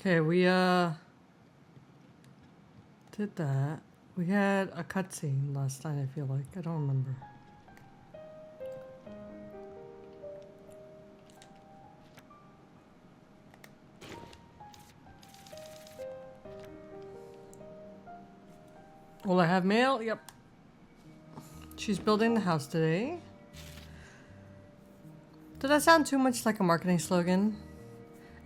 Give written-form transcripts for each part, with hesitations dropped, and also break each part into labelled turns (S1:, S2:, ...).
S1: Okay, we did that. We had a cutscene last night, I feel like. I don't remember. Will I have mail? Yep. She's building the house today. Did that sound too much like a marketing slogan?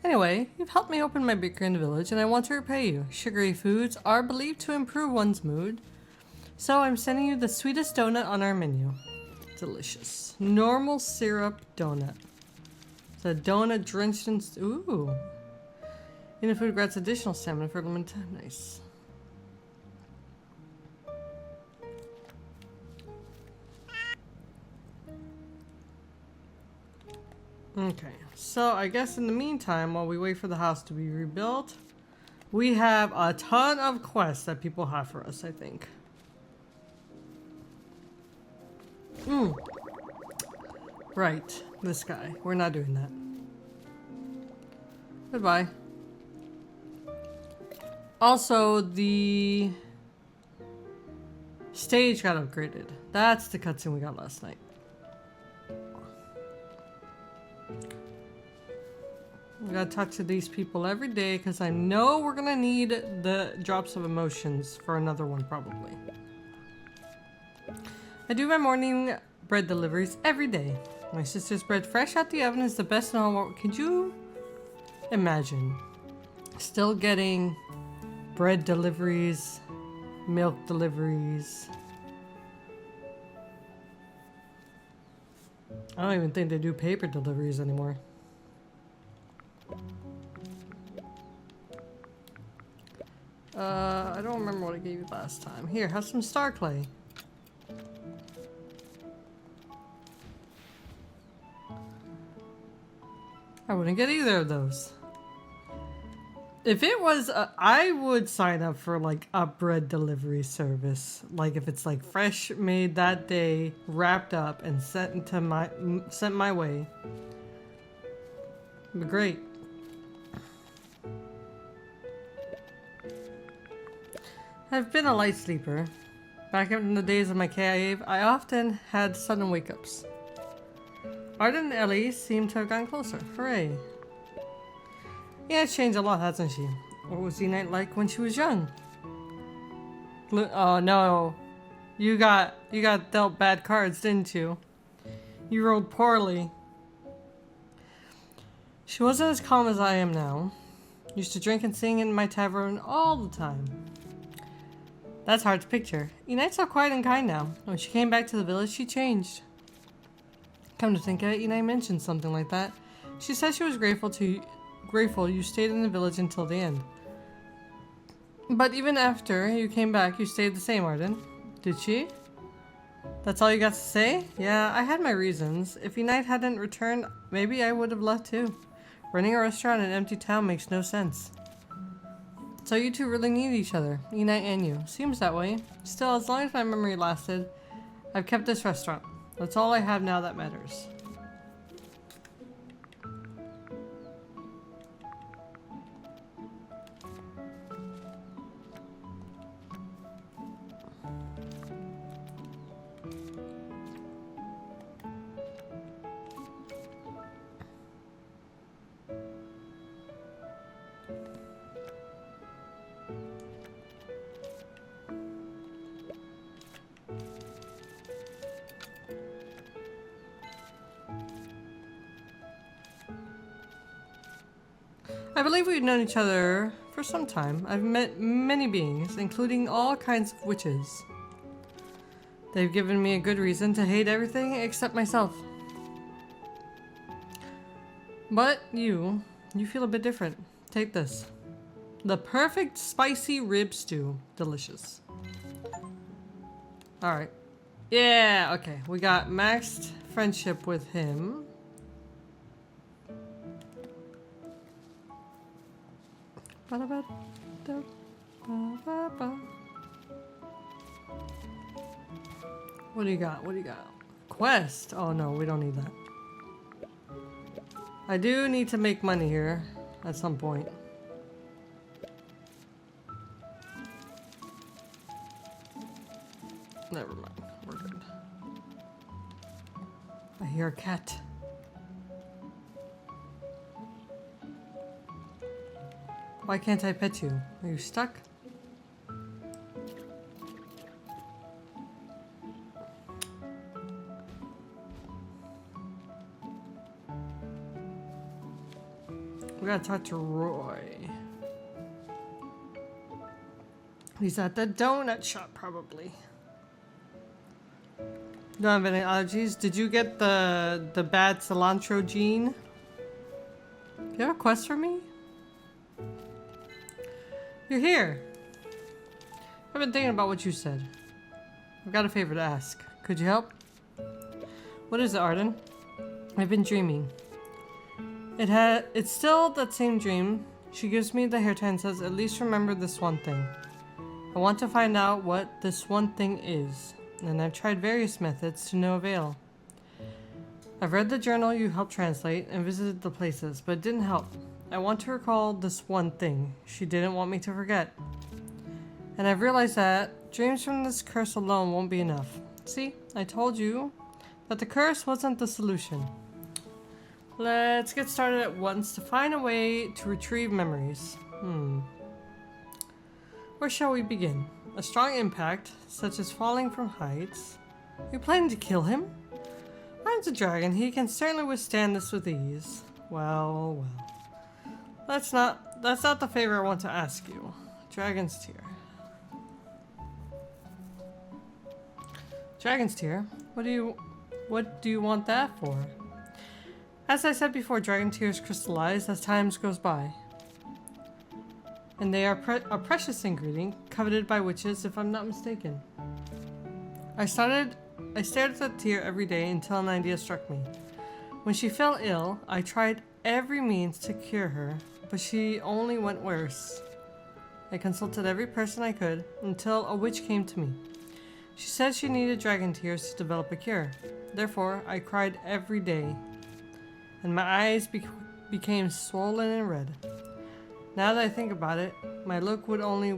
S1: Anyway, you've helped me open my bakery in the village and I want to repay you. Sugary foods are believed to improve one's mood. So I'm sending you the sweetest donut on our menu. Delicious. Normal syrup donut. It's a donut drenched in... Ooh. In the food grants additional stamina for a limited time. Nice. Okay, so I guess in the meantime, while we wait for the house to be rebuilt, we have a ton of quests that people have for us, I think. Right, this guy. We're not doing that. Goodbye. Also, the stage got upgraded. That's the cutscene we got last night. We gotta talk to these people every day because I know we're gonna need the drops of emotions for another one probably. I do my morning bread deliveries every day. My sister's bread fresh out the oven is the best in all the world. Could you imagine still getting bread deliveries, milk deliveries? I don't even think they do paper deliveries anymore. I don't remember what I gave you last time. Here, have some star clay. I wouldn't get either of those. If it was, I would sign up for like a bread delivery service. Like if it's like fresh made that day, wrapped up and sent my way. It'd be great. I've been a light sleeper. Back in the days of my cave, I often had sudden wake-ups. Arden and Ellie seem to have gotten closer. Hooray. Yeah, it's changed a lot, hasn't she? What was Unite like when she was young? Oh no. You got dealt bad cards, didn't you? You rolled poorly. She wasn't as calm as I am now. Used to drink and sing in my tavern all the time. That's hard to picture. Unite's so quiet and kind now. When she came back to the village, she changed. Come to think of it, Unite mentioned something like that. She said she was grateful you stayed in the village until the end. But even after you came back, you stayed the same, Arden. Did she? That's all you got to say? Yeah, I had my reasons. If Unite hadn't returned, maybe I would have left too. Running a restaurant in an empty town makes no sense. So you two really need each other, Unite and you. Seems that way. Still, as long as my memory lasted, I've kept this restaurant. That's all I have now that matters. I believe we've known each other for some time. I've met many beings, including all kinds of witches. They've given me a good reason to hate everything except myself. But you feel a bit different. Take this. The perfect spicy rib stew. Delicious. Alright. Yeah, okay. We got maxed friendship with him. What do you got? What do you got? Quest? Oh no, we don't need that. I do need to make money here at some point. Never mind. We're good. I hear a cat. Why can't I pet you? Are you stuck? We gotta talk to Roy. He's at the donut shop, probably. Don't have any allergies. Did you get the bad cilantro gene? Do you have a quest for me? You're here. I've been thinking about what you said. I've got a favor to ask. Could you help? What is it, Arden? I've been dreaming. It's still that same dream. She gives me the hair tie and says, at least remember this one thing. I want to find out what this one thing is, and I've tried various methods to no avail. I've read the journal you helped translate and visited the places, but it didn't help. I want to recall this one thing she didn't want me to forget. And I've realized that dreams from this curse alone won't be enough. See, I told you that the curse wasn't the solution. Let's get started at once to find a way to retrieve memories. Where shall we begin? A strong impact, such as falling from heights. You planning to kill him? Arden's a dragon. He can certainly withstand this with ease. Well. That's not the favor I want to ask you. Dragon's Tear. Dragon's Tear? What do you want that for? As I said before, dragon tears crystallize as time goes by. And they are a precious ingredient, coveted by witches, if I'm not mistaken. I stared at the tear every day until an idea struck me. When she fell ill, I tried every means to cure her, but she only went worse. I consulted every person I could, until a witch came to me. She said she needed dragon tears to develop a cure. Therefore, I cried every day, and my eyes became swollen and red. Now that I think about it, my look would only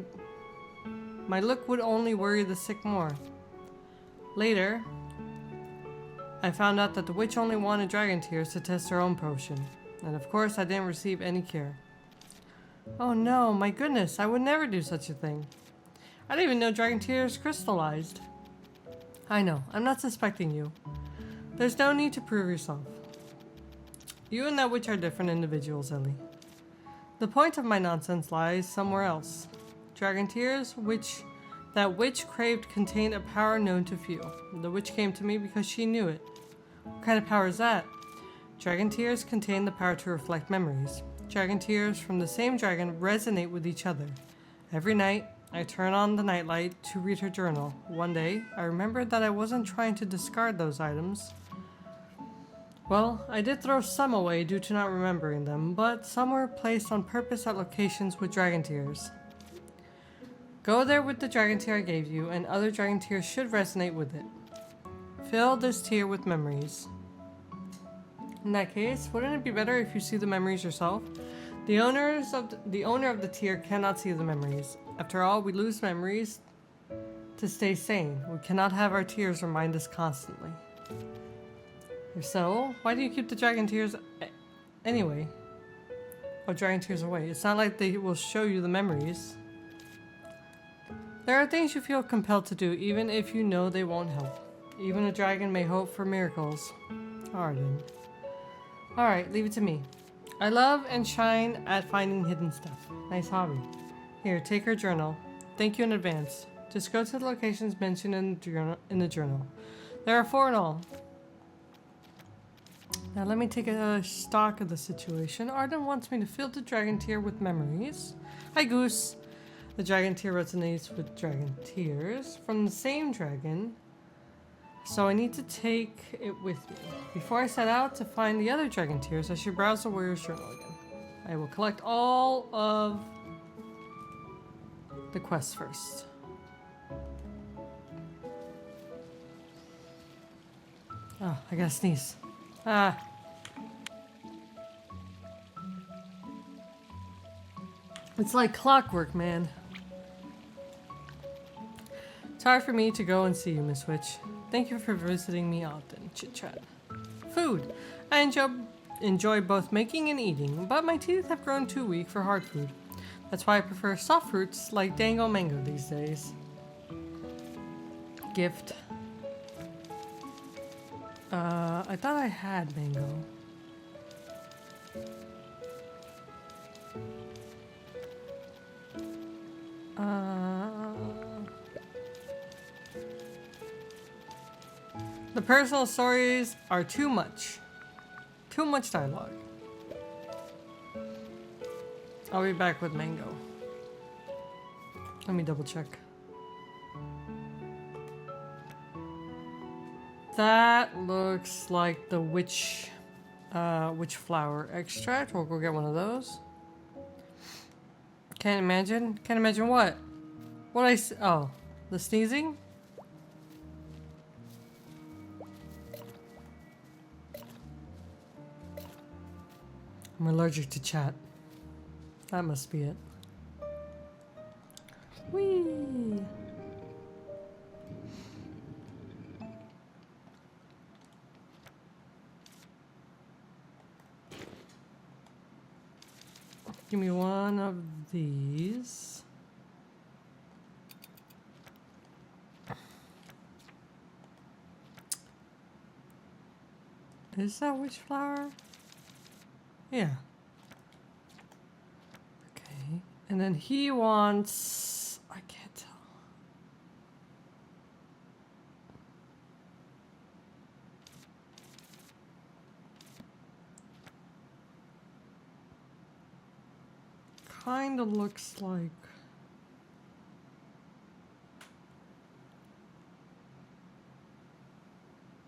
S1: worry the sick more. Later, I found out that the witch only wanted dragon tears to test her own potion, and of course I didn't receive any cure. Oh no, my goodness, I would never do such a thing. I didn't even know dragon tears crystallized. I know, I'm not suspecting you. There's no need to prove yourself. You and that witch are different individuals, Ellie. The point of my nonsense lies somewhere else. Dragon tears, that witch craved, contained a power known to few. The witch came to me because she knew it. What kind of power is that? Dragon tears contain the power to reflect memories. Dragon tears from the same dragon resonate with each other. Every night, I turn on the nightlight to read her journal. One day, I remembered that I wasn't trying to discard those items. Well, I did throw some away due to not remembering them, but some were placed on purpose at locations with dragon tears. Go there with the dragon tear I gave you, and other dragon tears should resonate with it. Fill this tear with memories. In that case, wouldn't it be better if you see the memories yourself? The owner of the tear cannot see the memories. After all, we lose memories to stay sane. We cannot have our tears remind us constantly. If so, why do you keep the dragon tears anyway? Or dragon tears away? It's not like they will show you the memories. There are things you feel compelled to do even if you know they won't help. Even a dragon may hope for miracles. Arden. Alright, leave it to me. I love and shine at finding hidden stuff. Nice hobby. Here, take her journal. Thank you in advance. Just go to the locations mentioned in the journal. There are 4 in all. Now let me take a stock of the situation. Arden wants me to fill the dragon tear with memories. Hi, Goose. The dragon tear resonates with dragon tears from the same dragon, so I need to take it with me. Before I set out to find the other dragon tears, I should browse the warrior's journal again. I will collect all of the quests first. Oh, I gotta sneeze. It's like clockwork, man. It's hard for me to go and see you, Miss Witch. Thank you for visiting me often. Chit chat. Food. I enjoy both making and eating, but my teeth have grown too weak for hard food. That's why I prefer soft fruits like dango mango these days. Gift. I thought I had mango. The personal stories are too much. Too much dialogue. I'll be back with mango. Let me double check. That looks like the witch flower extract. We'll go get one of those. Can't imagine. Can't imagine what? Oh, the sneezing? I'm allergic to chat. That must be it. Whee! Give me one of these. Is that witch flower? Yeah. Okay. And then he wants... I can't tell. Kind of looks like...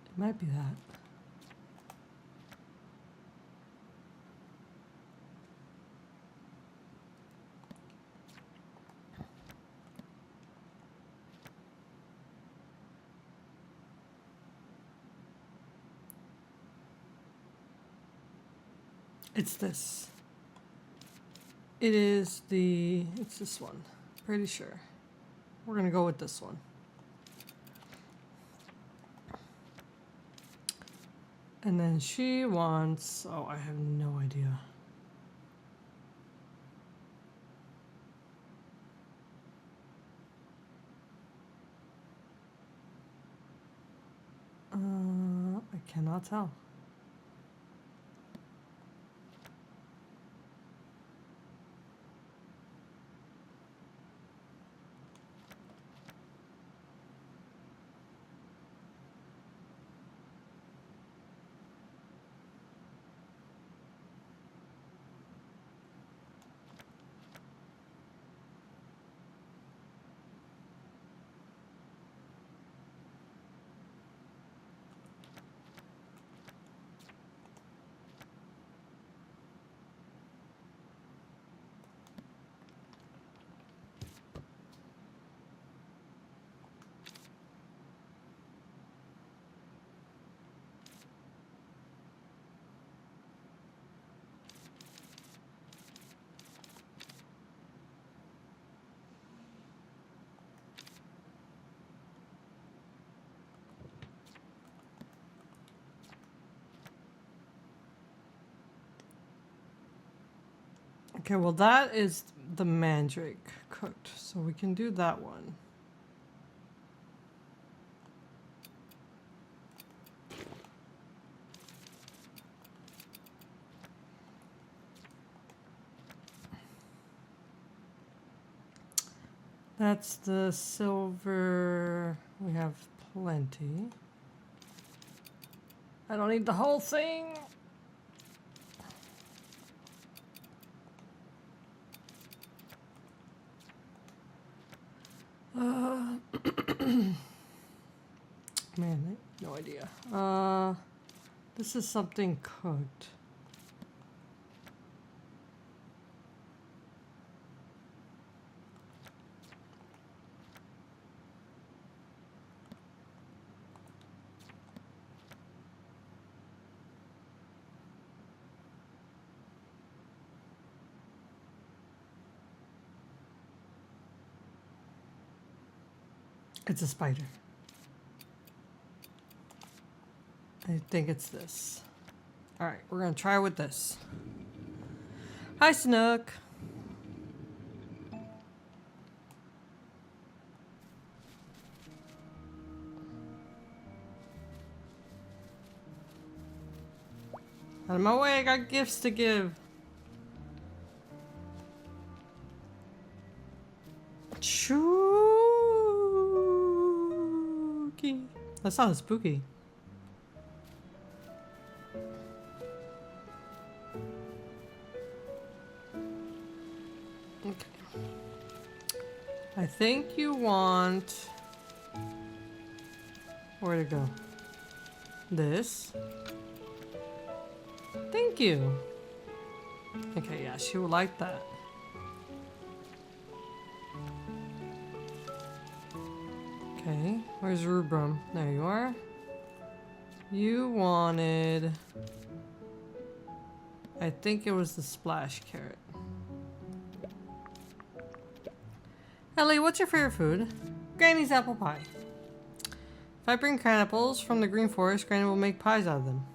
S1: It might be that. It's this. It's this one. Pretty sure. We're gonna go with this one. And then she wants, oh, I have no idea. I cannot tell. Okay, well that is the mandrake cooked, so we can do that one. That's the silver. We have plenty. I don't need the whole thing. Man, no idea. This is something cooked. It's a spider. I think it's this. Alright, we're gonna try with this. Hi, Snook. Out of my way, I got gifts to give. Spooky. That sounds spooky. Okay. I think you want... Where to go? This. Thank you. Okay, yeah, she will like that. Okay, where's Rubrum? There you are. You wanted... I think it was the splash carrot. Ellie, what's your favorite food? Granny's apple pie. If I bring apples from the green forest, Granny will make pies out of them.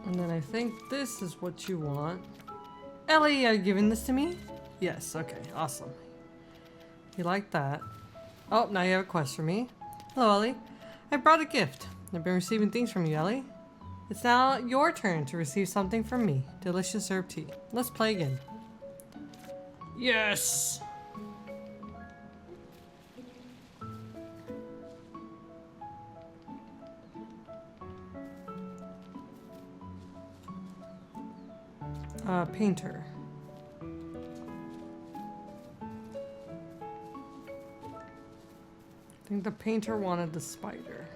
S1: And then I think this is what you want. Ellie, are you giving this to me? Yes, okay, awesome. You like that. Oh, now you have a quest for me. Hello, Ellie. I brought a gift. I've been receiving things from you, Ellie. It's now your turn to receive something from me. Delicious herb tea. Let's play again. Yes! Painter. I think the painter wanted the spider.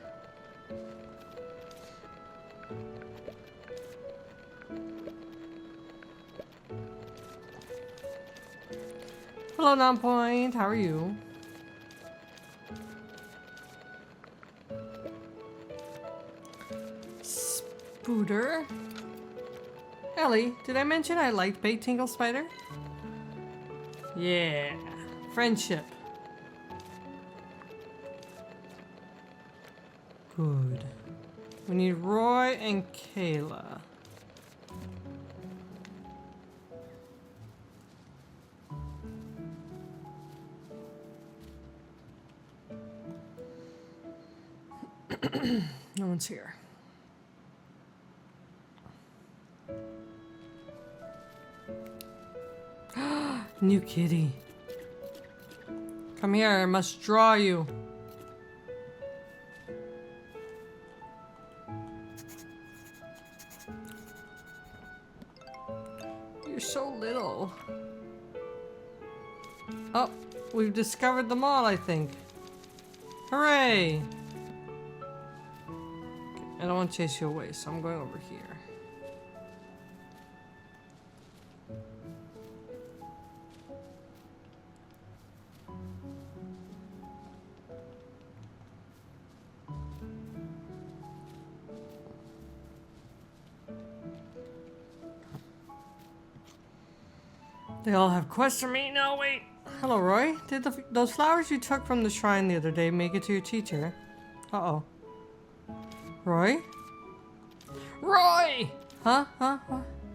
S1: Hello, Nonpoint. How are you? Spooter. Ellie, did I mention I liked Bait Tingle Spider? Yeah. Friendship. Good. We need Roy and Kayla. No one's here. New kitty. Come here, I must draw you. You're so little. Oh, we've discovered them all, I think. Hooray! I don't want to chase you away, so I'm going over here. They all have quests for me? No, wait. Hello, Roy. Did those flowers you took from the shrine the other day make it to your teacher? Uh-oh. Roy? Roy! Huh?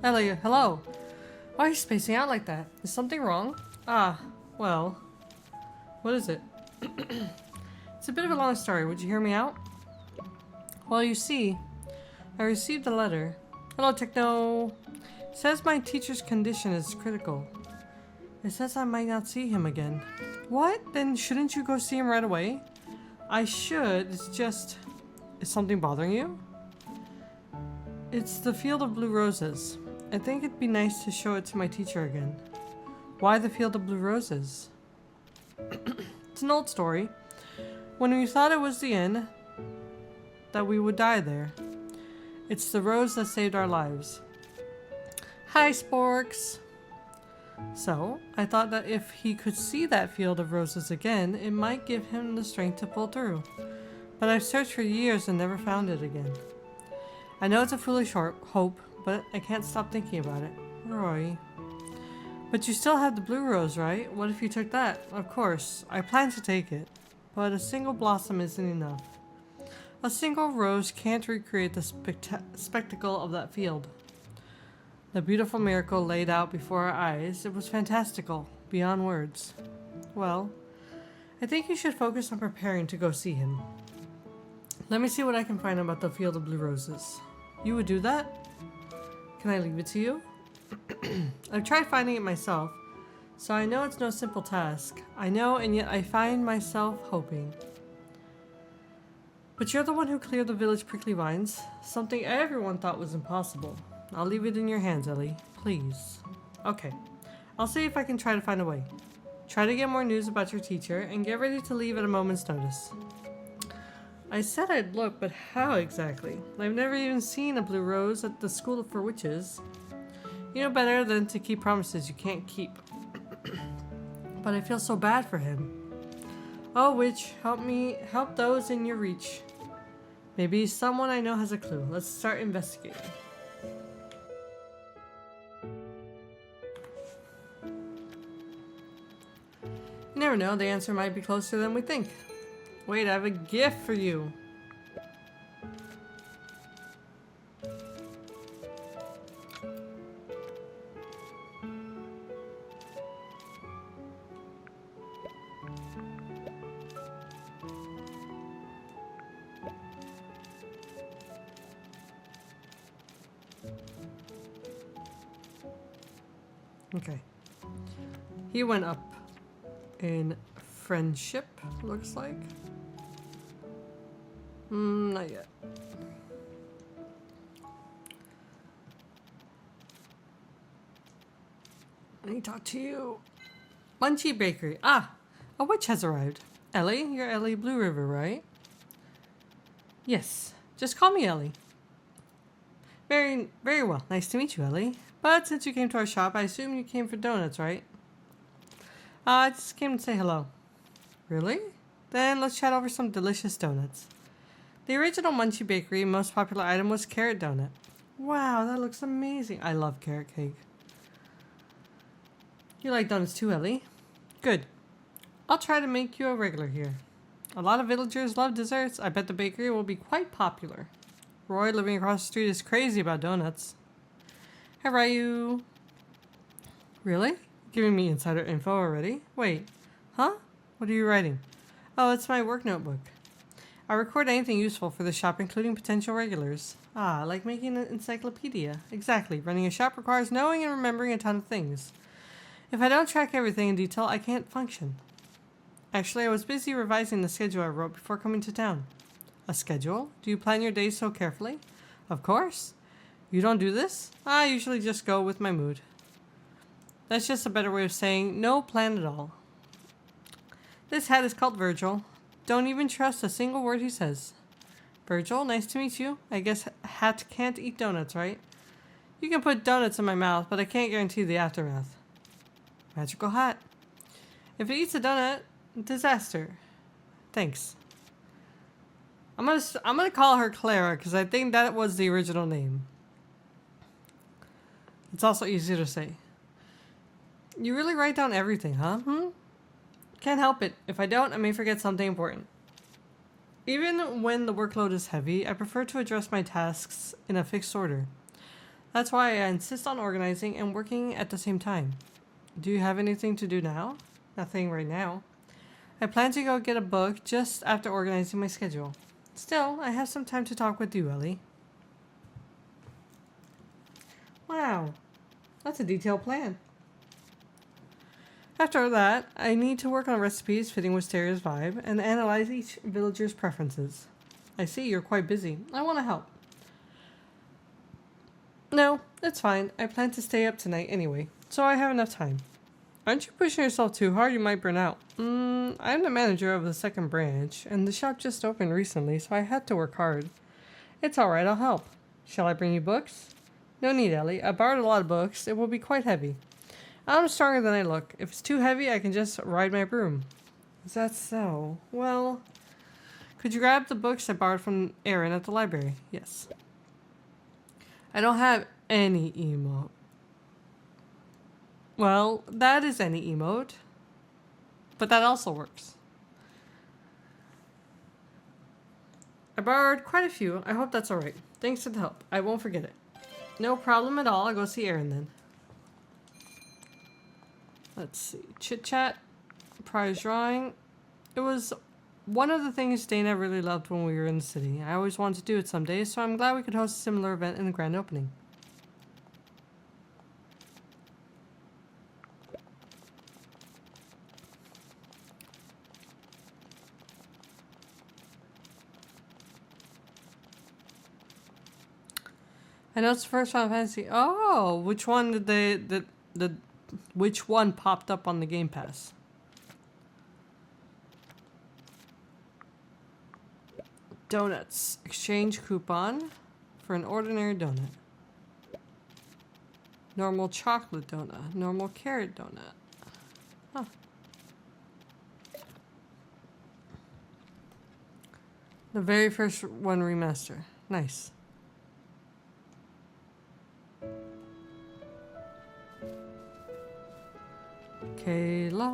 S1: Ellie, hello. Why are you spacing out like that? Is something wrong? Ah, well. What is it? It's a bit of a long story. Would you hear me out? Well, you see, I received a letter. Hello, Techno. It says my teacher's condition is critical. It says I might not see him again. What? Then shouldn't you go see him right away? I should. It's just... Is something bothering you? It's the field of blue roses. I think it'd be nice to show it to my teacher again. Why the field of blue roses? It's an old story. When we thought it was the end, that we would die there. It's the rose that saved our lives. Hi, Sporks! So, I thought that if he could see that field of roses again, it might give him the strength to pull through. But I've searched for years and never found it again. I know it's a foolish hope, but I can't stop thinking about it. Roy. But you still have the blue rose, right? What if you took that? Of course, I plan to take it. But a single blossom isn't enough. A single rose can't recreate the spectacle of that field. The beautiful miracle laid out before our eyes, it was fantastical, beyond words. Well, I think you should focus on preparing to go see him. Let me see what I can find about the field of blue roses. You would do that? Can I leave it to you? I've tried finding it myself, so I know it's no simple task. I know, and yet I find myself hoping. But you're the one who cleared the village prickly vines, something everyone thought was impossible. I'll leave it in your hands, Ellie. Please. Okay. I'll see if I can try to find a way. Try to get more news about your teacher, and get ready to leave at a moment's notice. I said I'd look, but how exactly? I've never even seen a blue rose at the School for Witches. You know better than to keep promises you can't keep. But I feel so bad for him. Oh, witch, help those in your reach. Maybe someone I know has a clue. Let's start investigating. You never know, the answer might be closer than we think. Wait, I have a gift for you. Okay. He went up in friendship, looks like. Not yet. Let me talk to you. Munchy Bakery. Ah, a witch has arrived. Ellie, you're Ellie Blue River, right? Yes, just call me Ellie. Very, very well. Nice to meet you, Ellie. But since you came to our shop, I assume you came for donuts, right? I just came to say hello. Really? Then let's chat over some delicious donuts. The original Munchy Bakery most popular item was carrot donut. Wow, that looks amazing. I love carrot cake. You like donuts too, Ellie? Good. I'll try to make you a regular here. A lot of villagers love desserts. I bet the bakery will be quite popular. Roy, living across the street, is crazy about donuts. Hi, Ryu. Really? Giving me insider info already? Wait. Huh? What are you writing? Oh, it's my work notebook. I record anything useful for the shop, including potential regulars. Ah, like making an encyclopedia. Exactly. Running a shop requires knowing and remembering a ton of things. If I don't track everything in detail, I can't function. Actually, I was busy revising the schedule I wrote before coming to town. A schedule? Do you plan your days so carefully? Of course. You don't do this? I usually just go with my mood. That's just a better way of saying no plan at all. This hat is called Virgil. Don't even trust a single word he says. Virgil, nice to meet you. I guess hat can't eat donuts, right? You can put donuts in my mouth, but I can't guarantee the aftermath. Magical hat. If it eats a donut, disaster. Thanks. I'm gonna call her Clara because I think that was the original name. It's also easier to say. You really write down everything, huh? Can't help it. If I don't, I may forget something important. Even when the workload is heavy, I prefer to address my tasks in a fixed order. That's why I insist on organizing and working at the same time. Do you have anything to do now? Nothing right now. I plan to go get a book just after organizing my schedule. Still, I have some time to talk with you, Ellie. Wow, that's a detailed plan. After that, I need to work on recipes fitting Wisteria's vibe and analyze each villager's preferences. I see you're quite busy. I want to help. No, it's fine. I plan to stay up tonight anyway, so I have enough time. Aren't you pushing yourself too hard? You might burn out. I'm the manager of the second branch, and the shop just opened recently, so I had to work hard. It's alright, I'll help. Shall I bring you books? No need, Ellie. I borrowed a lot of books. It will be quite heavy. I'm stronger than I look. If it's too heavy, I can just ride my broom. Is that so? Well, could you grab the books I borrowed from Aaron at the library? Yes. I don't have any emote. Well, that is any emote. But that also works. I borrowed quite a few. I hope that's alright. Thanks for the help. I won't forget it. No problem at all. I'll go see Aaron then. Let's see. Chit chat. Prize drawing. It was one of the things Dana really loved when we were in the city. I always wanted to do it someday, so I'm glad we could host a similar event in the grand opening. I know it's the first Final Fantasy. Oh, which one did they which one popped up on the Game Pass? Donuts. Exchange coupon for an ordinary donut. Normal chocolate donut. Normal carrot donut. Huh. The very first one remaster. Nice. Kayla.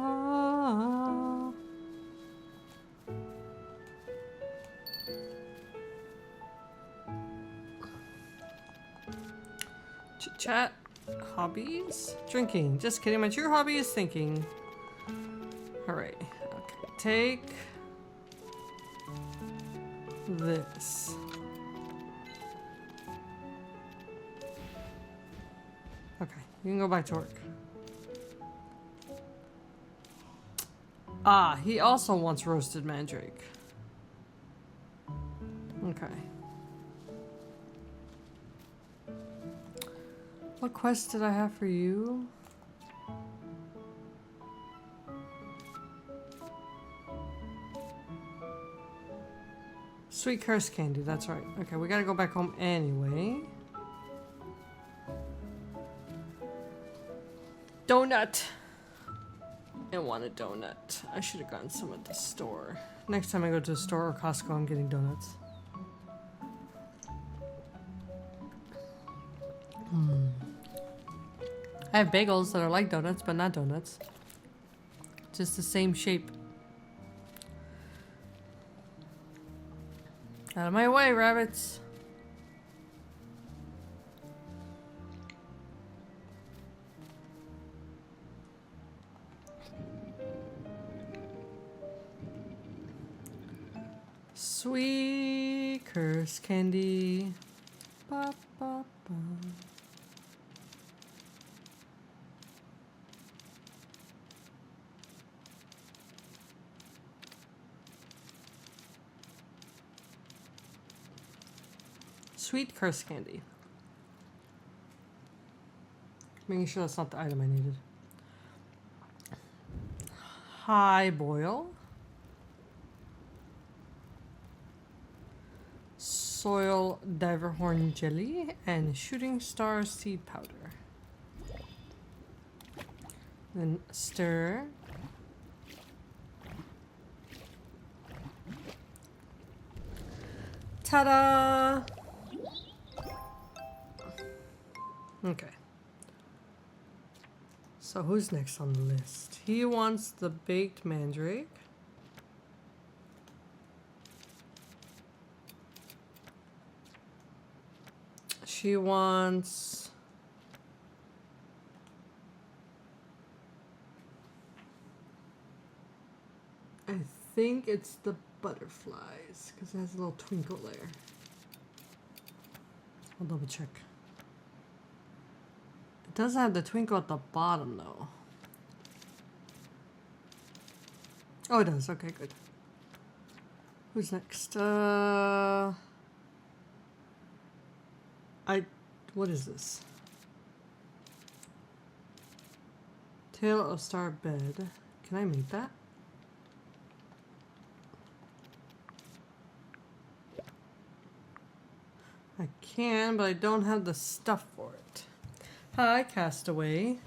S1: Chit chat. Hobbies? Drinking. Just kidding. My true hobby is thinking. Alright. Okay. Take this. Okay. You can go back to work. Ah, he also wants roasted mandrake. Okay. What quest did I have for you? Sweet curse candy, that's right. Okay, we gotta go back home anyway. Donut! I want a donut. I should have gotten some at the store. Next time I go to the store or Costco, I'm getting donuts. I have bagels that are like donuts, but not donuts. Just the same shape. Out of my way, rabbits. Sweet curse candy. Ba, ba, ba. Sweet curse candy. Making sure that's not the item I needed. High boil. Soil diverhorn jelly and shooting star seed powder. Then stir. Ta-da! Okay. So who's next on the list? He wants the baked mandrake. She wants... I think it's the butterflies, because it has a little twinkle there. I'll double check. It doesn't have the twinkle at the bottom, though. Oh, it does. Okay, good. Who's next? What is this? Tail of Star Bed. Can I make that? I can, but I don't have the stuff for it. Hi, Castaway.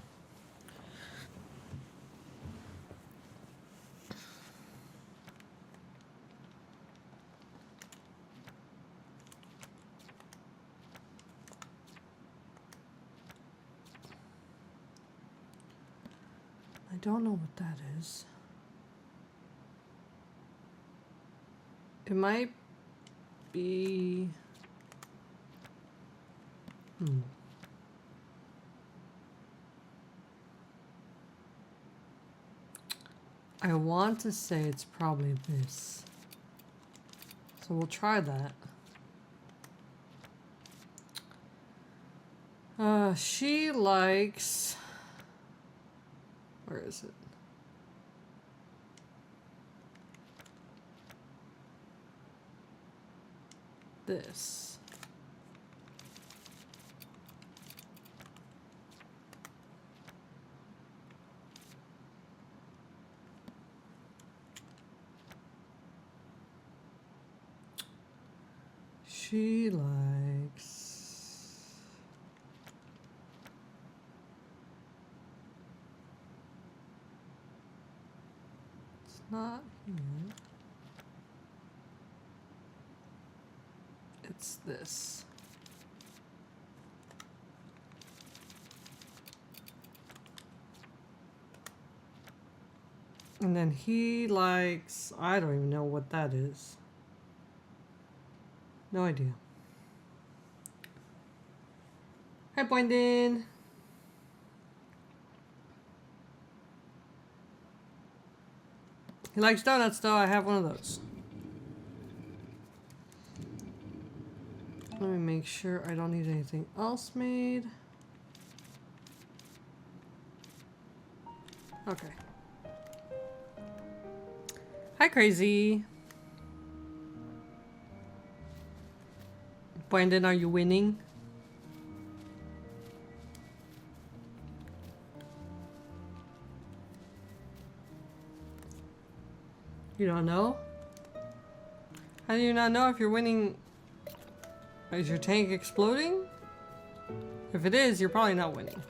S1: don't know what that is. It might be... I want to say it's probably this. So we'll try that. She likes... Where is it? This. She likes... It's not here. It's this. And then he likes... I don't even know what that is. No idea. Hi, Boyden. He likes donuts, though. I have one of those. Let me make sure I don't need anything else made. Okay. Hi, Crazy. Brandon, are you winning? You don't know? How do you not know if you're winning? Is your tank exploding? If it is, you're probably not winning.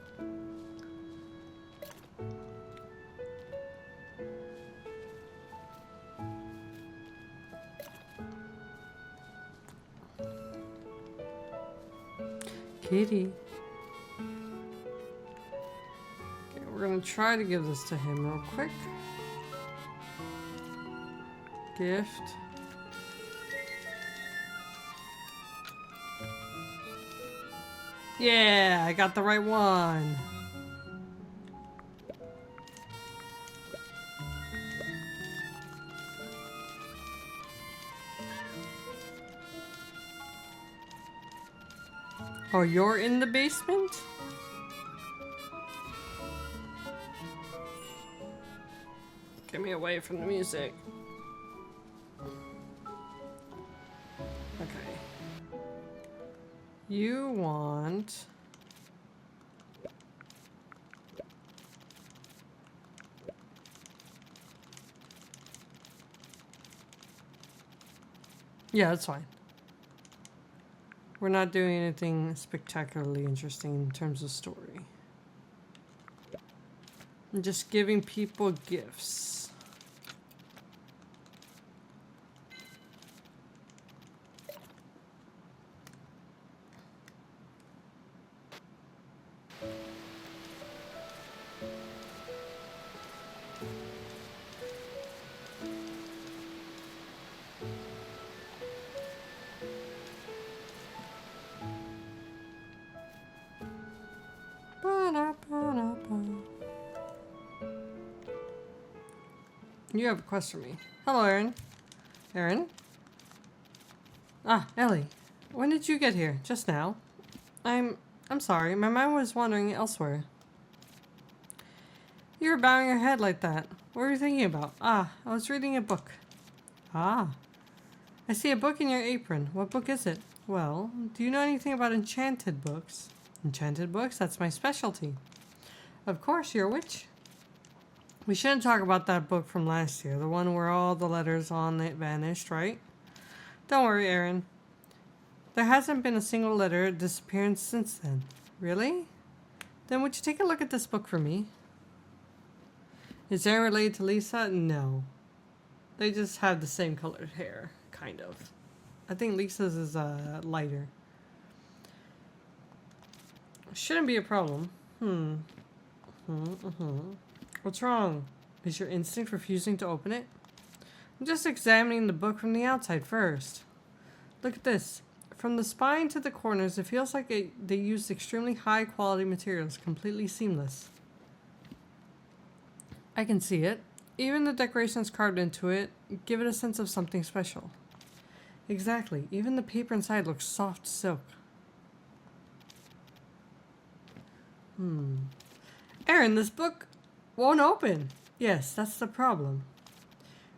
S1: Kitty. Okay, we're gonna try to give this to him real quick. Gift. Yeah, I got the right one. Oh, you're in the basement? Get me away from the music. Okay. You want... Yeah, that's fine. We're not doing anything spectacularly interesting in terms of story. I'm just giving people gifts. You have a quest for me. Hello, Aaron. Aaron? Ah, Ellie. When did you get here? Just now? I'm sorry. My mind was wandering elsewhere. You were bowing your head like that. What were you thinking about? Ah, I was reading a book. Ah. I see a book in your apron. What book is it? Well, do you know anything about enchanted books? Enchanted books? That's my specialty. Of course, you're a witch. We shouldn't talk about that book from last year, the one where all the letters on it vanished, right? Don't worry, Aaron. There hasn't been a single letter disappearance since then. Really? Then would you take a look at this book for me? Is Aaron related to Lisa? No. They just have the same colored hair, kind of. I think Lisa's is lighter. Shouldn't be a problem. What's wrong? Is your instinct refusing to open it? I'm just examining the book from the outside first. Look at this. From the spine to the corners, it feels like they used extremely high quality materials, completely seamless. I can see it. Even the decorations carved into it give it a sense of something special. Exactly. Even the paper inside looks soft silk. Aaron, this book won't open. Yes, that's the problem.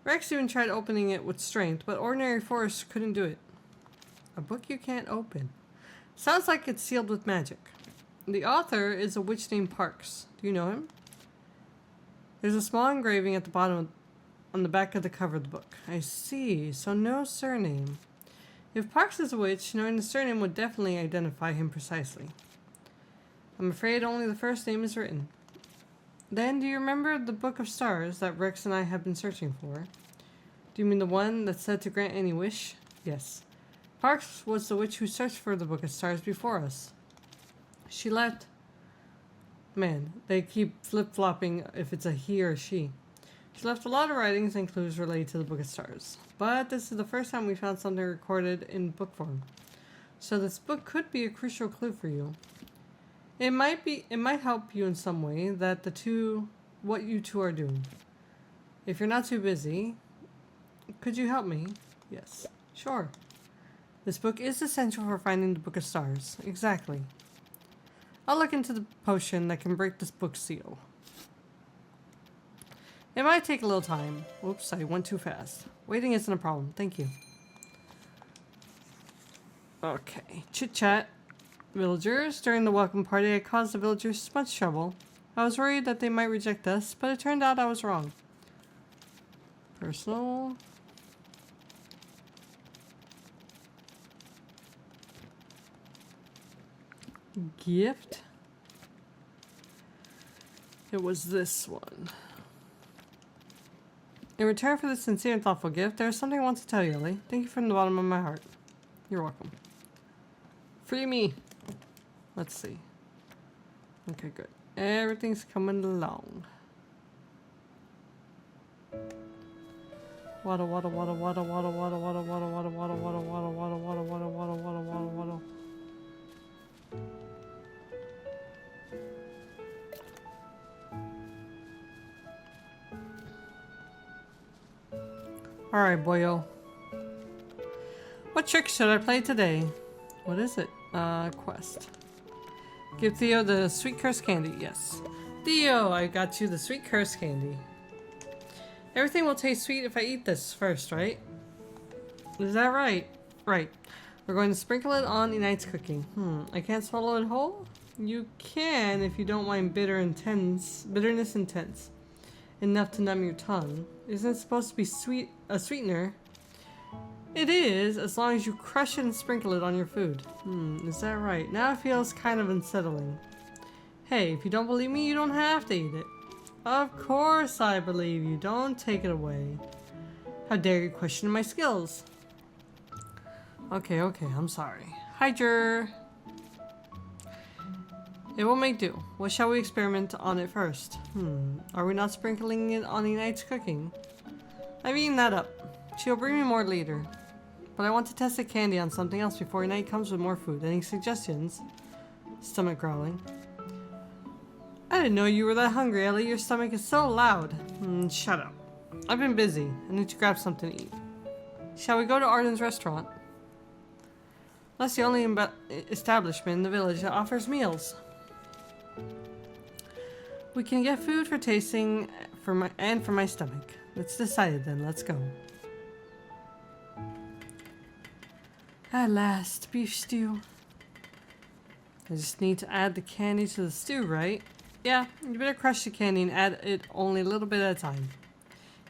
S1: Rex even tried opening it with strength, but ordinary force couldn't do it. A book you can't open. Sounds like it's sealed with magic. The author is a witch named Parks. Do you know him? There's a small engraving at the bottom on the back of the cover of the book. I see. So no surname. If Parks is a witch, knowing the surname would definitely identify him precisely. I'm afraid only the first name is written. Then, do you remember the Book of Stars that Rex and I have been searching for? Do you mean the one that's said to grant any wish? Yes. Parks was the witch who searched for the Book of Stars before us. She left... Man, they keep flip-flopping if it's a he or she. She left a lot of writings and clues related to the Book of Stars. But this is the first time we found something recorded in book form. So this book could be a crucial clue for you. It might help you in some way that what you two are doing. If you're not too busy, could you help me? Yes. Sure. This book is essential for finding the Book of Stars. Exactly. I'll look into the potion that can break this book seal. It might take a little time. Whoops, I went too fast. Waiting isn't a problem. Thank you. Okay. Chit-chat. Villagers. During the welcome party, I caused the villagers much trouble. I was worried that they might reject us, but it turned out I was wrong. Personal. Gift. It was this one. In return for this sincere and thoughtful gift, there is something I want to tell you, Ellie. Thank you from the bottom of my heart. You're welcome. Free me. Let's see. Okay, good. Everything's coming along. Waddle, waddle, waddle, waddle, waddle, waddle, waddle, waddle, waddle, waddle, waddle, waddle, waddle, waddle, waddle, waddle, waddle, waddle, waddle. Alright, boyo. What trick should I play today? What is it? Quest. Give Theo the sweet curse candy. Yes. Theo, I got you the sweet curse candy. Everything will taste sweet if I eat this first, right? Is that right? Right. We're going to sprinkle it on Unite's cooking. I can't swallow it whole? You can if you don't mind bitterness intense. Enough to numb your tongue. Isn't it supposed to be a sweetener? It is, as long as you crush it and sprinkle it on your food. Is that right? Now it feels kind of unsettling. Hey, if you don't believe me, you don't have to eat it. Of course I believe you. Don't take it away. How dare you question my skills? Okay, I'm sorry. Hydrar. It will make do. What shall we experiment on it first? Are we not sprinkling it on Unite's cooking? I've eaten that up. She'll bring me more later. But I want to test the candy on something else before Unite comes with more food. Any suggestions? Stomach growling. I didn't know you were that hungry, Ellie. Your stomach is so loud. Shut up. I've been busy. I need to grab something to eat. Shall we go to Arden's restaurant? That's the only establishment in the village that offers meals. We can get food for tasting for my stomach. Let's decide then. Let's go. At last, beef stew. I just need to add the candy to the stew, right? Yeah, you better crush the candy and add it only a little bit at a time.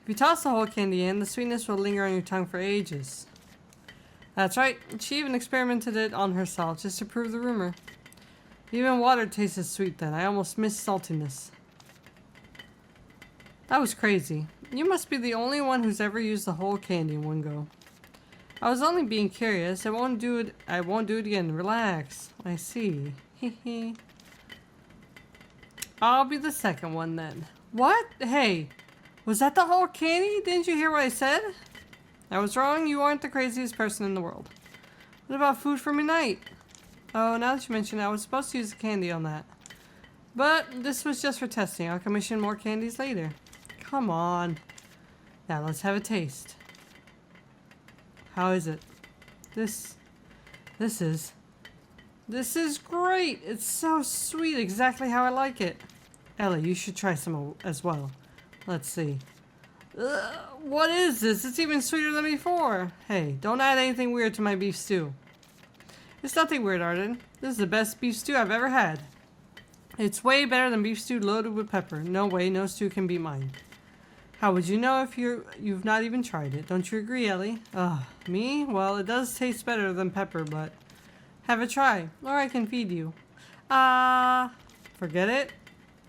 S1: If you toss the whole candy in, the sweetness will linger on your tongue for ages. That's right, she even experimented it on herself just to prove the rumor. Even water tasted sweet then. I almost missed saltiness. That was crazy. You must be the only one who's ever used the whole candy in one go. I was only being curious. I won't do it again. Relax. I see. Hehe. I'll be the second one then. What? Hey, was that the whole candy? Didn't you hear what I said? I was wrong. You aren't the craziest person in the world. What about food for midnight? Oh, now that you mention it, I was supposed to use the candy on that. But this was just for testing. I'll commission more candies later. Come on. Now let's have a taste. How is it? This is great. It's so sweet, exactly how I like it. Ellie, you should try some as well. Let's see. What is this? It's even sweeter than before. Hey, don't add anything weird to my beef stew. It's nothing weird, Arden. This is the best beef stew I've ever had. It's way better than beef stew loaded with pepper. No way, no stew can beat mine. How would you know if you've not even tried it? Don't you agree, Ellie? Me? Well, it does taste better than pepper, but have a try, or I can feed you. Forget it.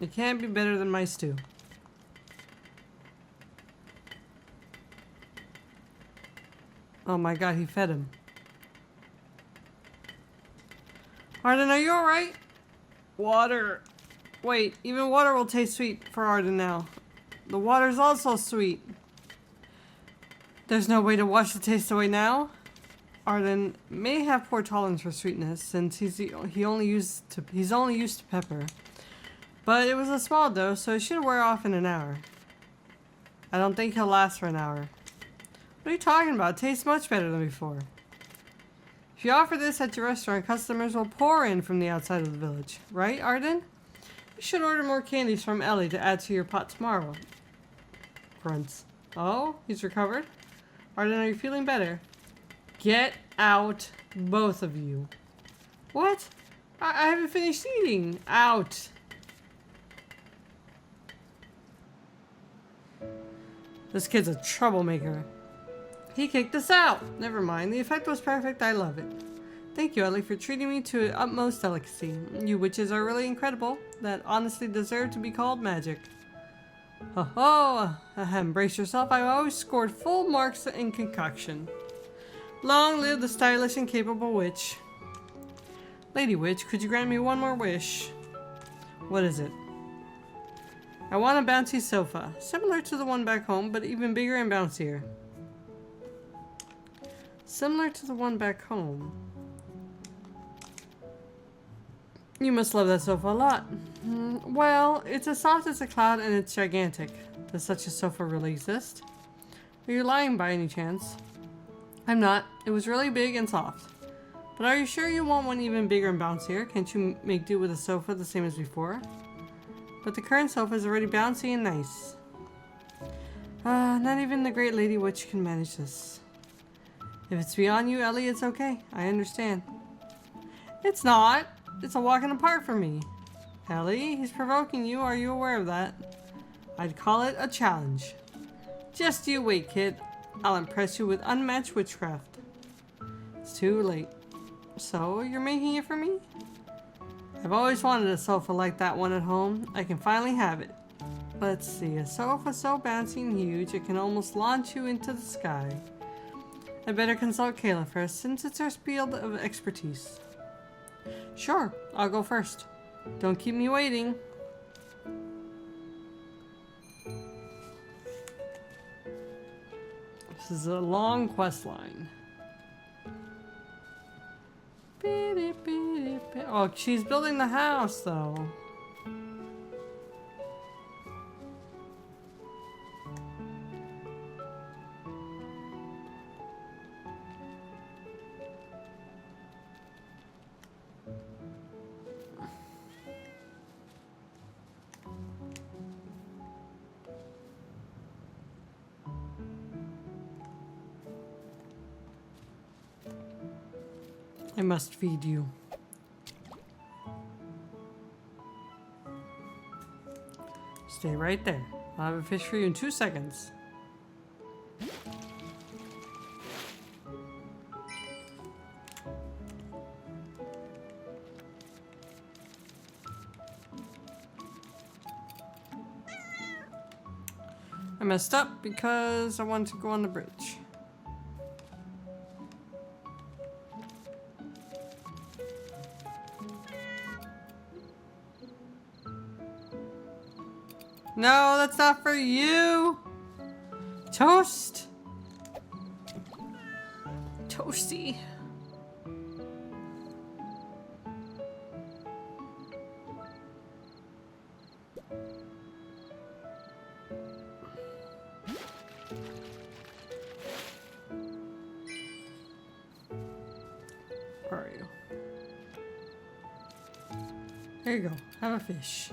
S1: It can't be better than my stew. Oh my god, he fed him. Arden, are you alright? Water. Wait, even water will taste sweet for Arden now. The water's also sweet. There's no way to wash the taste away now? Arden may have poor tolerance for sweetness since he's only used to pepper. But it was a small dose, so it should wear off in an hour. I don't think he'll last for an hour. What are you talking about? It tastes much better than before. If you offer this at your restaurant, customers will pour in from the outside of the village. Right, Arden? You should order more candies from Ellie to add to your pot tomorrow. Grunts. Oh, he's recovered? Arden, are you feeling better? Get out, both of you. What? I haven't finished eating. Out. This kid's a troublemaker. He kicked us out. Never mind. The effect was perfect. I love it. Thank you, Ellie, for treating me to utmost delicacy. You witches are really incredible. That honestly deserve to be called magic. Ho ho! Brace yourself. I've always scored full marks in concoction. Long live the stylish and capable witch. Lady Witch, could you grant me one more wish? What is it? I want a bouncy sofa. Similar to the one back home, but even bigger and bouncier. Similar to the one back home. You must love that sofa a lot. Well, it's as soft as a cloud and it's gigantic. Does such a sofa really exist? Are you lying by any chance? I'm not. It was really big and soft. But are you sure you want one even bigger and bouncier? Can't you make do with a sofa the same as before? But the current sofa is already bouncy and nice. Not even the great Lady Witch can manage this. If it's beyond you, Ellie, it's okay. I understand. It's not. It's a walk in the park for me. Ellie, he's provoking you. Are you aware of that? I'd call it a challenge. Just you wait, kid. I'll impress you with unmatched witchcraft. It's too late. So, you're making it for me? I've always wanted a sofa like that one at home. I can finally have it. Let's see, a sofa so bouncy and huge it can almost launch you into the sky. I better consult Kayla first, since it's her field of expertise. Sure, I'll go first. Don't keep me waiting. This is a long quest line. Oh, she's building the house, though. I must feed you. Stay right there. I'll have a fish for you in 2 seconds. I messed up because I wanted to go on the bridge. No, that's not for you. Toast. Toasty. Where are you? There you go. Have a fish.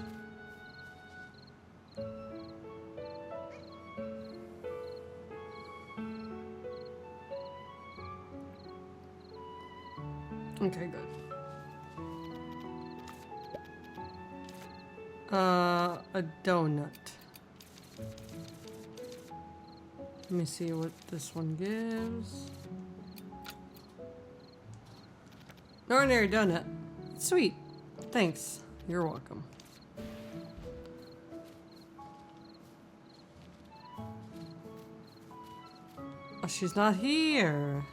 S1: Okay, good. A donut. Let me see what this one gives. An ordinary donut. Sweet. Thanks. You're welcome. Oh, she's not here.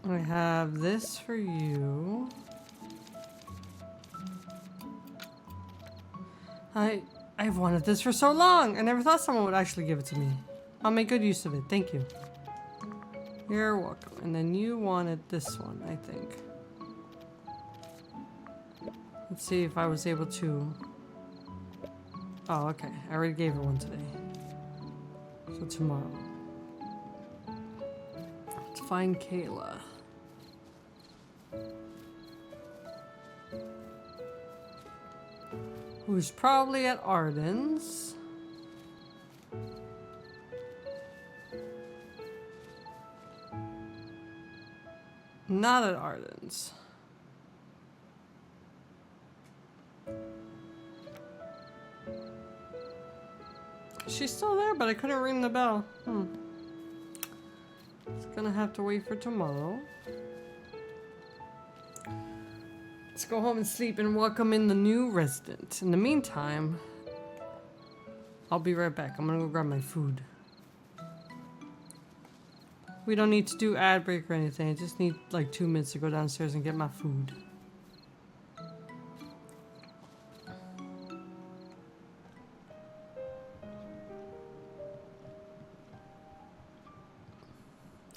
S1: I have this for you. I've wanted this for so long. I never thought someone would actually give it to me. I'll make good use of it. Thank you. You're welcome. And then you wanted this one, I think. Let's see if I was able to... Oh, okay. I already gave her one today. So tomorrow. Let's find Kayla. Who's probably at Arden's. Not at Arden's. She's still there, but I couldn't ring the bell. It's gonna have to wait for tomorrow. Let's go home and sleep and welcome in the new resident. In the meantime, I'll be right back. I'm gonna go grab my food. We don't need to do ad break or anything. I just need like 2 minutes to go downstairs and get my food.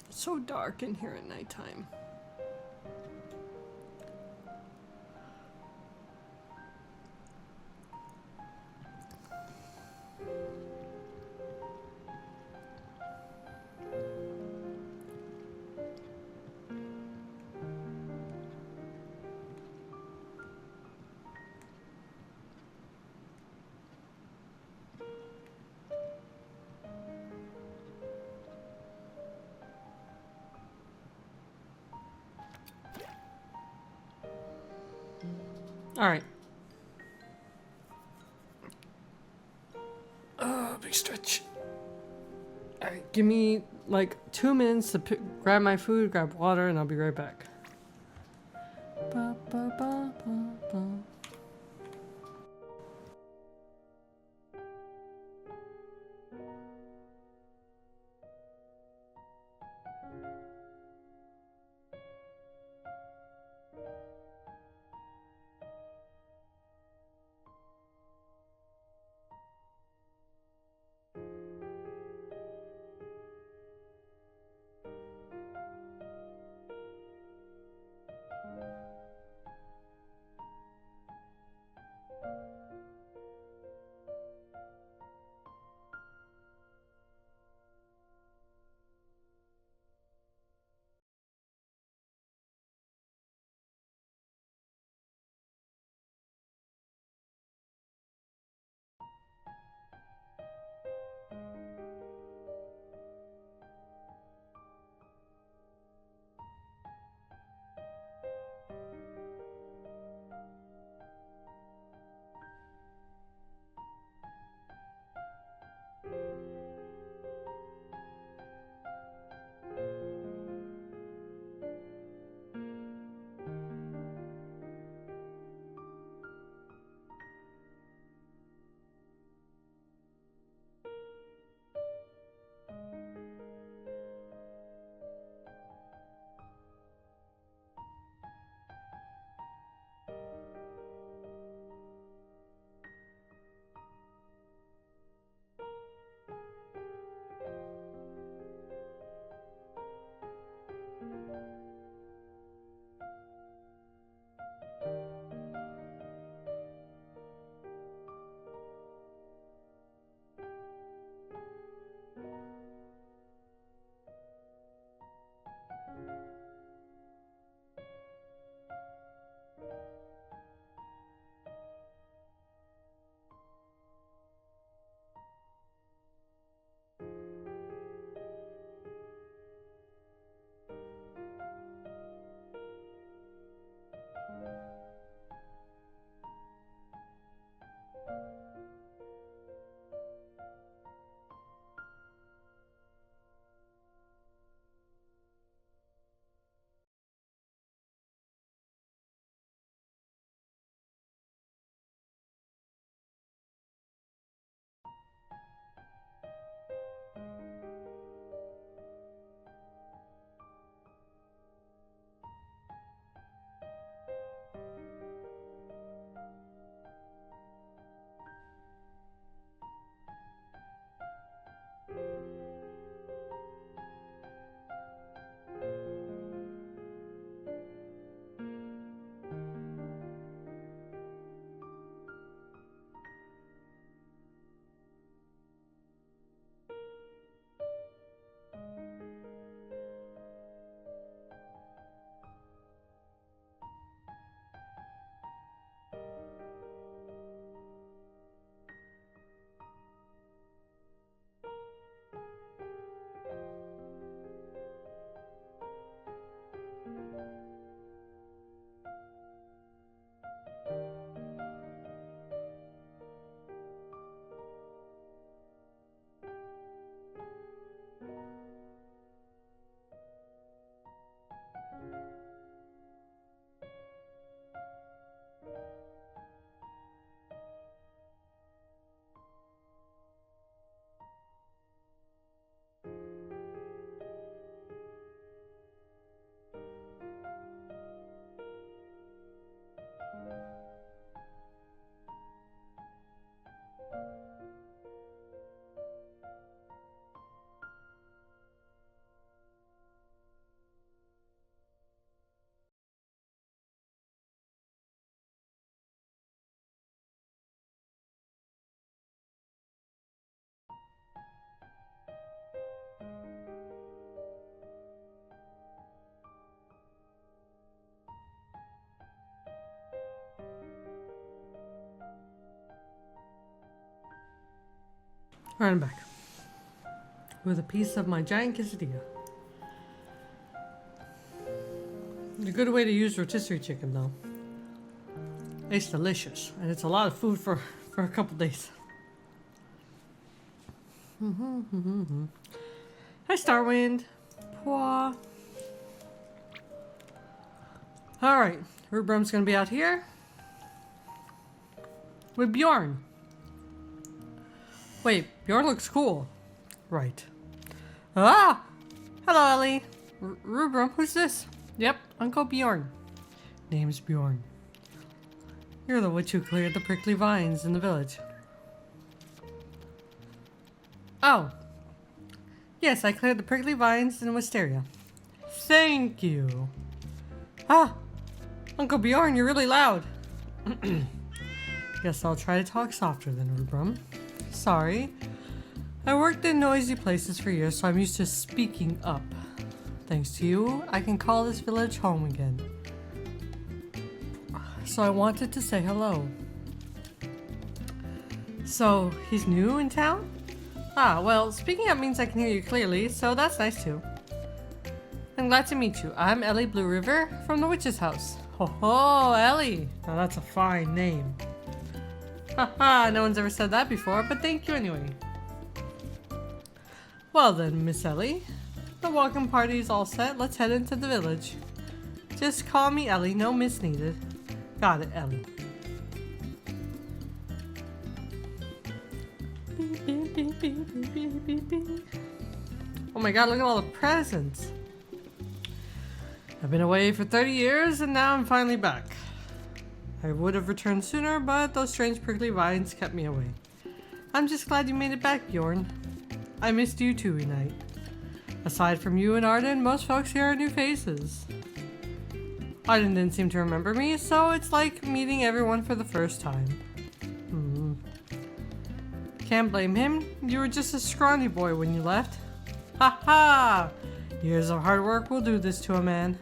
S1: It's so dark in here at nighttime. Alright. Oh, big stretch. Alright, give me like 2 minutes to grab my food, grab water, and I'll be right back. Ba, ba, ba, ba, ba. Alright, I'm back. With a piece of my giant quesadilla. A good way to use rotisserie chicken, though. It's delicious, and it's a lot of food for a couple days. Hi, Starwind. Pwah. Alright, Rubrum's gonna be out here with Bjorn. Wait, Bjorn looks cool. Right. Ah! Hello, Ellie. Rubrum, who's this? Yep, Uncle Bjorn. Name's Bjorn. You're the witch who cleared the prickly vines in the village. Oh. Yes, I cleared the prickly vines in Wisteria. Thank you. Ah! Uncle Bjorn, you're really loud. Guess I'll try to talk softer then, Rubrum. Sorry. I worked in noisy places for years, so I'm used to speaking up. Thanks to you, I can call this village home again. So I wanted to say hello. So, he's new in town? Ah, well, speaking up means I can hear you clearly, so that's nice too. I'm glad to meet you. I'm Ellie Blue River from the witch's house. Ho ho, Ellie! Now that's a fine name. Haha, no one's ever said that before, but thank you anyway. Well then, Miss Ellie. The welcome party is all set. Let's head into the village. Just call me Ellie, no miss needed. Got it, Ellie. Oh my god, look at all the presents. I've been away for 30 years and now I'm finally back. I would have returned sooner, but those strange prickly vines kept me away. I'm just glad you made it back, Bjorn. I missed you too, Unite. Aside from you and Arden, most folks here are new faces. Arden didn't seem to remember me, so it's like meeting everyone for the first time. Can't blame him. You were just a scrawny boy when you left. Ha ha! Years of hard work will do this to a man.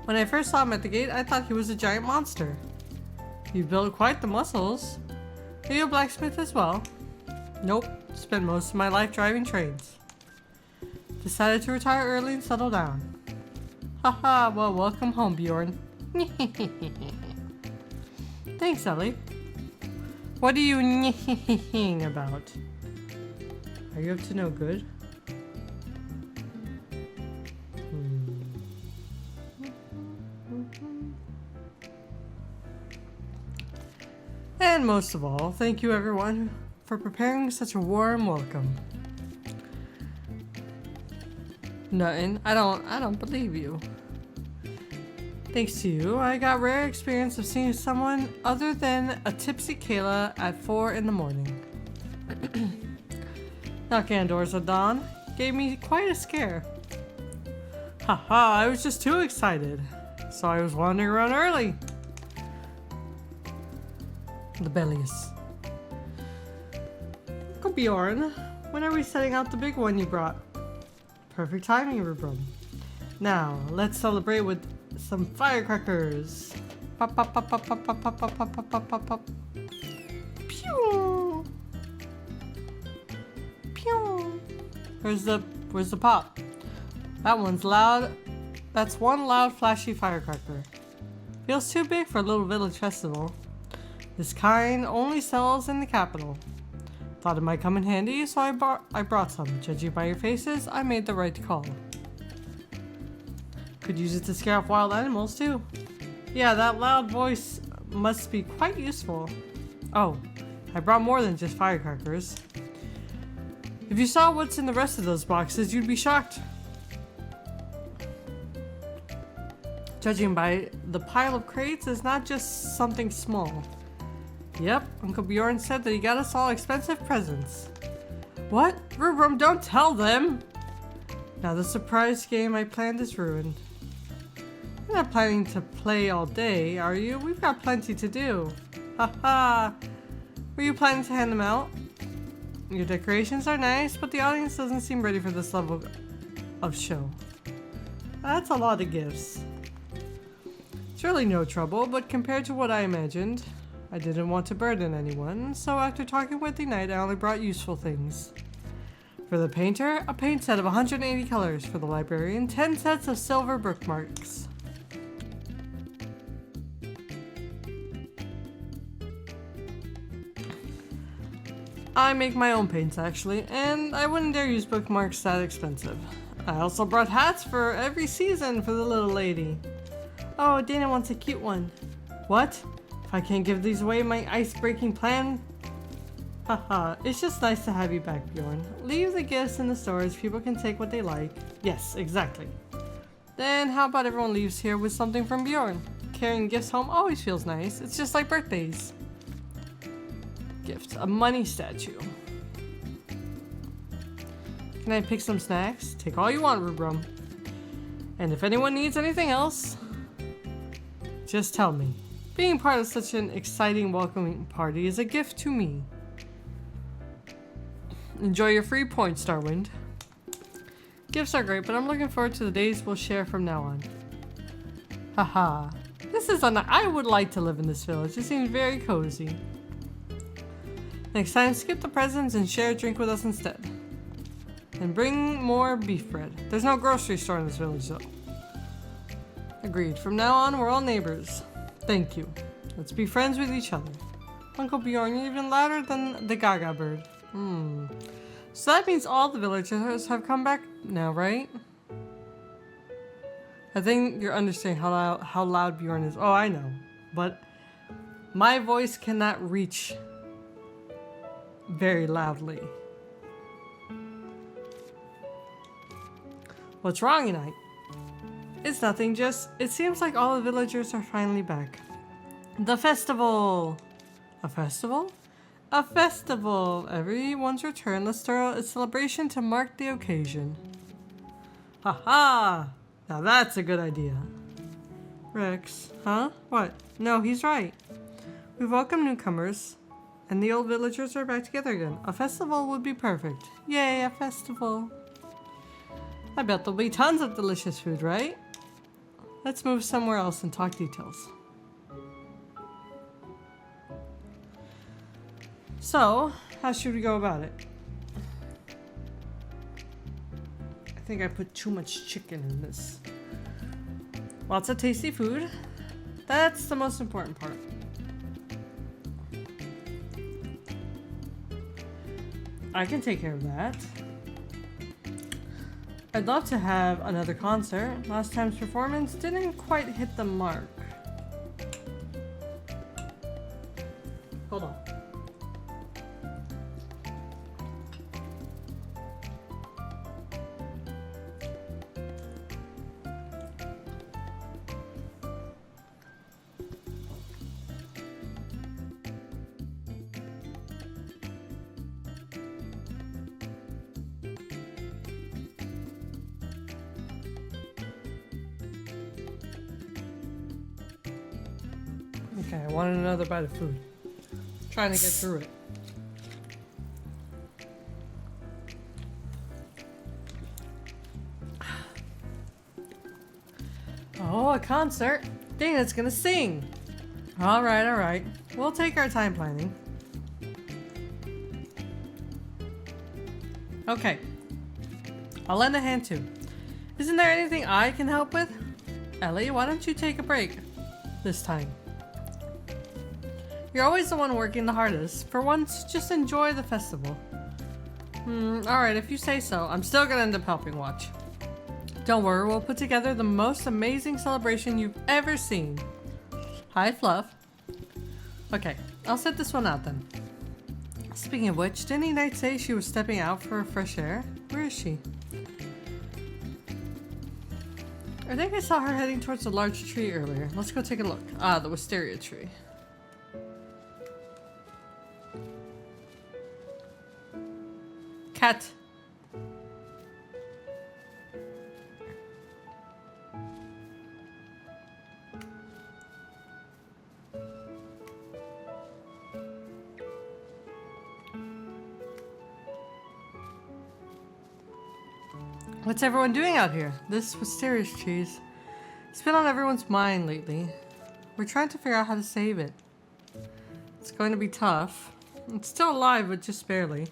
S1: When I first saw him at the gate, I thought he was a giant monster. You built quite the muscles. Are you a blacksmith as well? Nope. Spent most of my life driving trains. Decided to retire early and settle down. Haha, well, welcome home, Bjorn. Thanks, Ellie. What are you about? Are you up to no good? And most of all, thank you everyone for preparing such a warm welcome. Nothing. I don't believe you. Thanks to you, I got rare experience of seeing someone other than a tipsy Kayla at 4 in the morning. Knocking on doors at dawn gave me quite a scare. Haha, I was just too excited. So I was wandering around early. The bellies. Uncle Bjorn, when are we setting out the big one you brought? Perfect timing, Rubrum. Now, let's celebrate with some firecrackers. Pop, pop, pop, pop, pop, pop, pop, pop, pop, pop, pop, pop, pop. Pew! Pew! Where's the pop? That one's loud. That's one loud, flashy firecracker. Feels too big for a little village festival. This kind only sells in the capital. Thought it might come in handy, so I brought some. Judging by your faces, I made the right call. Could use it to scare off wild animals too. Yeah, that loud voice must be quite useful. Oh, I brought more than just firecrackers. If you saw what's in the rest of those boxes, you'd be shocked. Judging by the pile of crates, it's not just something small. Yep, Uncle Bjorn said that he got us all expensive presents. What? Rubrum, don't tell them! Now the surprise game I planned is ruined. You're not planning to play all day, are you? We've got plenty to do. Haha! Were you planning to hand them out? Your decorations are nice, but the audience doesn't seem ready for this level of show. That's a lot of gifts. It's really no trouble, but compared to what I imagined, I didn't want to burden anyone, so after talking with the knight, I only brought useful things. For the painter, a paint set of 180 colors. For the librarian, 10 sets of silver bookmarks. I make my own paints actually, and I wouldn't dare use bookmarks that expensive. I also brought hats for every season for the little lady. Oh, Dana wants a cute one. What? If I can't give these away, my ice-breaking plan? Haha, it's just nice to have you back, Bjorn. Leave the gifts in the stores, people can take what they like. Yes, exactly. Then how about everyone leaves here with something from Bjorn? Carrying gifts home always feels nice. It's just like birthdays. Gift, a money statue. Can I pick some snacks? Take all you want, Rubrum. And if anyone needs anything else, just tell me. Being part of such an exciting welcoming party is a gift to me. Enjoy your free points, Starwind. Gifts are great, but I'm looking forward to the days we'll share from now on. Haha. I would like to live in this village. It seems very cozy. Next time, skip the presents and share a drink with us instead. And bring more beef bread. There's no grocery store in this village, though. Agreed. From now on, we're all neighbors. Thank you. Let's be friends with each other. Uncle Bjorn, you're even louder than the Gaga bird. So that means all the villagers have come back now, right? I think you're understanding how loud Bjorn is. Oh, I know. But my voice cannot reach very loudly. What's wrong tonight? It's nothing, just it seems like all the villagers are finally back. The festival! A festival? A festival! Everyone's return. Let's throw a celebration to mark the occasion. Haha! Now that's a good idea. Rex, huh? What? No, he's right. We welcome newcomers, and the old villagers are back together again. A festival would be perfect. Yay, a festival. I bet there'll be tons of delicious food, right? Let's move somewhere else and talk details. So, how should we go about it? I think I put too much chicken in this. Lots of tasty food. That's the most important part. I can take care of that. I'd love to have another concert. Last time's performance didn't quite hit the mark. Hold on. Okay, I wanted another bite of food. Trying to get through it. Oh, a concert. Dana's gonna sing. Alright, alright. We'll take our time planning. Okay. I'll lend a hand too. Isn't there anything I can help with? Ellie, why don't you take a break? This time. You're always the one working the hardest. For once, just enjoy the festival. Alright, if you say so. I'm still gonna end up helping watch. Don't worry, we'll put together the most amazing celebration you've ever seen. Hi, Fluff. Okay, I'll set this one out then. Speaking of which, didn't Knight say she was stepping out for fresh air? Where is she? I think I saw her heading towards a large tree earlier. Let's go take a look. Ah, the wisteria tree. Cat. What's everyone doing out here? This wisteria cheese. It's been on everyone's mind lately. We're trying to figure out how to save it. It's going to be tough. It's still alive, but just barely.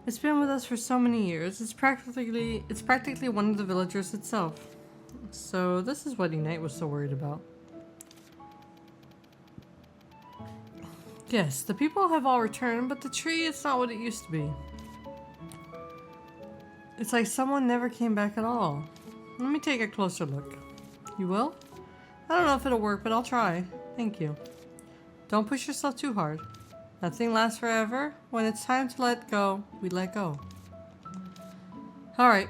S1: It's been with us for so many years. It's practically one of the villagers itself. So this is what Unite was so worried about. Yes, the people have all returned, but the tree, it's not what it used to be. It's like someone never came back at all. Let me take a closer look. You will? I don't know if it'll work, but I'll try. Thank you. Don't push yourself too hard. Nothing lasts forever. When it's time to let go, we let go. Alright.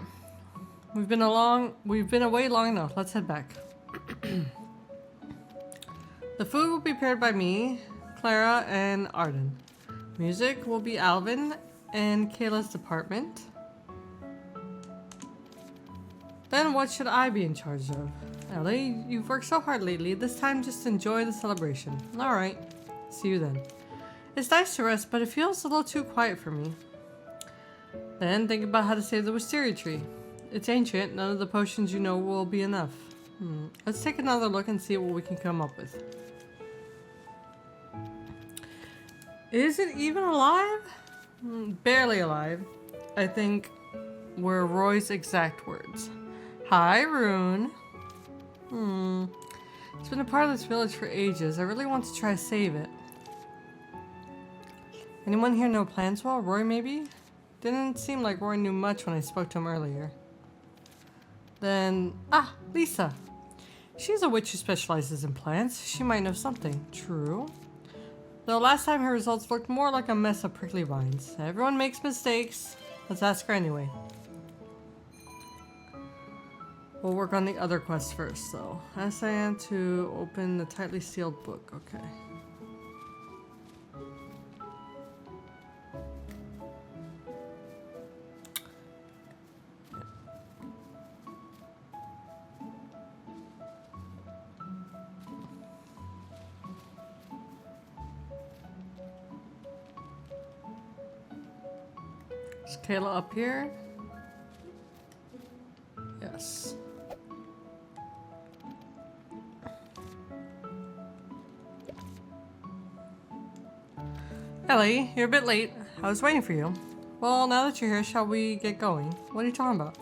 S1: We've been away long enough. Let's head back. The food will be prepared by me, Clara, and Arden. Music will be Alvin and Kayla's department. Then what should I be in charge of? Ellie, you've worked so hard lately. This time just enjoy the celebration. Alright. See you then. It's nice to rest, but it feels a little too quiet for me. Then think about how to save the wisteria tree. It's ancient. None of the potions you know will be enough. Let's take another look and see what we can come up with. Is it even alive? Barely alive. I think were Roy's exact words. Hi, Rune. It's been a part of this village for ages. I really want to try to save it. Anyone here know Planswell? Roy, maybe? Didn't seem like Roy knew much when I spoke to him earlier. Then... Lisa. She's a witch who specializes in plants. She might know something. True. Though last time her results looked more like a mess of prickly vines. Everyone makes mistakes. Let's ask her anyway. We'll work on the other quests first, though. Ask Diane to open the tightly sealed book. Okay. Is Kayla up here? Yes. Ellie, you're a bit late. I was waiting for you. Well, now that you're here, shall we get going? What are you talking about?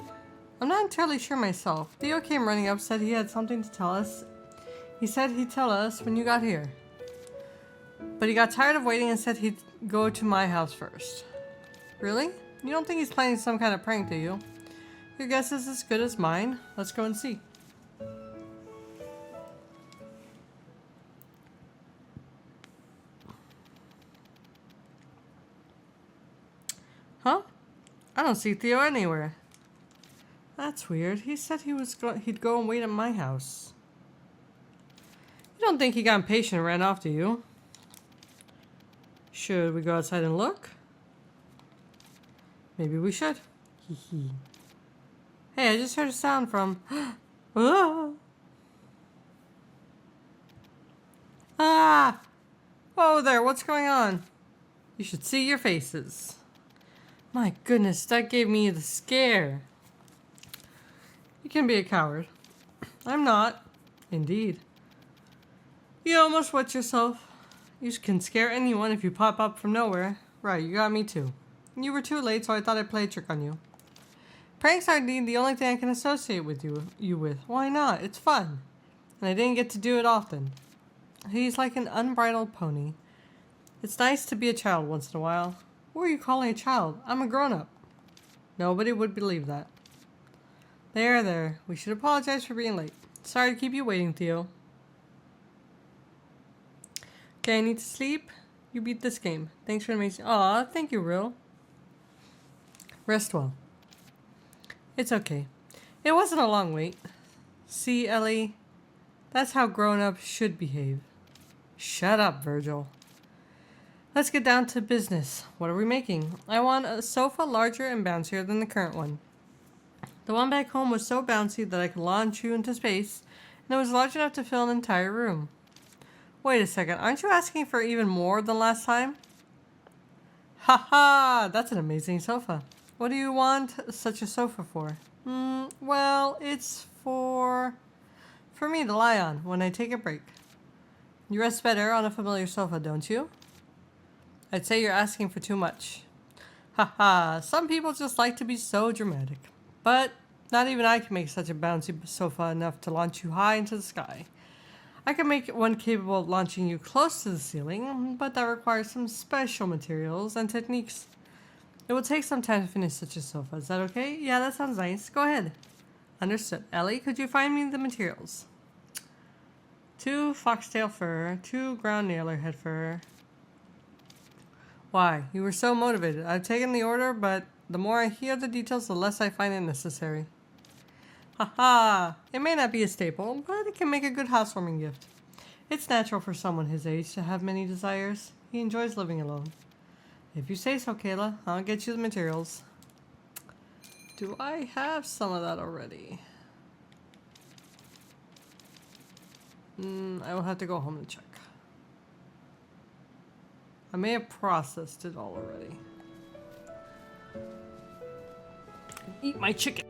S1: I'm not entirely sure myself. Theo came running up, said he had something to tell us. He said he'd tell us when you got here. But he got tired of waiting and said he'd go to my house first. Really? You don't think he's planning some kind of prank, do you? Your guess is as good as mine. Let's go and see. Huh? I don't see Theo anywhere. That's weird. He said he'd go and wait at my house. You don't think he got impatient and ran off, do you? Should we go outside and look? Maybe we should. Hee hee. Hey, I just heard a sound from... Ah! Oh there, what's going on? You should see your faces. My goodness, that gave me the scare. You can be a coward. I'm not. Indeed. You almost wet yourself. You can scare anyone if you pop up from nowhere. Right, you got me too. You were too late, so I thought I'd play a trick on you. Pranks are indeed the only thing I can associate with you with. Why not? It's fun. And I didn't get to do it often. He's like an unbridled pony. It's nice to be a child once in a while. Who are you calling a child? I'm a grown-up. Nobody would believe that. There. We should apologize for being late. Sorry to keep you waiting, Theo. Okay, I need to sleep. You beat this game. Thanks for the amazing... Aw, thank you, Rill. Rest well. It's okay. It wasn't a long wait. See, Ellie? That's how grown-ups should behave. Shut up, Virgil. Let's get down to business. What are we making? I want a sofa larger and bouncier than the current one. The one back home was so bouncy that I could launch you into space, and it was large enough to fill an entire room. Wait a second, aren't you asking for even more than last time? Ha! That's an amazing sofa. What do you want such a sofa for? Well, it's for me to lie on when I take a break. You rest better on a familiar sofa, don't you? I'd say you're asking for too much. Haha, some people just like to be so dramatic. But not even I can make such a bouncy sofa enough to launch you high into the sky. I can make one capable of launching you close to the ceiling, but that requires some special materials and techniques. It will take some time to finish such a sofa. Is that okay? Yeah, that sounds nice. Go ahead. Understood. Ellie, could you find me the materials? 2 foxtail fur, 2 ground nailer head fur. Why? You were so motivated. I've taken the order, but the more I hear the details, the less I find it necessary. Haha! It may not be a staple, but it can make a good housewarming gift. It's natural for someone his age to have many desires. He enjoys living alone. If you say so, Kayla, I'll get you the materials. Do I have some of that already? I will have to go home and check. I may have processed it all already. Eat my chicken.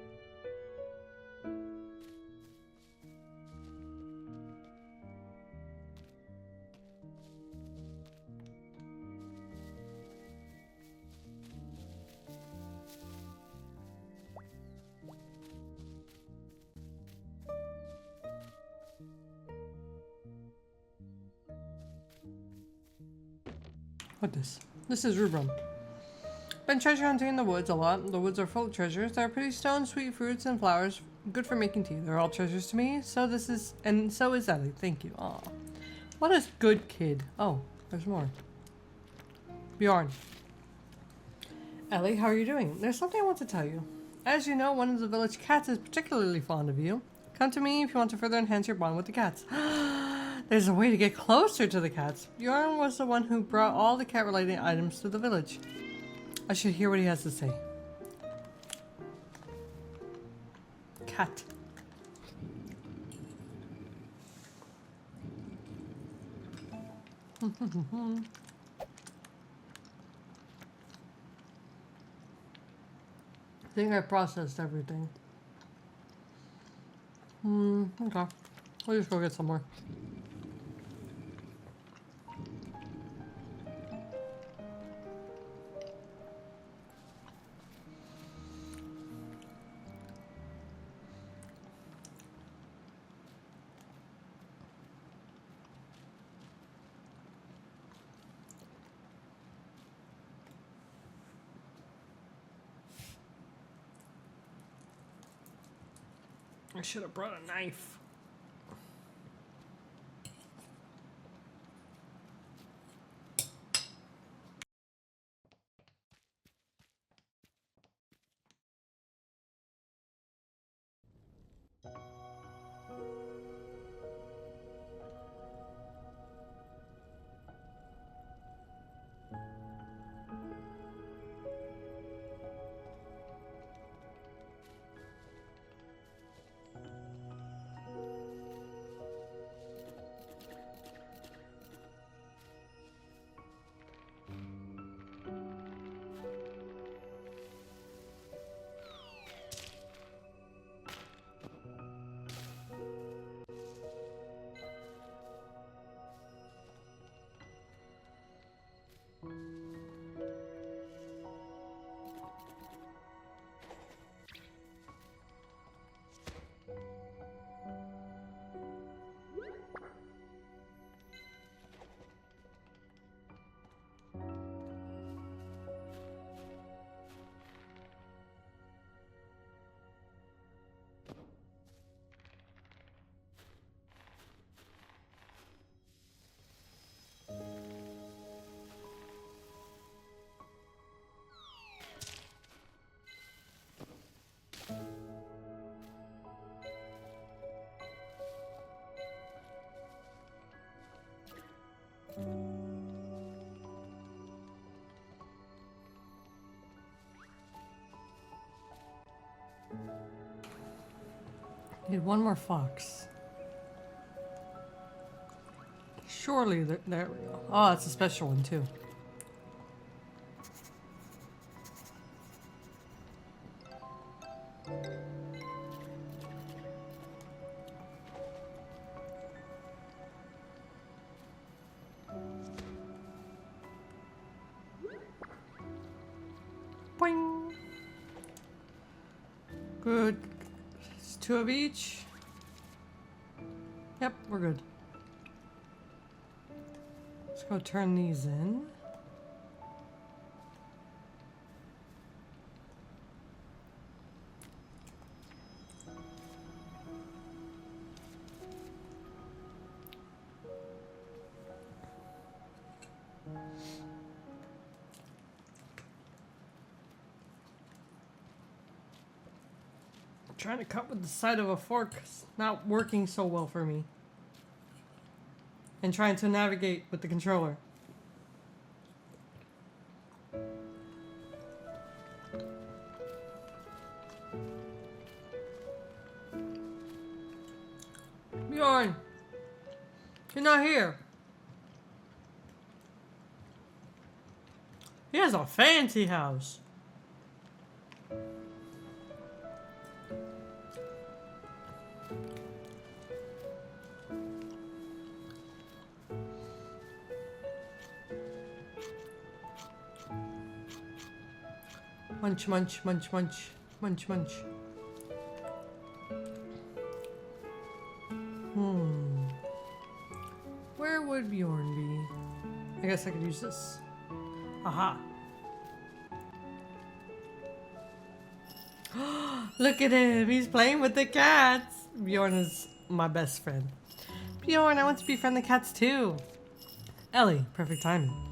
S1: What this? This is rhubarb. Been treasure hunting in the woods a lot. The woods are full of treasures. There are pretty stones, sweet fruits, and flowers. Good for making tea. They're all treasures to me. So this is, and so is Ellie. Thank you. Aw. What a good kid. Oh, there's more. Bjorn. Ellie, how are you doing? There's something I want to tell you. As you know, one of the village cats is particularly fond of you. Come to me if you want to further enhance your bond with the cats. There's a way to get closer to the cats. Bjorn was the one who brought all the cat-related items to the village. I should hear what he has to say. Cat. I think I processed everything. Okay. We'll just go get some more. I should have brought a knife. Need one more fox. Surely, there we go. Oh, that's a special one too. Good. It's 2 of each. Yep, we're good. Let's go turn these in. Trying to cut with the side of a fork is not working so well for me. And trying to navigate with the controller. Bjorn, you're not here. He has a fancy house. Munch, munch, munch, munch, munch, munch. Where would Bjorn be? I guess I could use this. Aha. Look at him. He's playing with the cats. Bjorn is my best friend. Bjorn, I want to befriend the cats too. Ellie, perfect timing.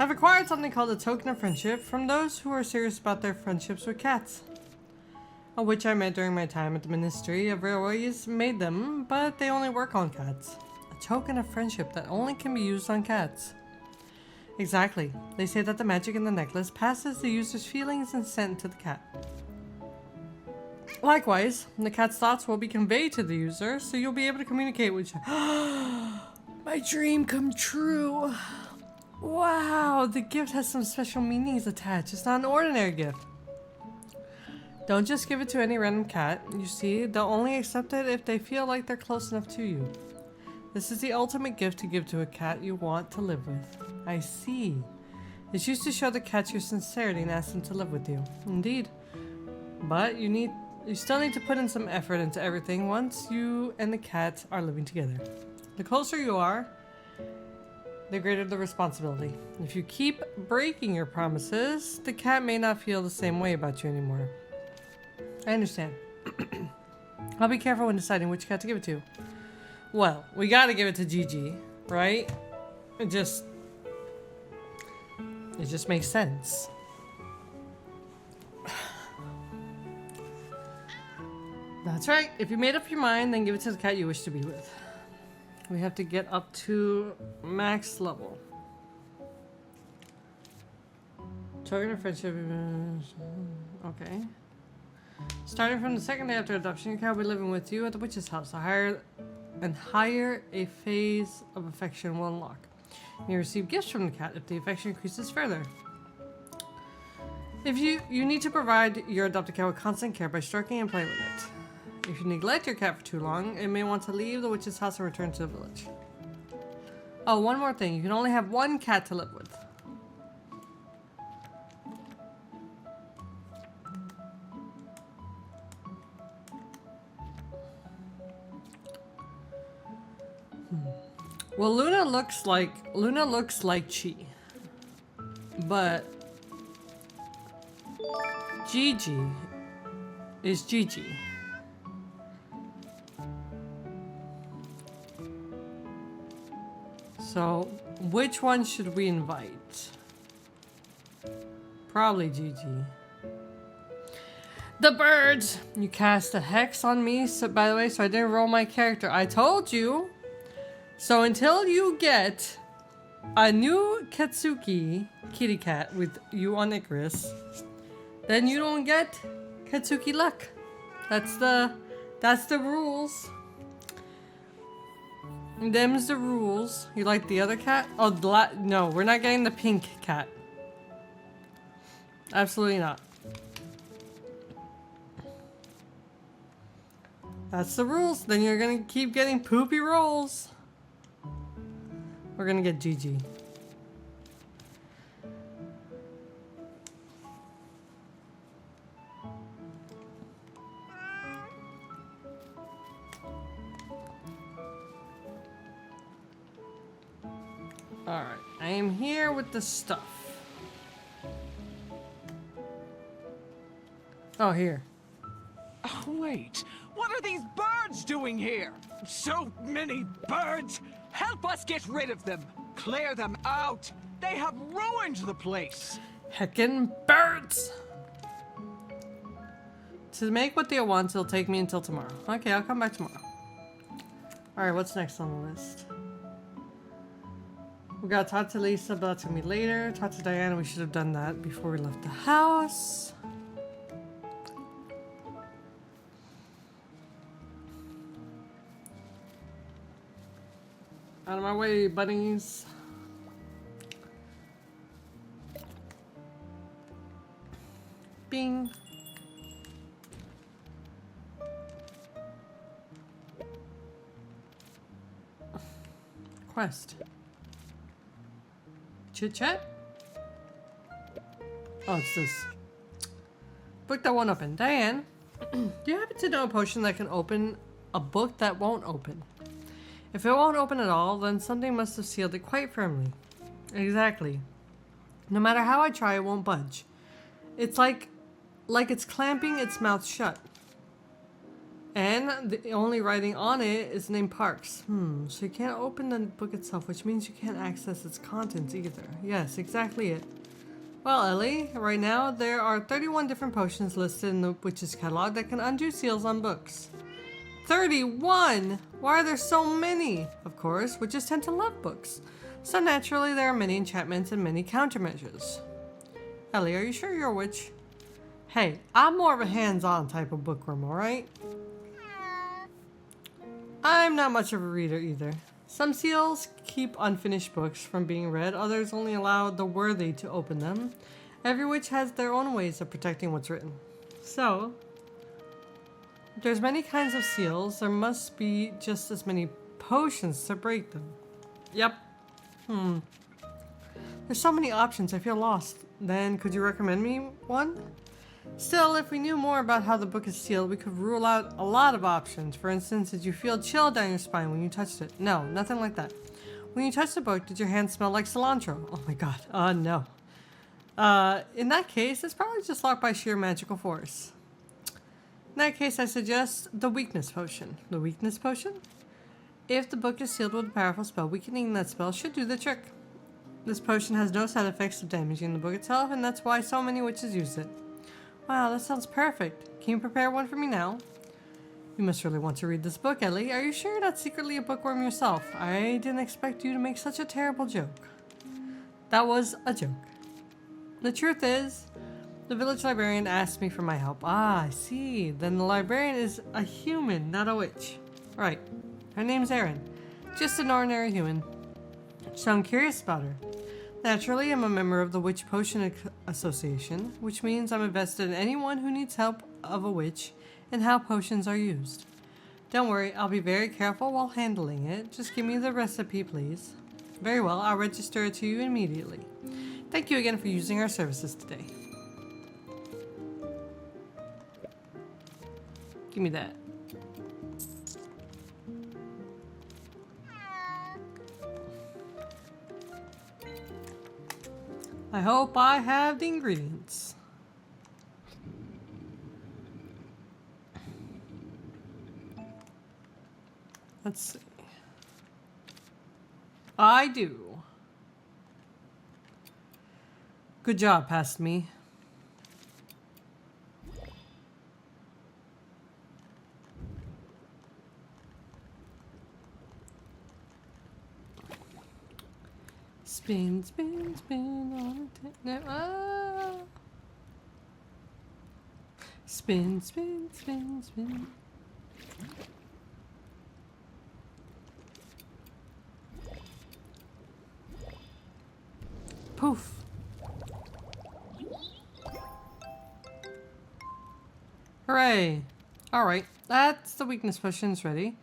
S1: I've acquired something called a token of friendship from those who are serious about their friendships with cats. A witch I met during my time at the Ministry of Railways made them, but they only work on cats. A token of friendship that only can be used on cats. Exactly. They say that the magic in the necklace passes the user's feelings and scent to the cat. Likewise, the cat's thoughts will be conveyed to the user, so you'll be able to communicate with you. My dream come true. Wow, the gift has some special meanings attached. It's not an ordinary gift. Don't just give it to any random cat. You see, they'll only accept it if they feel like they're close enough to you. This is the ultimate gift to give to a cat you want to live with. I see. It's used to show the cats your sincerity and ask them to live with you. Indeed. But you still need to put in some effort into everything once you and the cat are living together. The closer you are, the greater the responsibility. If you keep breaking your promises, the cat may not feel the same way about you anymore. I understand. I'll be careful when deciding which cat to give it to. Well, we gotta give it to Gigi, right? It just makes sense. That's right. If you made up your mind, then give it to the cat you wish to be with. We have to get up to max level. Token of friendship. Okay. Starting from the second day after adoption, your cat will be living with you at the witch's house. Higher a phase of affection will unlock. You receive gifts from the cat if the affection increases further. If you need to provide your adopted cat with constant care by stroking and playing with it. If you neglect your cat for too long, it may want to leave the witch's house and return to the village. Oh, one more thing. You can only have one cat to live with. Well, Luna looks like Chi. But Gigi is Gigi. So, which one should we invite? Probably Gigi. The birds! You cast a hex on me, so, by the way, so I didn't roll my character. I told you! So until you get a new Katsuki kitty cat with you on Icarus, then you don't get Katsuki luck. That's the rules. Them's the rules. You like the other cat? Oh, no, we're not getting the pink cat. Absolutely not. That's the rules. Then you're gonna keep getting poopy rolls. We're gonna get Gigi. Alright, I am here with the stuff. Oh, here.
S2: Oh, wait. What are these birds doing here? So many birds! Help us get rid of them! Clear them out! They have ruined the place!
S1: Heckin' birds! To make what they want, it'll take me until tomorrow. Okay, I'll come back tomorrow. Alright, what's next on the list? We gotta talk to Lisa, but that's gonna be later. Talk to Diana, we should have done that before we left the house. Out of my way, bunnies. Bing. Quest. Chit chat? Oh, it's this. Book that won't open. Diane, do you happen to know a potion that can open a book that won't open? If it won't open at all, then something must have sealed it quite firmly. Exactly. No matter how I try, it won't budge. It's like it's clamping its mouth shut. And the only writing on it is named Parks. So you can't open the book itself, which means you can't access its contents either. Yes, exactly it. Well, Ellie, right now there are 31 different potions listed in the witch's catalog that can undo seals on books. 31! Why are there so many? Of course, witches tend to love books. So naturally there are many enchantments and many countermeasures. Ellie, are you sure you're a witch? Hey, I'm more of a hands-on type of bookworm, alright? I'm not much of a reader either. Some seals keep unfinished books from being read, others only allow the worthy to open them. Every witch has their own ways of protecting what's written. So, if there's many kinds of seals, there must be just as many potions to break them. Yep. There's so many options, I feel lost. Then, could you recommend me one? Still, if we knew more about how the book is sealed, we could rule out a lot of options. For instance, did you feel chill down your spine when you touched it? No, nothing like that. When you touched the book, did your hand smell like cilantro? Oh my god, no. In that case, it's probably just locked by sheer magical force. In that case, I suggest the weakness potion. The weakness potion? If the book is sealed with a powerful spell, weakening that spell should do the trick. This potion has no side effects of damaging the book itself, and that's why so many witches use it. Wow, that sounds perfect. Can you prepare one for me now? You must really want to read this book, Ellie. Are you sure you're not secretly a bookworm yourself? I didn't expect you to make such a terrible joke. That was a joke. The truth is, the village librarian asked me for my help. Ah, I see. Then the librarian is a human, not a witch. Right. Her name's Erin. Just an ordinary human. So I'm curious about her. Naturally, I'm a member of the Witch Potion Association, which means I'm invested in anyone who needs help of a witch and how potions are used. Don't worry, I'll be very careful while handling it. Just give me the recipe, please. Very well, I'll register it to you immediately. Thank you again for using our services today. Give me that. I hope I have the ingredients. Let's see. I do. Good job, past me. Spin, spin, spin on the Spin, spin, spin, spin. Poof. Hooray. Alright, that's the weakness potions ready.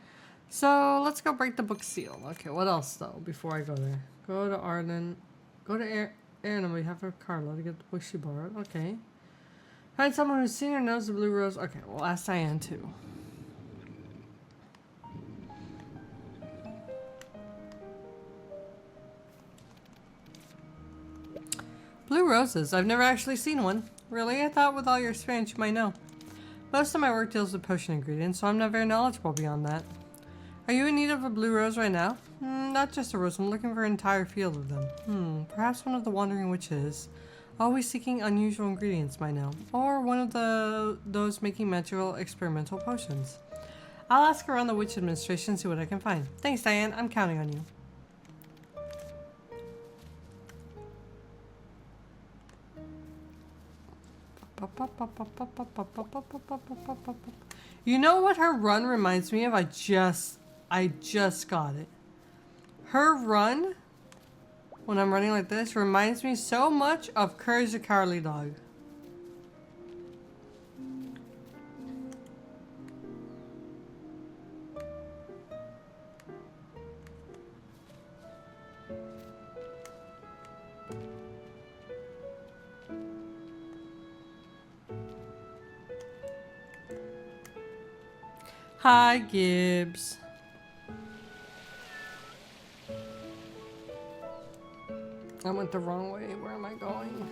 S1: So let's go break the book seal. Okay, what else though before I go there? Go to Arden. Go to Erin on behalf of Carla to get the book she borrowed. Okay. Find someone who's seen or knows the blue rose. Okay, well ask Diane too. Blue roses. I've never actually seen one. Really? I thought with all your experience you might know. Most of my work deals with potion ingredients, so I'm not very knowledgeable beyond that. Are you in need of a blue rose right now? Not just a rose. I'm looking for an entire field of them. Perhaps one of the wandering witches, always seeking unusual ingredients, might know. Or one of those making magical experimental potions. I'll ask around the witch administration and see what I can find. Thanks, Diane. I'm counting on you. You know what her run reminds me of? I just got it. Her run, when I'm running like this, reminds me so much of Courage the Cowardly Dog. Hi, Gibbs. I went the wrong way. Where am I going?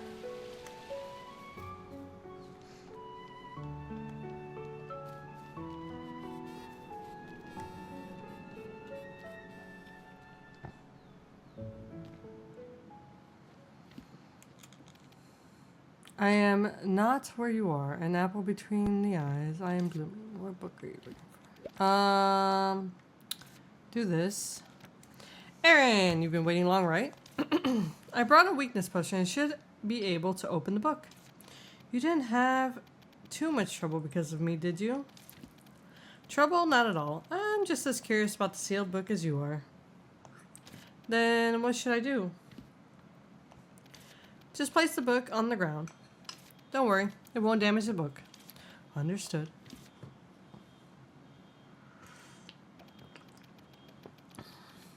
S1: I am not where you are. An apple between the eyes. I am blooming. What book are you looking for? Do this. Aaron, you've been waiting long, right? I brought a weakness potion and should be able to open the book. You didn't have too much trouble because of me, did you? Trouble? Not at all. I'm just as curious about the sealed book as you are. Then what should I do? Just place the book on the ground. Don't worry, it won't damage the book. Understood.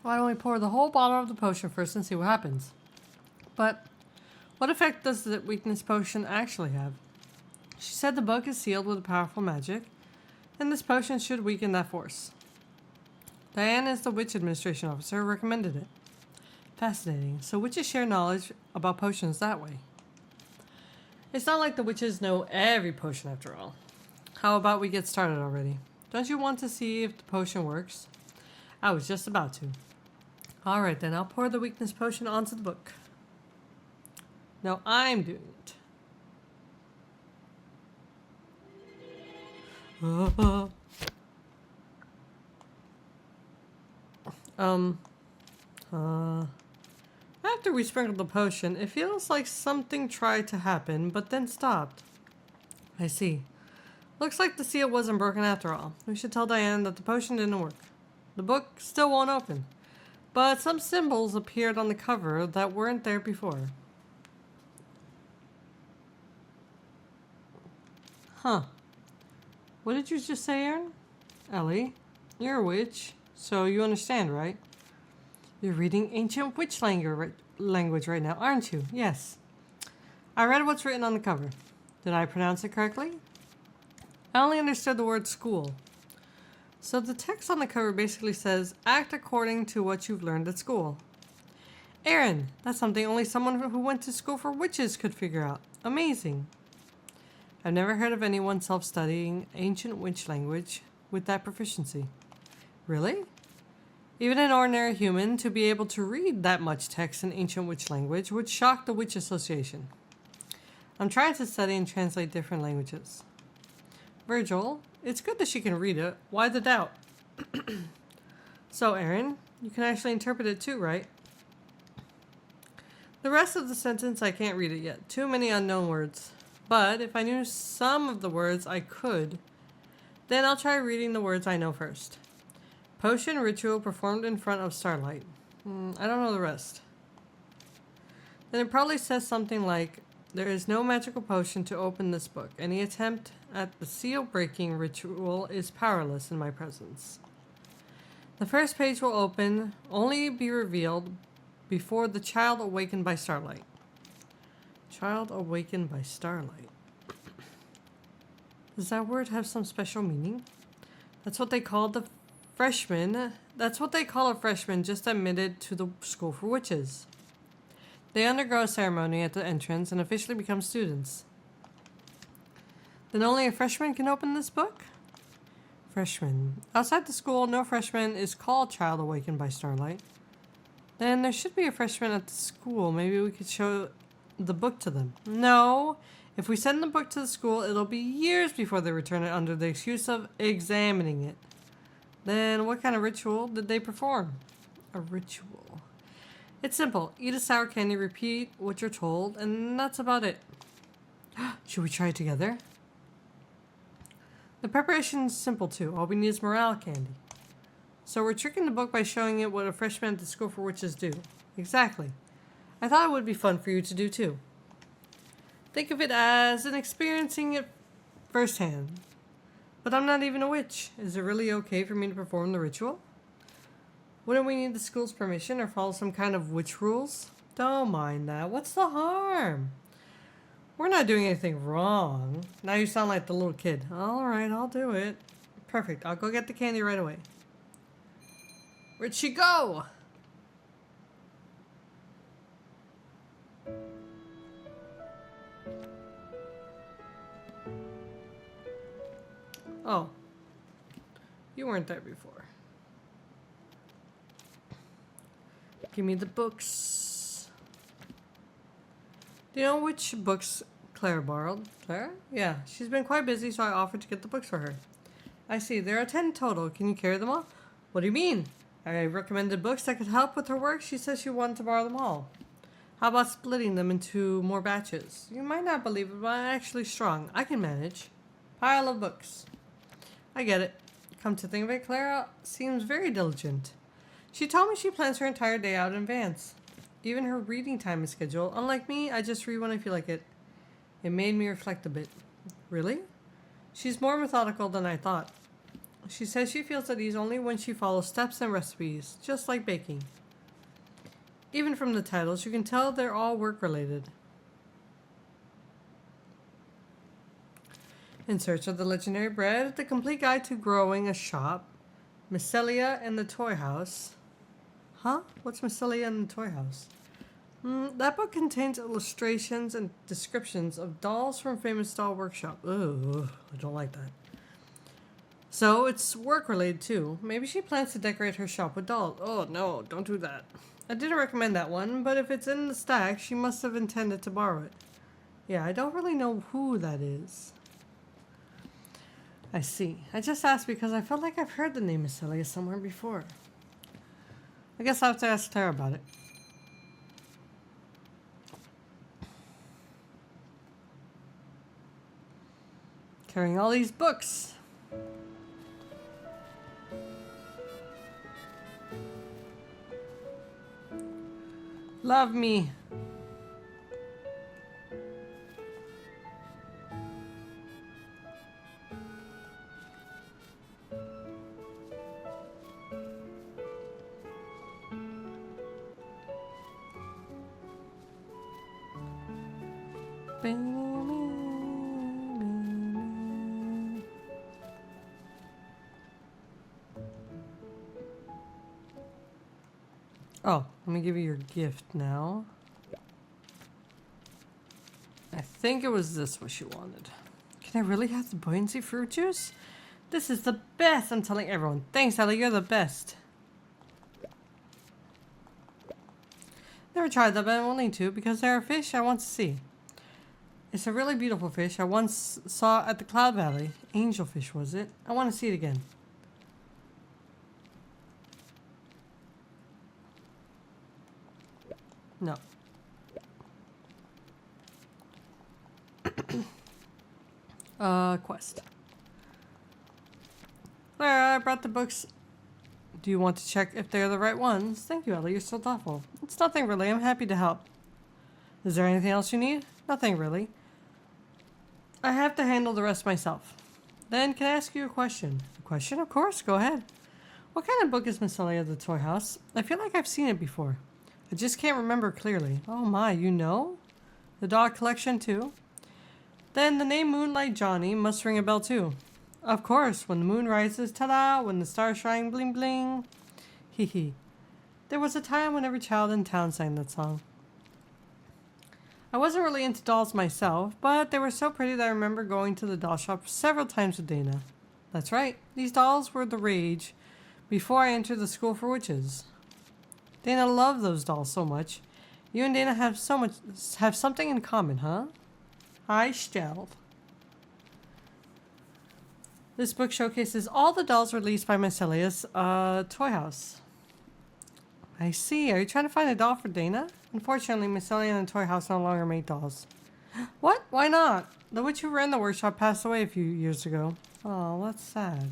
S1: Why don't we pour the whole bottle of the potion first and see what happens? But what effect does the weakness potion actually have? She said the book is sealed with powerful magic, and this potion should weaken that force. Diane is the witch administration officer who recommended it. Fascinating. So witches share knowledge about potions that way. It's not like the witches know every potion after all. How about we get started already? Don't you want to see if the potion works? I was just about to. Alright then, I'll pour the weakness potion onto the book. Now I'm doing it. After we sprinkled the potion, it feels like something tried to happen, but then stopped. I see. Looks like the seal wasn't broken after all. We should tell Diane that the potion didn't work. The book still won't open, but some symbols appeared on the cover that weren't there before. Huh. What did you just say, Aaron? Ellie, you're a witch, so you understand, right? You're reading ancient witch language right now, aren't you? Yes. I read what's written on the cover. Did I pronounce it correctly? I only understood the word school. So the text on the cover basically says, act according to what you've learned at school. Aaron, that's something only someone who went to school for witches could figure out. Amazing. I've never heard of anyone self-studying ancient witch language with that proficiency. Really? Even an ordinary human to be able to read that much text in ancient witch language would shock the Witch Association. I'm trying to study and translate different languages. Virgil, it's good that she can read it. Why the doubt? So, Aaron, you can actually interpret it too, right? The rest of the sentence, I can't read it yet. Too many unknown words. But if I knew some of the words I could, then I'll try reading the words I know first. Potion ritual performed in front of starlight. I don't know the rest. Then it probably says something like, there is no magical potion to open this book. Any attempt at the seal-breaking ritual is powerless in my presence. The first page will only be revealed before the child awakened by starlight. Child awakened by starlight. Does that word have some special meaning? That's what they call the freshman. That's what they call a freshman just admitted to the school for witches. They undergo a ceremony at the entrance and officially become students. Then only a freshman can open this book? Freshman. Outside the school, no freshman is called Child Awakened by Starlight. Then there should be a freshman at the school. Maybe we could show the book to them. No. If we send the book to the school, it'll be years before they return it under the excuse of examining it. Then what kind of ritual did they perform? A ritual. It's simple. Eat a sour candy, repeat what you're told, and that's about it. Should we try it together? The preparation is simple too. All we need is morale candy. So we're tricking the book by showing it what a freshman at the School for Witches do. Exactly. I thought it would be fun for you to do too. Think of it as an experiencing it firsthand. But I'm not even a witch. Is it really okay for me to perform the ritual? Wouldn't we need the school's permission or follow some kind of witch rules? Don't mind that. What's the harm? We're not doing anything wrong. Now you sound like the little kid. Alright, I'll do it. Perfect. I'll go get the candy right away. Where'd she go? Oh. You weren't there before. Give me the books. Do you know which books Claire borrowed? Claire? Yeah, she's been quite busy, so I offered to get the books for her. I see. There are 10 total. Can you carry them all? What do you mean? I recommended books that could help with her work. She says she wanted to borrow them all. How about splitting them into more batches? You might not believe it, but I'm actually strong. I can manage. Pile of books. I get it. Come to think of it, Clara seems very diligent. She told me she plans her entire day out in advance. Even her reading time is scheduled. Unlike me, I just read when I feel like it. It made me reflect a bit. Really? She's more methodical than I thought. She says she feels at ease only when she follows steps and recipes, just like baking. Even from the titles, you can tell they're all work-related. In Search of the Legendary Bread, The Complete Guide to Growing a Shop, Miscellia and the Toy House. Huh? What's Miscellia and the Toy House? That book contains illustrations and descriptions of dolls from famous doll workshop. Ugh, I don't like that. So it's work-related too. Maybe she plans to decorate her shop with dolls. Oh no, don't do that. I didn't recommend that one, but if it's in the stack, she must have intended to borrow it. Yeah, I don't really know who that is. I see. I just asked because I felt like I've heard the name Miscellia somewhere before. I guess I'll have to ask Claire about it. Carrying all these books. Love me. Oh, let me give you your gift now. I think it was this what she wanted. Can I really have the buoyancy fruit juice? This is the best, I'm telling everyone. Thanks, Ellie, you're the best. Never tried that, but I'm willing to because there are fish I want to see. It's a really beautiful fish I once saw at the Cloud Valley. Angelfish, was it? I want to see it again. No. Quest. Clara, I brought the books. Do you want to check if they're the right ones? Thank you, Ellie. You're so thoughtful. It's nothing really. I'm happy to help. Is there anything else you need? Nothing really. I have to handle the rest myself. Then can I ask you a question? A question? Of course. Go ahead. What kind of book is Miscellia of the Toy House? I feel like I've seen it before. I just can't remember clearly. Oh my, you know? The dog collection too? Then the name Moonlight Johnny must ring a bell too. Of course, when the moon rises, ta-da! When the stars shine, bling bling. Hee hee. There was a time when every child in town sang that song. I wasn't really into dolls myself, but they were so pretty that I remember going to the doll shop several times with Dana. That's right, these dolls were the rage before I entered the school for witches. Dana loved those dolls so much. You and Dana have something in common, huh? Hi, Stealth. This book showcases all the dolls released by Mycelia's toy house. I see. Are you trying to find a doll for Dana? Unfortunately, Mycelia and the toy house no longer make dolls. What? Why not? The witch who ran the workshop passed away a few years ago. Oh, that's sad.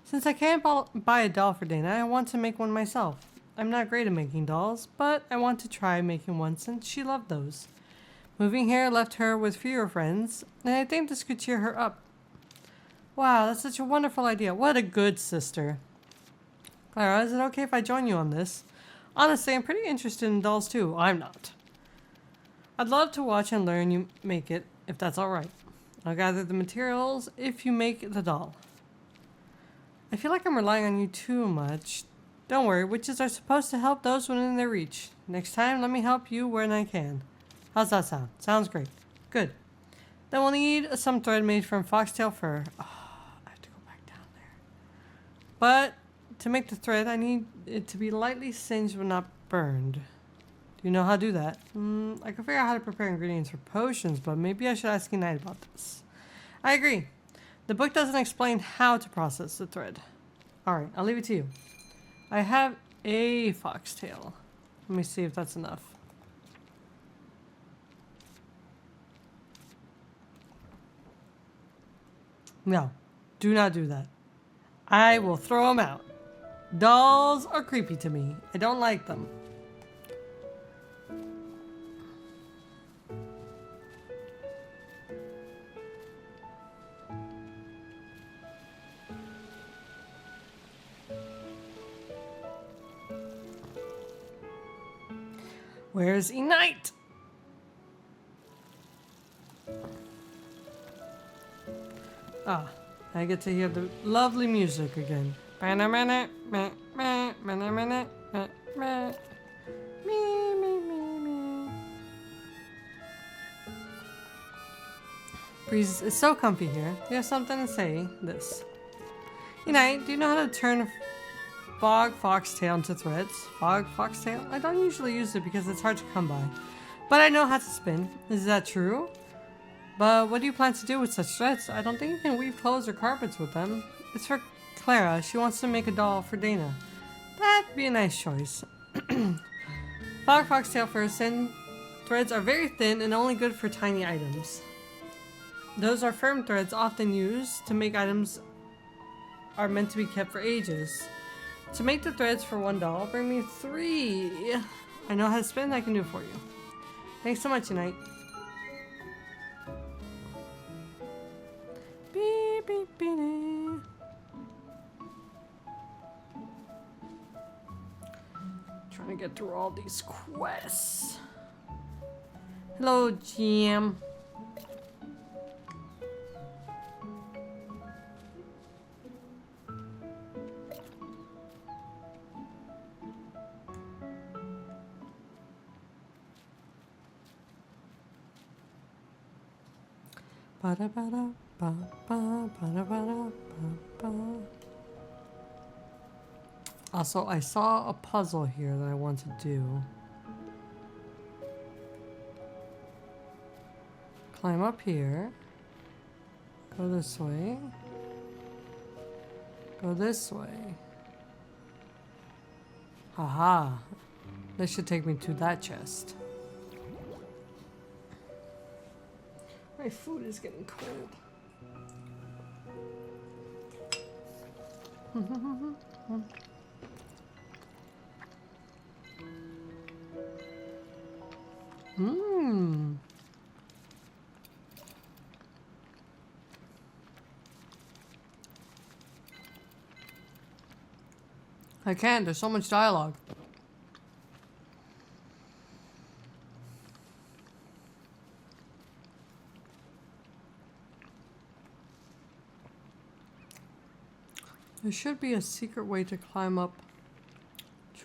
S1: Since I can't buy a doll for Dana, I want to make one myself. I'm not great at making dolls, but I want to try making one since she loved those. Moving here left her with fewer friends, and I think this could cheer her up. Wow, that's such a wonderful idea. What a good sister. Clara, is it okay if I join you on this? Honestly, I'm pretty interested in dolls too. I'm not. I'd love to watch and learn you make it, if that's alright. I'll gather the materials if you make the doll. I feel like I'm relying on you too much. Don't worry, witches are supposed to help those within their reach. Next time, let me help you when I can. How's that sound? Sounds great. Good. Then we'll need some thread made from foxtail fur. Oh, I have to go back down there. But to make the thread, I need it to be lightly singed but not burned. Do you know how to do that? I can figure out how to prepare ingredients for potions, but maybe I should ask Unite about this. I agree. The book doesn't explain how to process the thread. Alright, I'll leave it to you. I have a foxtail. Let me see if that's enough. No, do not do that. I will throw them out. Dolls are creepy to me. I don't like them. Where's Unite? Ah, I get to hear the lovely music again. Breeze is so comfy here. You have something to say? This. Unite, do you know how to turn fog foxtail into threads? Fog foxtail? I don't usually use it because it's hard to come by. But I know how to spin. Is that true? But what do you plan to do with such threads? I don't think you can weave clothes or carpets with them. It's for Clara. She wants to make a doll for Dana. That'd be a nice choice. Fog foxtail fur threads are very thin and only good for tiny items. Those are firm threads often used to make items are meant to be kept for ages. To make the threads for one doll, bring me 3. I know how to spin, I can do it for you. Thanks so much, Unite. Beep, beep, beep, beep. Trying to get through all these quests. Hello, Jim. Also, I saw a puzzle here that I want to do. Climb up here. Go this way. Go this way. Haha. This should take me to that chest. My food is getting cold. Mmm. I can't, there's so much dialogue. There should be a secret way to climb up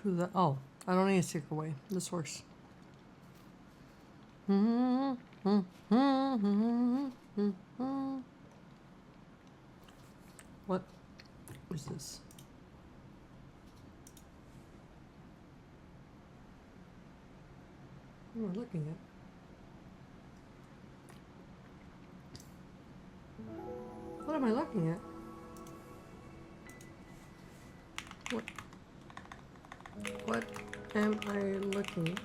S1: to the... Oh, I don't need a secret way. This works. What is this? What am I looking at? What am I looking at? What am I looking at?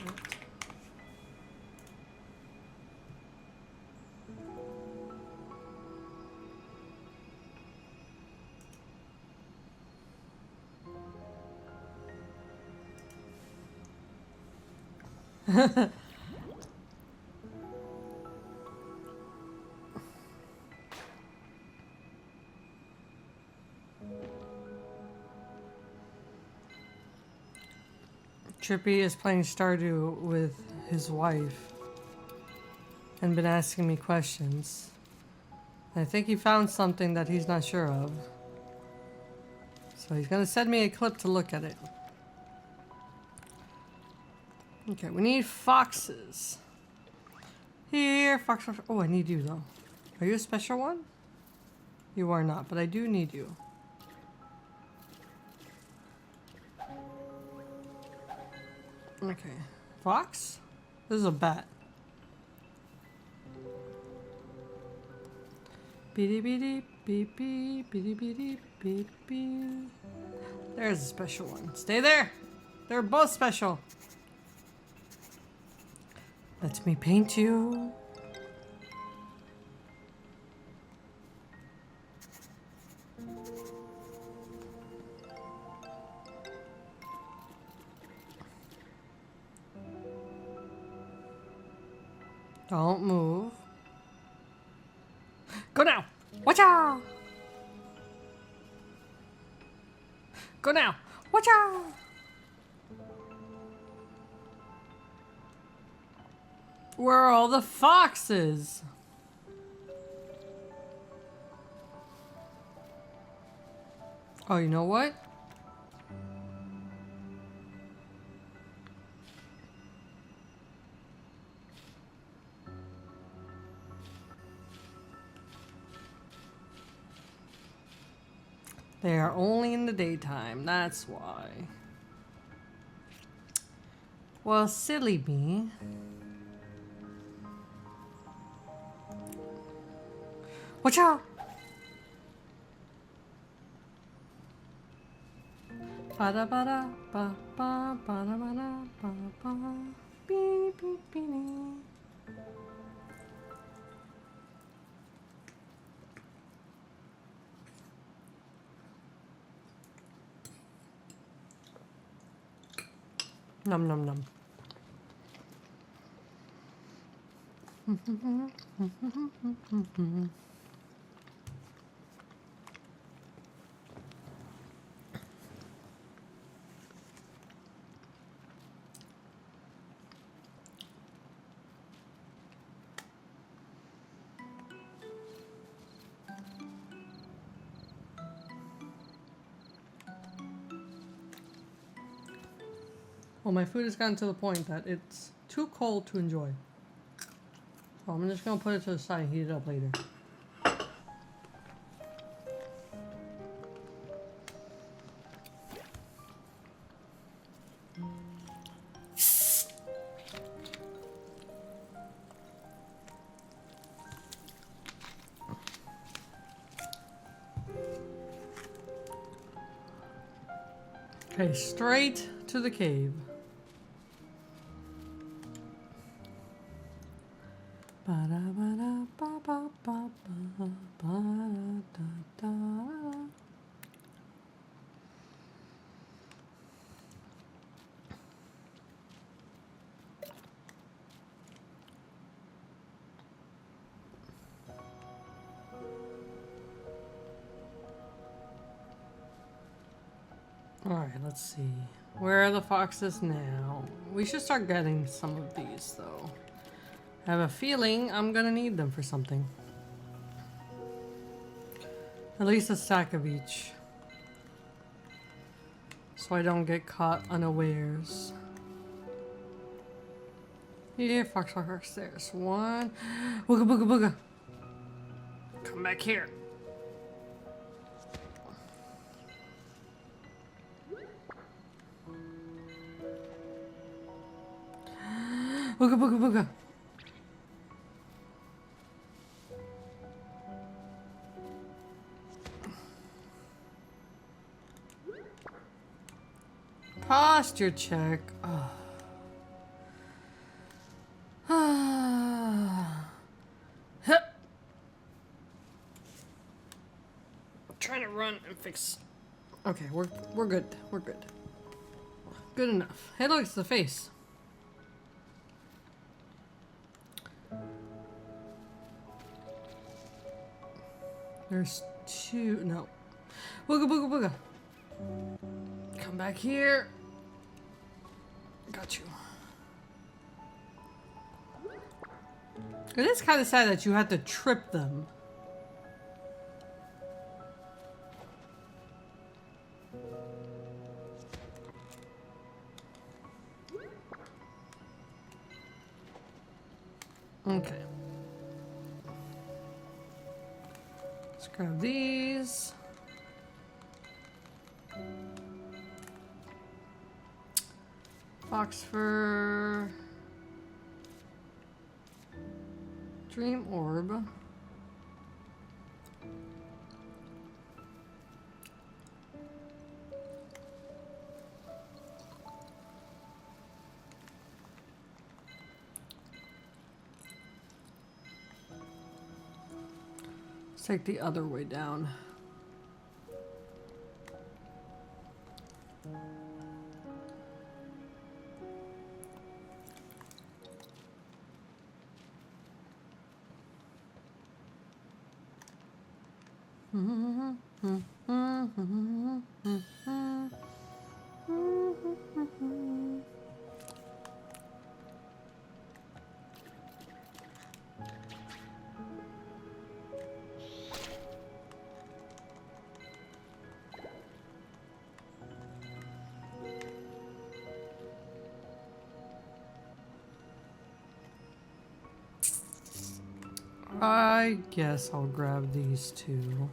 S1: Trippy is playing Stardew with his wife and been asking me questions. I think he found something that he's not sure of. So he's gonna send me a clip to look at it. Okay, we need foxes. Here, fox, fox. Oh, I need you though. Are you a special one? You are not, but I do need you. Okay. Fox? This is a bat. Beep beep beep beep beep beep beep beep. There's a special one. Stay there! They're both special. Let me paint you. Don't move. Go now! Watch out! Go now! Watch out! Where are all the foxes? Oh, you know what? They are only in the daytime, that's why. Well, silly me. Watch out! Ba-da ba-da ba ba ba-da ba-da ba ba beep beep beep. Num num num. Well, my food has gotten to the point that it's too cold to enjoy. So I'm just gonna put it to the side and heat it up later. Okay, straight to the cave. Alright, let's see. Where are the foxes now? We should start getting some of these, though. I have a feeling I'm gonna need them for something. At least a stack of each. So I don't get caught unawares. Here, foxhole upstairs. One. Booga booga booga. Come back here. Booga booga booga. Posture check. Oh. Trying to run and fix. Okay, we're good. We're good. Good enough. Hey, look, it's the face. There's two. No. Booga booga booga. Come back here. Got you. It is kind of sad that you had to trip them. Okay. Let's grab these. Fox fur. Dream orb. Let's take the other way down. I guess I'll grab these two.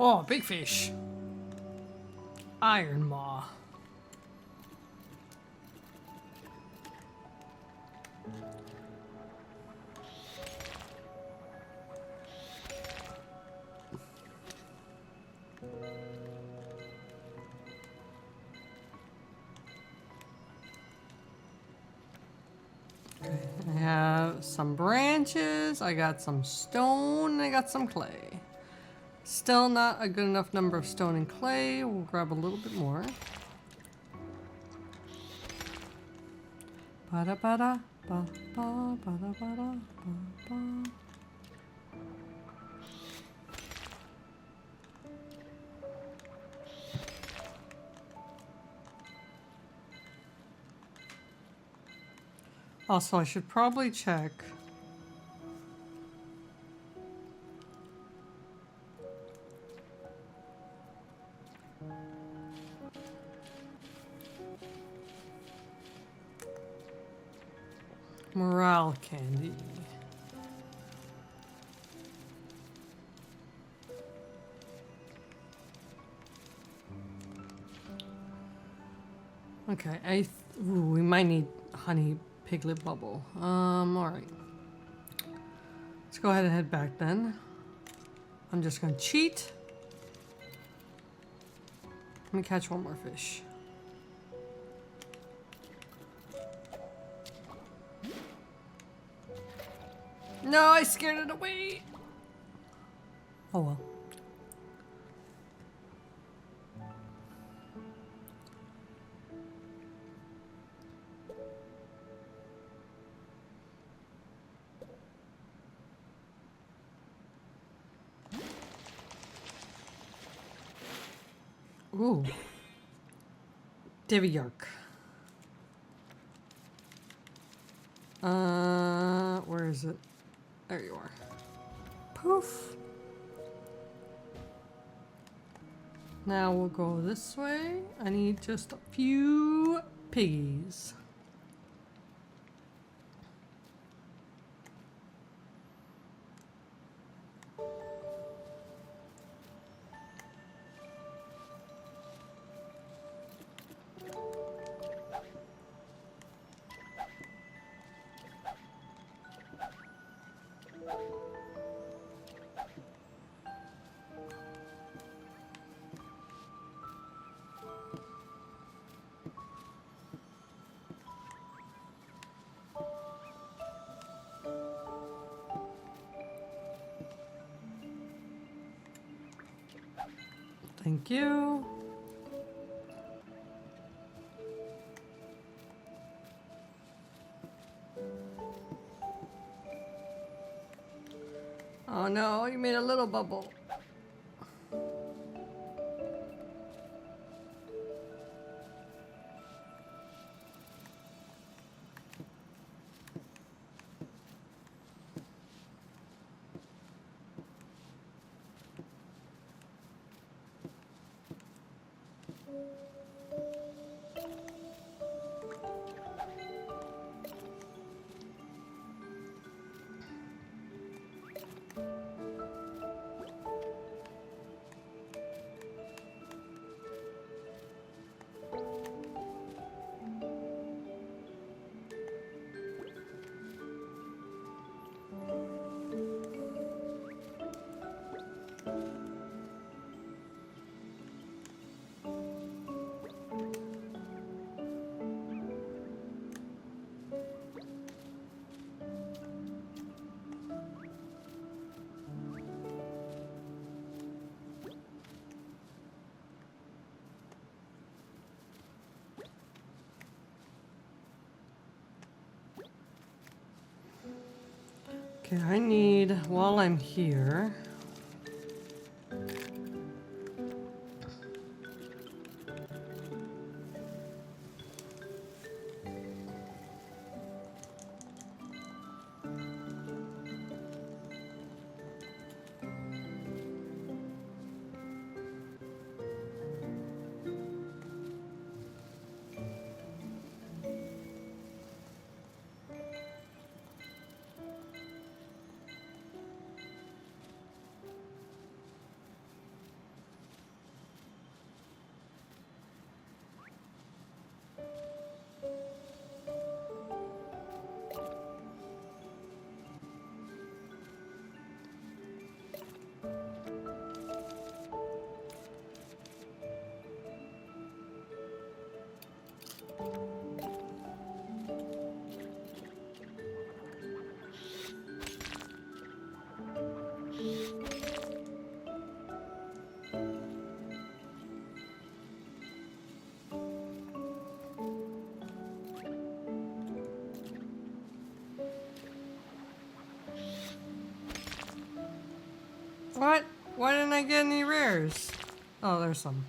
S1: Oh, big fish. Iron maw. Okay, I have some branches, I got some stone, I got some clay. Still not a good enough number of stone and clay. We'll grab a little bit more. Ba-da ba-da, ba ba ba-da ba-da, ba ba. Also, I should probably check. Morale candy. Okay, we might need honey piglet bubble. Alright. Let's go ahead and head back then. I'm just gonna cheat. Let me catch one more fish. No, I scared it away. Oh well. Ooh. Divvy Yark. Where is it? There you are. Poof. Now we'll go this way. I need just a few piggies. Thank you. Oh no, you made a little bubble. Okay, I need, while I'm here, what? Why didn't I get any rares? Oh, there's some.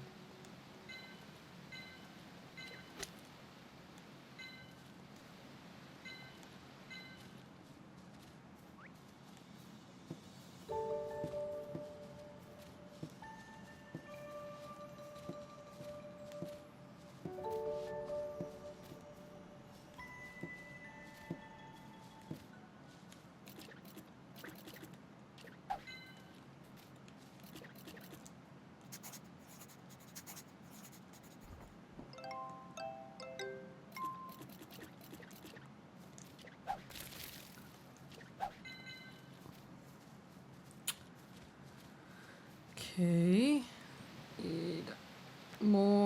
S1: Okay. Need more.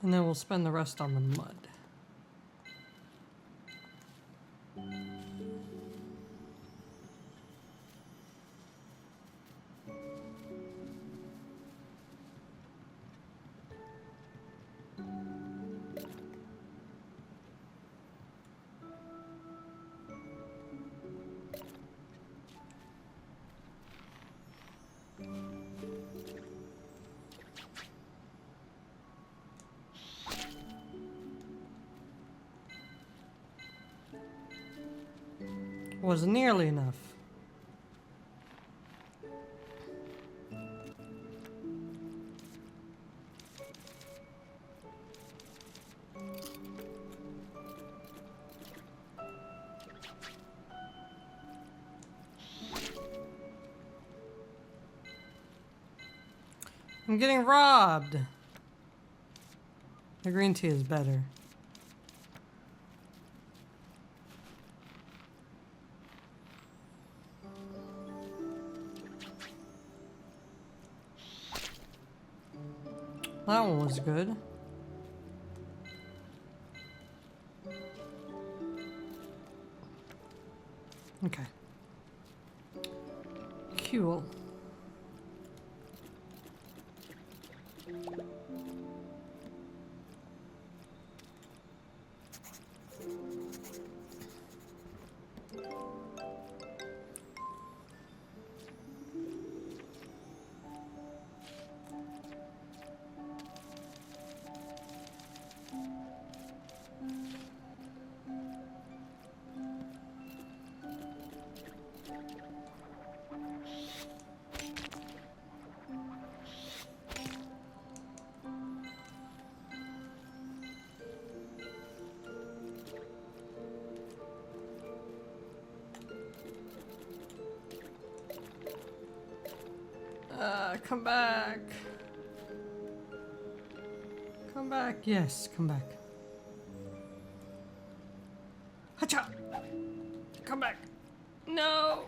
S1: And then we'll spend the rest on the mud. Wasn't nearly enough. I'm getting robbed. The green tea is better. That one was good. Okay. Cool. Come back. Come back. Yes, come back. Hacha! Come back. No!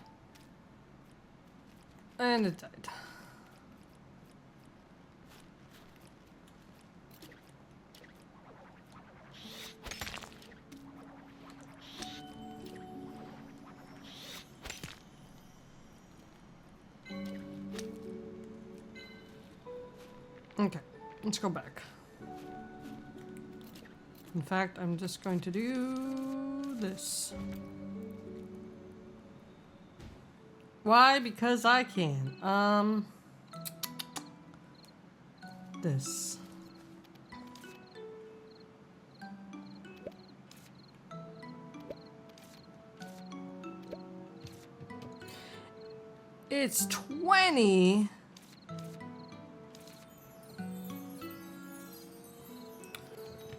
S1: And it died. Okay, let's go back. In fact, I'm just going to do this. Why? Because I can. This. It's 20.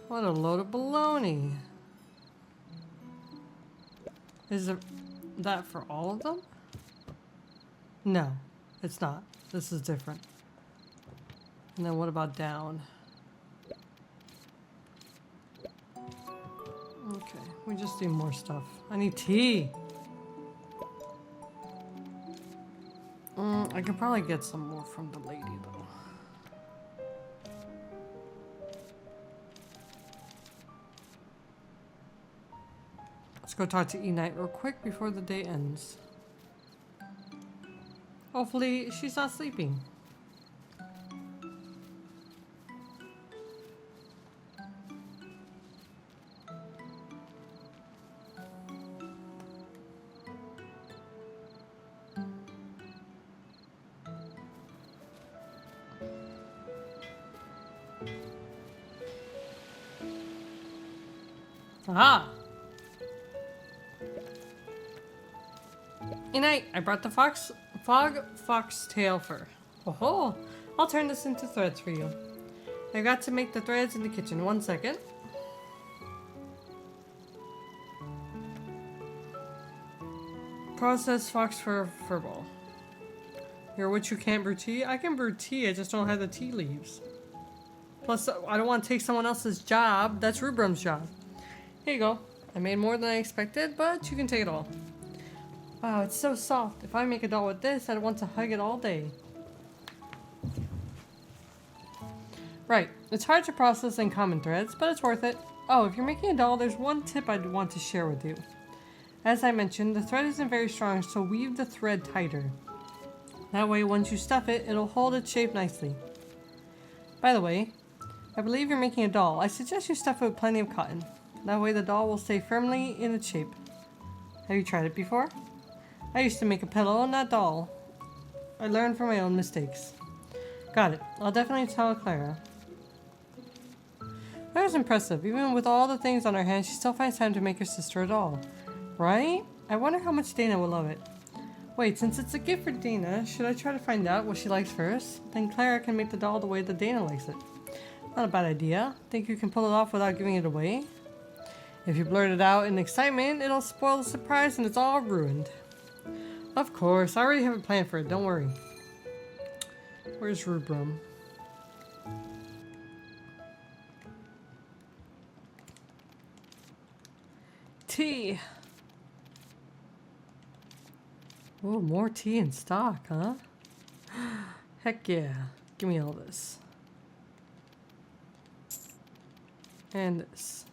S1: What a load of baloney. Is that for all of them? No, it's not. This is different. And then what about down? Okay, we just need more stuff. I need tea. I could probably get some more from the lady though. Let's go talk to E-Night real quick before the day ends. Hopefully she's not sleeping. Aha! E-Night, I brought the fog foxtail fur. Oh, I'll turn this into threads for you. I got to make the threads in the kitchen. 1 second. Processed fox fur ball. You're a witch who can't brew tea? I can brew tea, I just don't have the tea leaves. Plus, I don't want to take someone else's job. That's Rubrum's job. Here you go. I made more than I expected, but you can take it all. Wow, it's so soft. If I make a doll with this, I'd want to hug it all day. Right, it's hard to process in common threads, but it's worth it. Oh, if you're making a doll, there's one tip I'd want to share with you. As I mentioned, the thread isn't very strong, so weave the thread tighter. That way, once you stuff it, it'll hold its shape nicely. By the way, I believe you're making a doll. I suggest you stuff it with plenty of cotton. That way the doll will stay firmly in its shape. Have you tried it before? I used to make a pillow, not doll. I learned from my own mistakes. Got it. I'll definitely tell Clara. That was impressive. Even with all the things on her hands, she still finds time to make her sister a doll. Right? I wonder how much Dana will love it. Wait, since it's a gift for Dana, should I try to find out what she likes first? Then Clara can make the doll the way that Dana likes it. Not a bad idea. Think you can pull it off without giving it away? If you blurt it out in excitement, it'll spoil the surprise and it's all ruined. Of course, I already have a plan for it, don't worry. Where's Rubrum? Tea! Oh, more tea in stock, huh? Heck yeah. Give me all this. And this.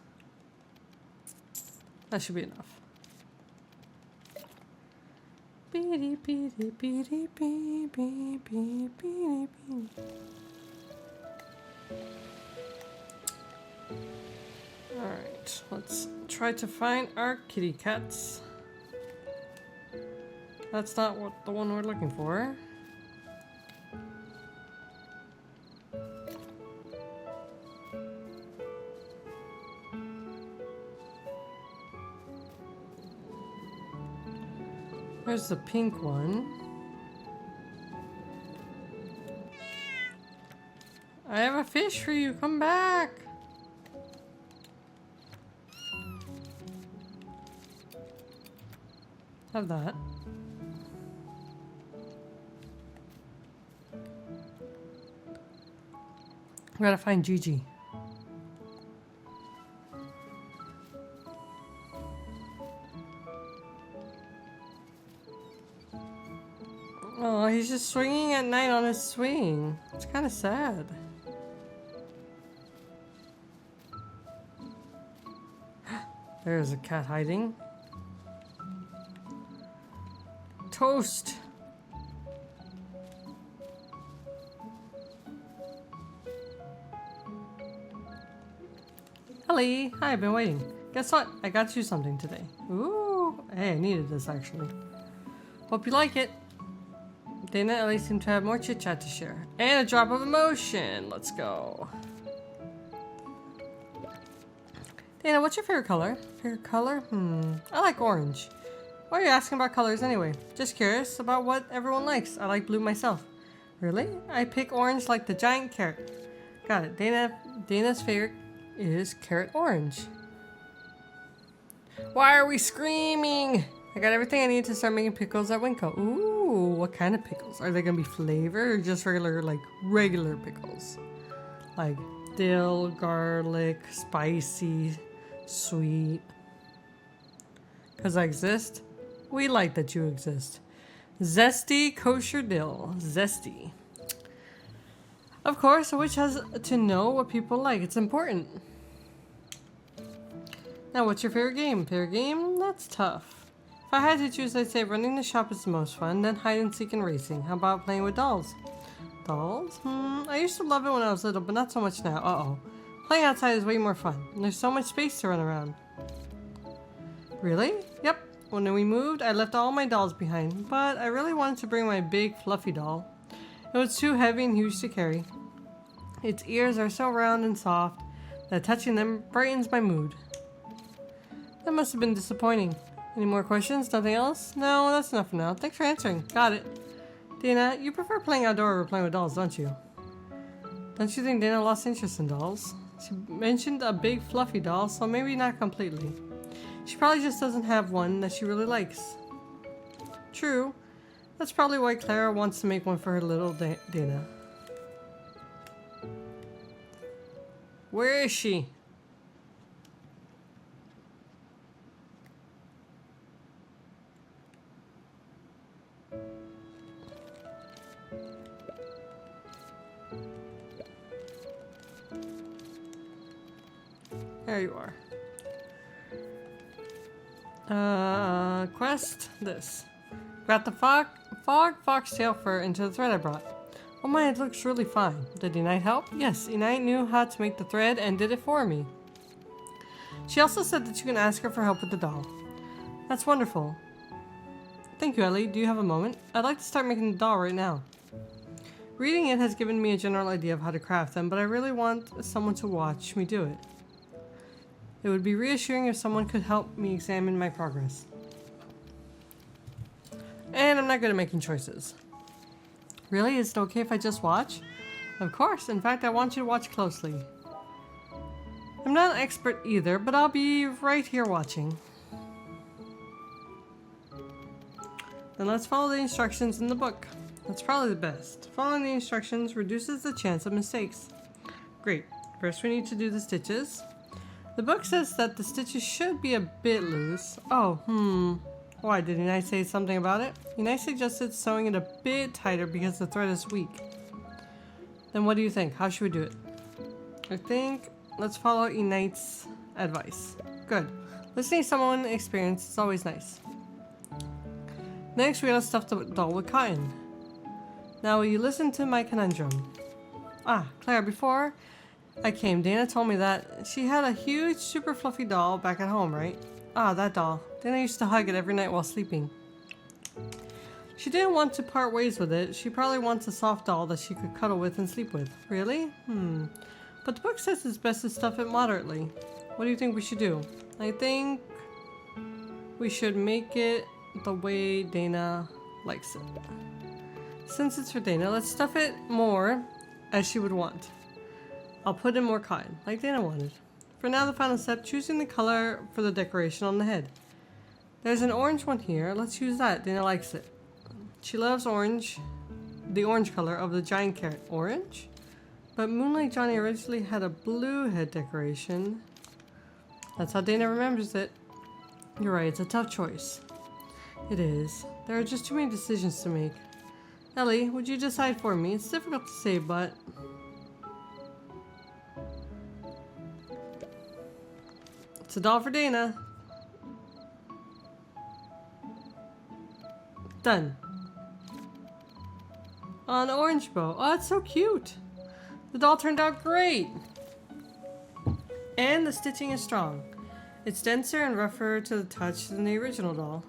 S1: That should be enough. Beady, beady, beady, beady, beady, beady, beady. Alright, let's try to find our kitty cats. That's not what the one we're looking for. There's the pink one. I have a fish for you. Come back. Have that. We gotta find Gigi. Oh, he's just swinging at night on his swing. It's kind of sad. There's a cat hiding. Toast! Ellie! Hi, I've been waiting. Guess what? I got you something today. Ooh! Hey, I needed this actually. Hope you like it. Dana and Ellie seem to have more chit-chat to share. And a drop of emotion! Let's go. Dana, what's your favorite color? Favorite color? I like orange. Why are you asking about colors anyway? Just curious about what everyone likes. I like blue myself. Really? I pick orange like the giant carrot. Got it. Dana's favorite is carrot orange. Why are we screaming? I got everything I need to start making pickles at Winco. Ooh, what kind of pickles? Are they gonna be flavored or just regular pickles? Like dill, garlic, spicy, sweet. Cause I exist? We like that you exist. Zesty kosher dill. Zesty. Of course, a witch has to know what people like. It's important. Now, what's your favorite game? Favorite game? That's tough. If I had to choose, I'd say running the shop is the most fun, then hide and seek and racing. How about playing with dolls? Dolls? I used to love it when I was little, but not so much now. Uh-oh. Playing outside is way more fun, and there's so much space to run around. Really? Yep. When we moved, I left all my dolls behind, but I really wanted to bring my big, fluffy doll. It was too heavy and huge to carry. Its ears are so round and soft that touching them brightens my mood. That must have been disappointing. Any more questions? Nothing else? No, that's enough for now. Thanks for answering. Got it. Dana, you prefer playing outdoor over playing with dolls, don't you? Don't you think Dana lost interest in dolls? She mentioned a big, fluffy doll, so maybe not completely. She probably just doesn't have one that she really likes. True. That's probably why Clara wants to make one for her little Dana. Where is she? There you are. Quest this. Got the fog foxtail fur into the thread I brought. Oh my, it looks really fine. Did Unite help? Yes, Unite knew how to make the thread and did it for me. She also said that you can ask her for help with the doll. That's wonderful. Thank you, Ellie. Do you have a moment? I'd like to start making the doll right now. Reading it has given me a general idea of how to craft them, but I really want someone to watch me do it. It would be reassuring if someone could help me examine my progress. And I'm not good at making choices. Really? Is it okay if I just watch? Of course. In fact, I want you to watch closely. I'm not an expert either, but I'll be right here watching. Then let's follow the instructions in the book. That's probably the best. Following the instructions reduces the chance of mistakes. Great. First we need to do the stitches. The book says that the stitches should be a bit loose. Why, did Unite say something about it? Unite suggested sewing it a bit tighter because the thread is weak. Then what do you think? How should we do it? I think let's follow Unite's advice. Good. Listening to someone experienced is always nice. Next, we gotta stuff the doll with cotton. Now, will you listen to my conundrum? Claire, before I came, Dana told me that she had a huge, super fluffy doll back at home, right? That doll. Dana used to hug it every night while sleeping. She didn't want to part ways with it. She probably wants a soft doll that she could cuddle with and sleep with. Really? But the book says it's best to stuff it moderately. What do you think we should do? I think we should make it the way Dana likes it. Since it's for Dana, let's stuff it more as she would want. I'll put in more cotton, like Dana wanted. For now, the final step, choosing the color for the decoration on the head. There's an orange one here. Let's use that. Dana likes it. She loves orange, the orange color of the giant carrot. Orange? But Moonlight Johnny originally had a blue head decoration. That's how Dana remembers it. You're right, it's a tough choice. It is. There are just too many decisions to make. Ellie, would you decide for me? It's difficult to say, but... It's a doll for Dana. Done. An orange bow. Oh, that's so cute. The doll turned out great. And the stitching is strong. It's denser and rougher to the touch than the original doll.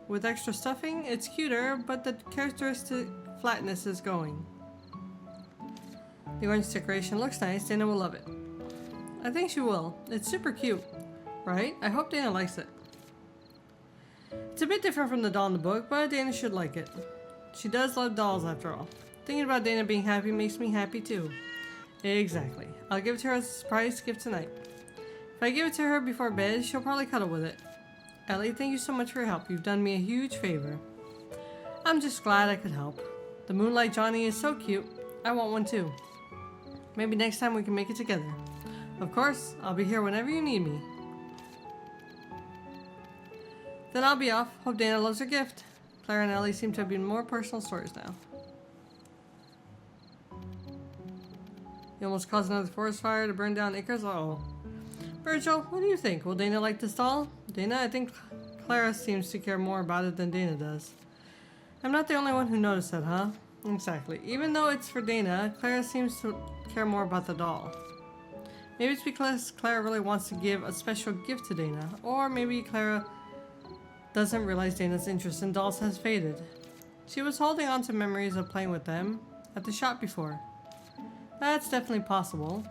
S1: With extra stuffing, it's cuter, but the characteristic flatness is going. The orange decoration looks nice. Dana will love it. I think she will. It's super cute. Right? I hope Dana likes it. It's a bit different from the doll in the book, but Dana should like it. She does love dolls after all. Thinking about Dana being happy makes me happy too. Exactly. I'll give it to her as a surprise gift tonight. If I give it to her before bed, she'll probably cuddle with it. Ellie, thank you so much for your help. You've done me a huge favor. I'm just glad I could help. The Moonlight Johnny is so cute. I want one too. Maybe next time we can make it together. Of course, I'll be here whenever you need me. Then I'll be off. Hope Dana loves her gift. Claire and Ellie seem to have been more personal stories now. You almost caused another forest fire to burn down acres. Uh-oh. Virgil, what do you think? Will Dana like this doll? Dana, I think Clara seems to care more about it than Dana does. I'm not the only one who noticed that, huh? Exactly. Even though it's for Dana, Clara seems to care more about the doll. Maybe it's because Clara really wants to give a special gift to Dana. Or maybe Clara doesn't realize Dana's interest in dolls has faded. She was holding on to memories of playing with them at the shop before. That's definitely possible.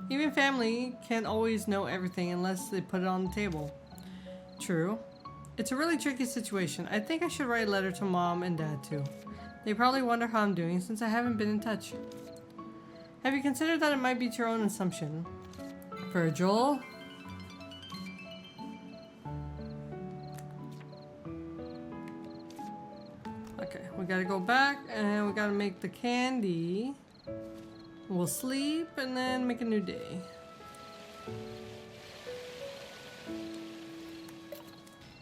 S1: Even family can't always know everything unless they put it on the table. True. It's a really tricky situation. I think I should write a letter to Mom and Dad too. They probably wonder how I'm doing since I haven't been in touch. Have you considered that it might be your own assumption? Virgil? Okay, we gotta go back and we gotta make the candy. We'll sleep and then make a new day.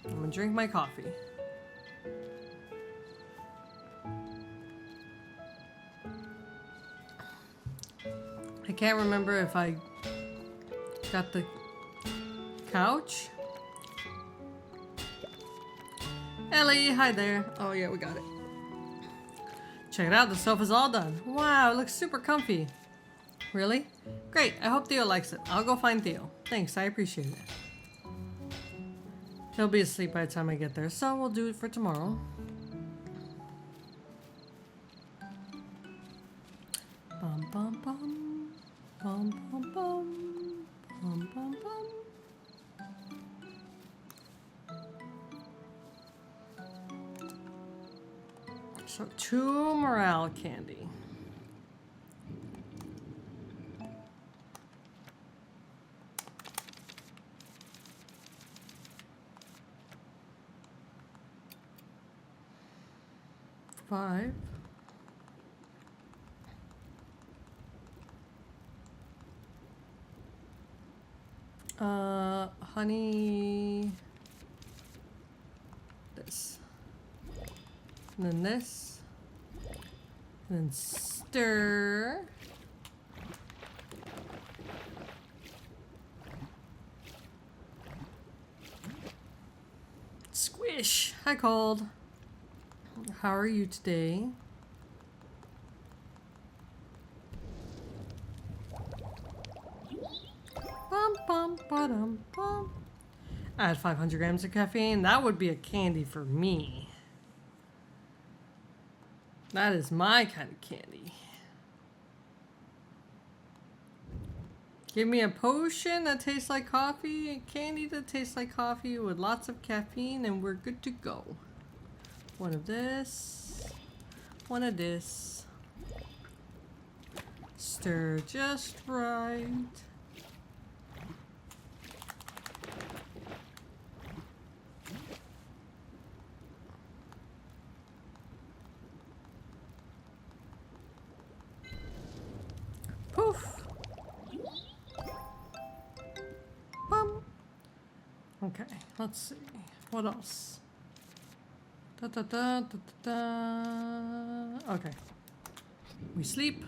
S1: I'm gonna drink my coffee. I can't remember if I got the couch. Ellie, hi there. Oh yeah, we got it. Check it out, the sofa's all done. Wow, it looks super comfy. Really? Great, I hope Theo likes it. I'll go find Theo. Thanks, I appreciate it. He'll be asleep by the time I get there, so we'll do it for tomorrow. Bum bum bum. Bum bum bum. Bum bum bum. So 2 morale candy. Five. Honey. This. And then this. And then stir. Squish. Hi, Cold. How are you today? Bum bum ba-dum bum. Add 500 grams of caffeine. That would be a candy for me. That is my kind of candy. Give me a potion that tastes like coffee, a candy that tastes like coffee with lots of caffeine, and we're good to go. One of this, one of this. Stir just right. Poof. Bum. Okay, let's see. What else? Da, da, da, da, da, da. Okay. We sleep.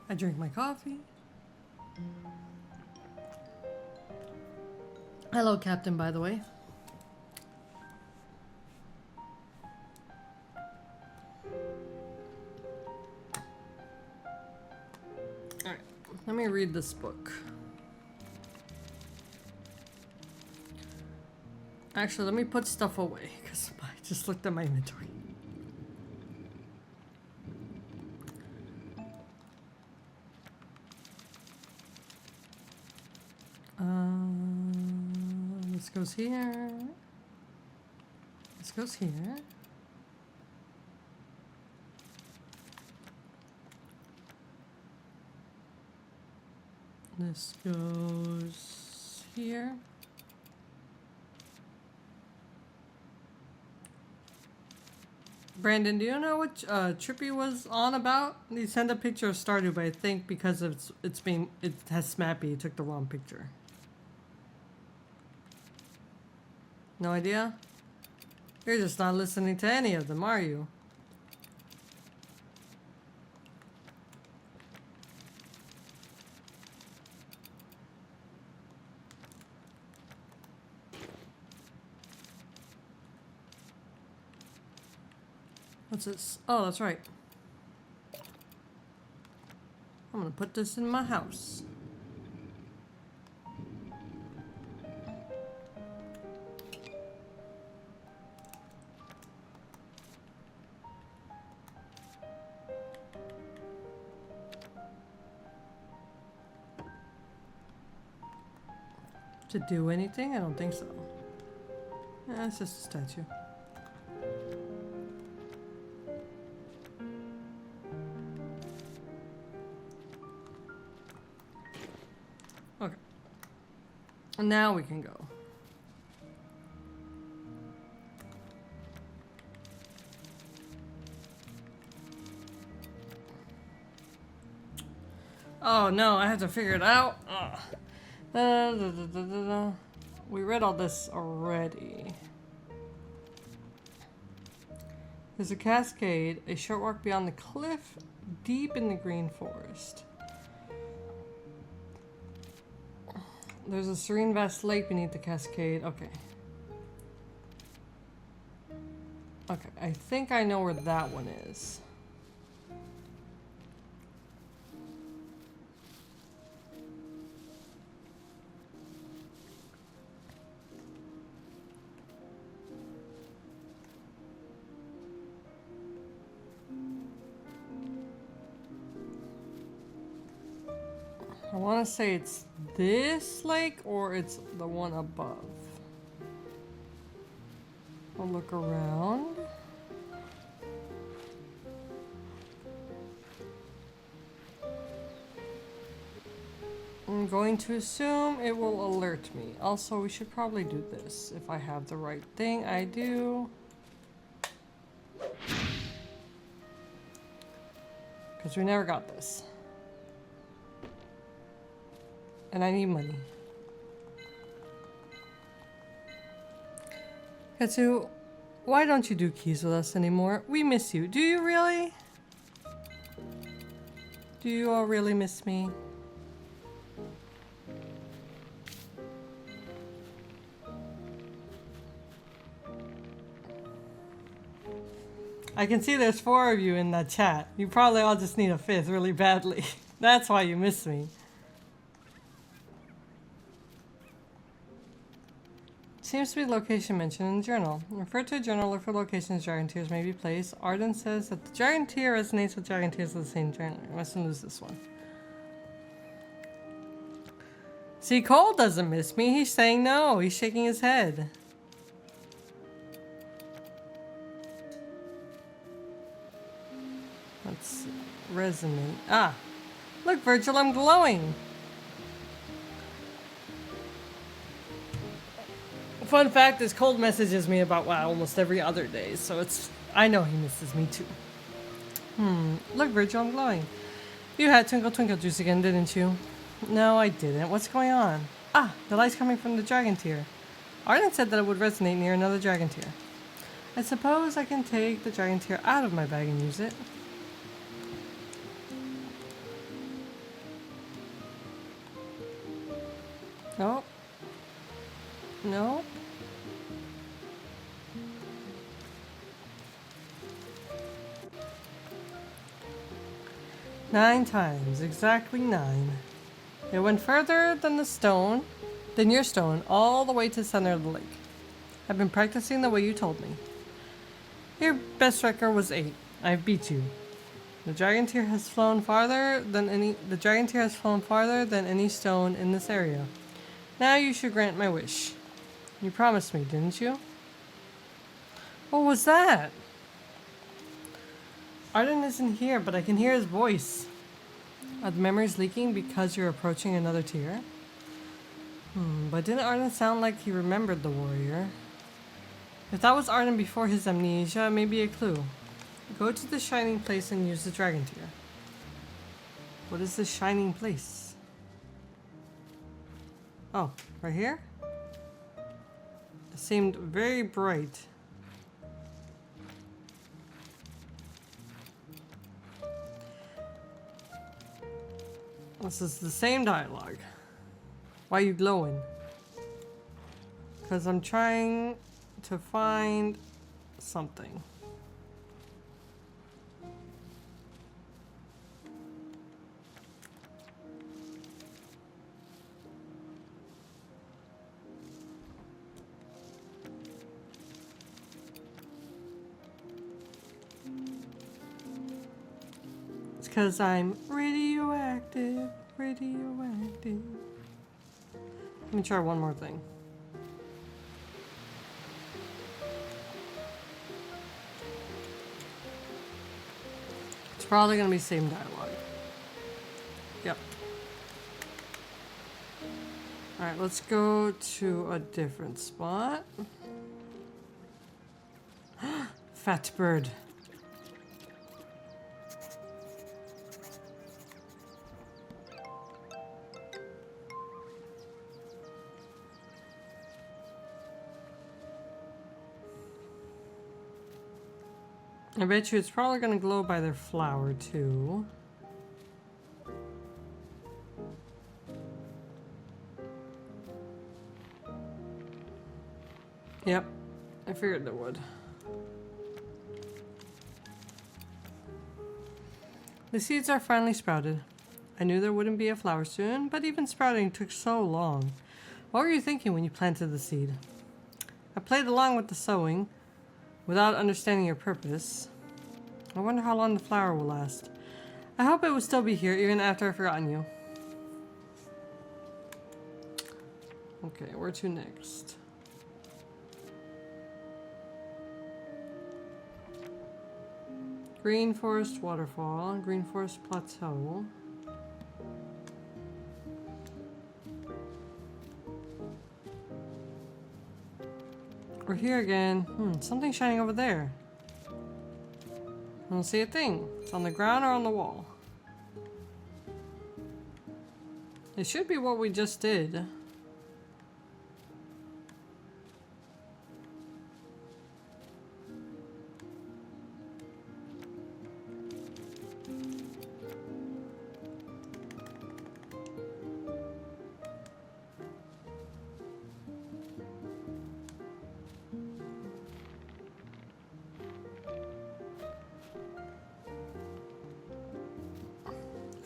S1: I drink my coffee. Hello, Captain, by the way. Alright, let me read this book. Actually, let me put stuff away, because I just looked at my inventory. This goes here. This goes here. This goes here. Brandon, do you know what Trippy was on about? He sent a picture of Stardew, but I think because of it has Smappy, he took the wrong picture. No idea? You're just not listening to any of them, are you? What's this? Oh, that's right. I'm gonna put this in my house. To do anything? I don't think so. Yeah, it's just a statue. Okay. And now we can go. Oh no, I have to figure it out. Ugh. We read all this already. There's a cascade, a short walk beyond the cliff, deep in the green forest. There's a serene vast lake beneath the cascade. Okay. Okay, I think I know where that one is. I want to say it's this lake or it's the one above. I'll look around. I'm going to assume it will alert me. Also, we should probably do this. If I have the right thing, I do. Because we never got this. And I need money. Katsu, why don't you do keys with us anymore? We miss you. Do you really? Do you all really miss me? I can see there's 4 of you in that chat. You probably all just need a 5th really badly. That's why you miss me. Seems to be the location mentioned in the journal. Refer to a journal, look for locations dragon tears may be placed. Arden says that the dragon tear resonates with dragon tears of the same journal. I mustn't lose this one. See, Cole doesn't miss me. He's saying no. He's shaking his head. Let's resonate. Ah! Look, Virgil, I'm glowing! Fun fact is Cold messages me about almost every other day, so I know he misses me too. Look, Virgil, I'm glowing. You had Twinkle Twinkle juice again, didn't you? No, I didn't. What's going on? Ah, the light's coming from the dragon tear. Arden said that it would resonate near another dragon tear. I suppose I can take the dragon tear out of my bag and use it. Nope. Nope. Nine times, exactly 9. It went further than your stone, all the way to the center of the lake. I've been practicing the way you told me. Your best record was 8. I've beat you. The dragon tear has flown farther than any stone in this area. Now you should grant my wish. You promised me, didn't you? What was that? Arden isn't here, but I can hear his voice. Are the memories leaking because you're approaching another tier? But didn't Arden sound like he remembered the warrior? If that was Arden before his amnesia, maybe a clue. Go to the shining place and use the dragon tier. What is this shining place? Oh, right here? It seemed very bright. This is the same dialogue. Why are you glowing? Because I'm trying to find something. It's because I'm radioactive. Radioactive. Let me try one more thing. It's probably going to be the same dialogue. Yep. Alright, let's go to a different spot. Fat bird. I bet you it's probably gonna glow by their flower too. Yep, I figured there would. The seeds are finally sprouted. I knew there wouldn't be a flower soon, but even sprouting took so long. What were you thinking when you planted the seed? I played along with the sowing, without understanding your purpose. I wonder how long the flower will last. I hope it will still be here even after I've forgotten you. Okay, where to next? Green Forest Waterfall, Green Forest Plateau. We're here again. Something shining over there. I don't see a thing. It's on the ground or on the wall. It should be what we just did.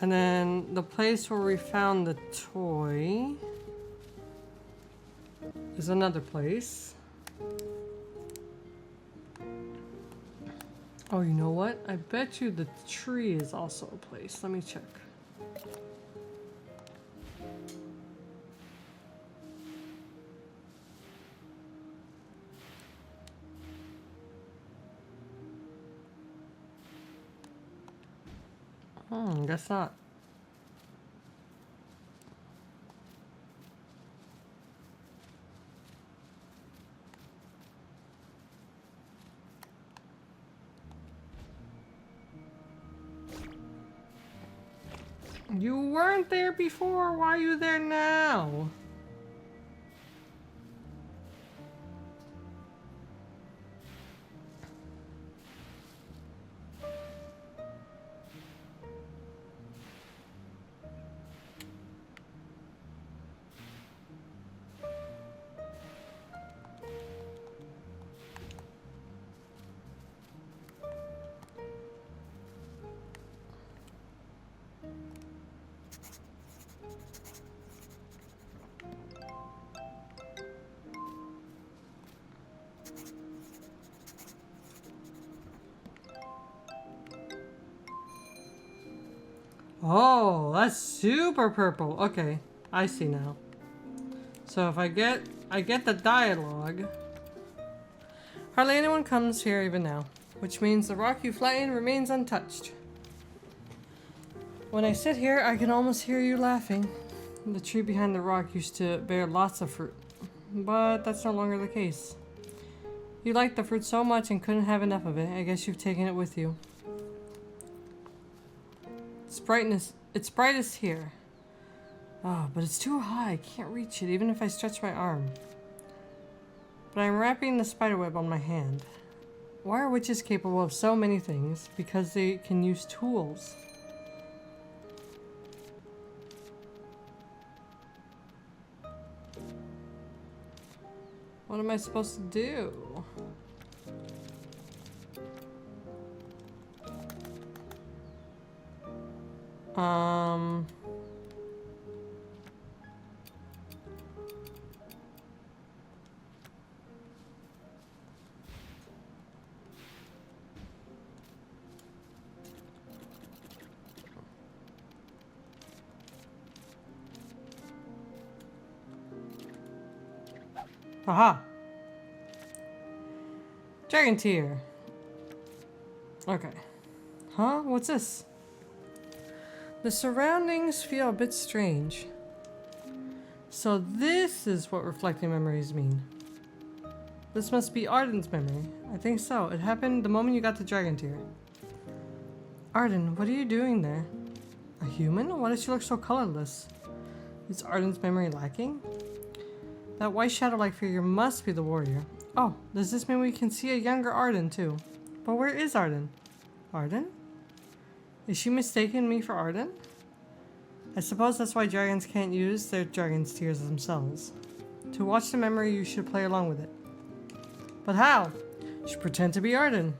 S1: And then the place where we found the toy is another place. Oh, you know what? I bet you the tree is also a place. Let me check. Guess not. You weren't there before. Why are you there now? Oh, that's super purple. Okay, I see now. So if I get the dialogue. Hardly anyone comes here even now, which means the rock you flattened remains untouched. When I sit here, I can almost hear you laughing. The tree behind the rock used to bear lots of fruit, but that's no longer the case. You liked the fruit so much and couldn't have enough of it. I guess you've taken it with you. It's brightest here. Oh, but it's too high. I can't reach it even if I stretch my arm. But I'm wrapping the spiderweb on my hand. Why are witches capable of so many things? Because they can use tools. What am I supposed to do? Aha! Dragon tear. Okay. Huh? What's this? The surroundings feel a bit strange. So this is what reflecting memories mean. This must be Arden's memory. I think so. It happened the moment you got the dragon tear. Arden, what are you doing there? A human? Why does she look so colorless? Is Arden's memory lacking? That white shadow-like figure must be the warrior. Oh, does this mean we can see a younger Arden too? But where is Arden? Arden? Is she mistaking me for Arden? I suppose that's why dragons can't use their dragon's tears themselves. To watch the memory, you should play along with it. But how? You should pretend to be Arden.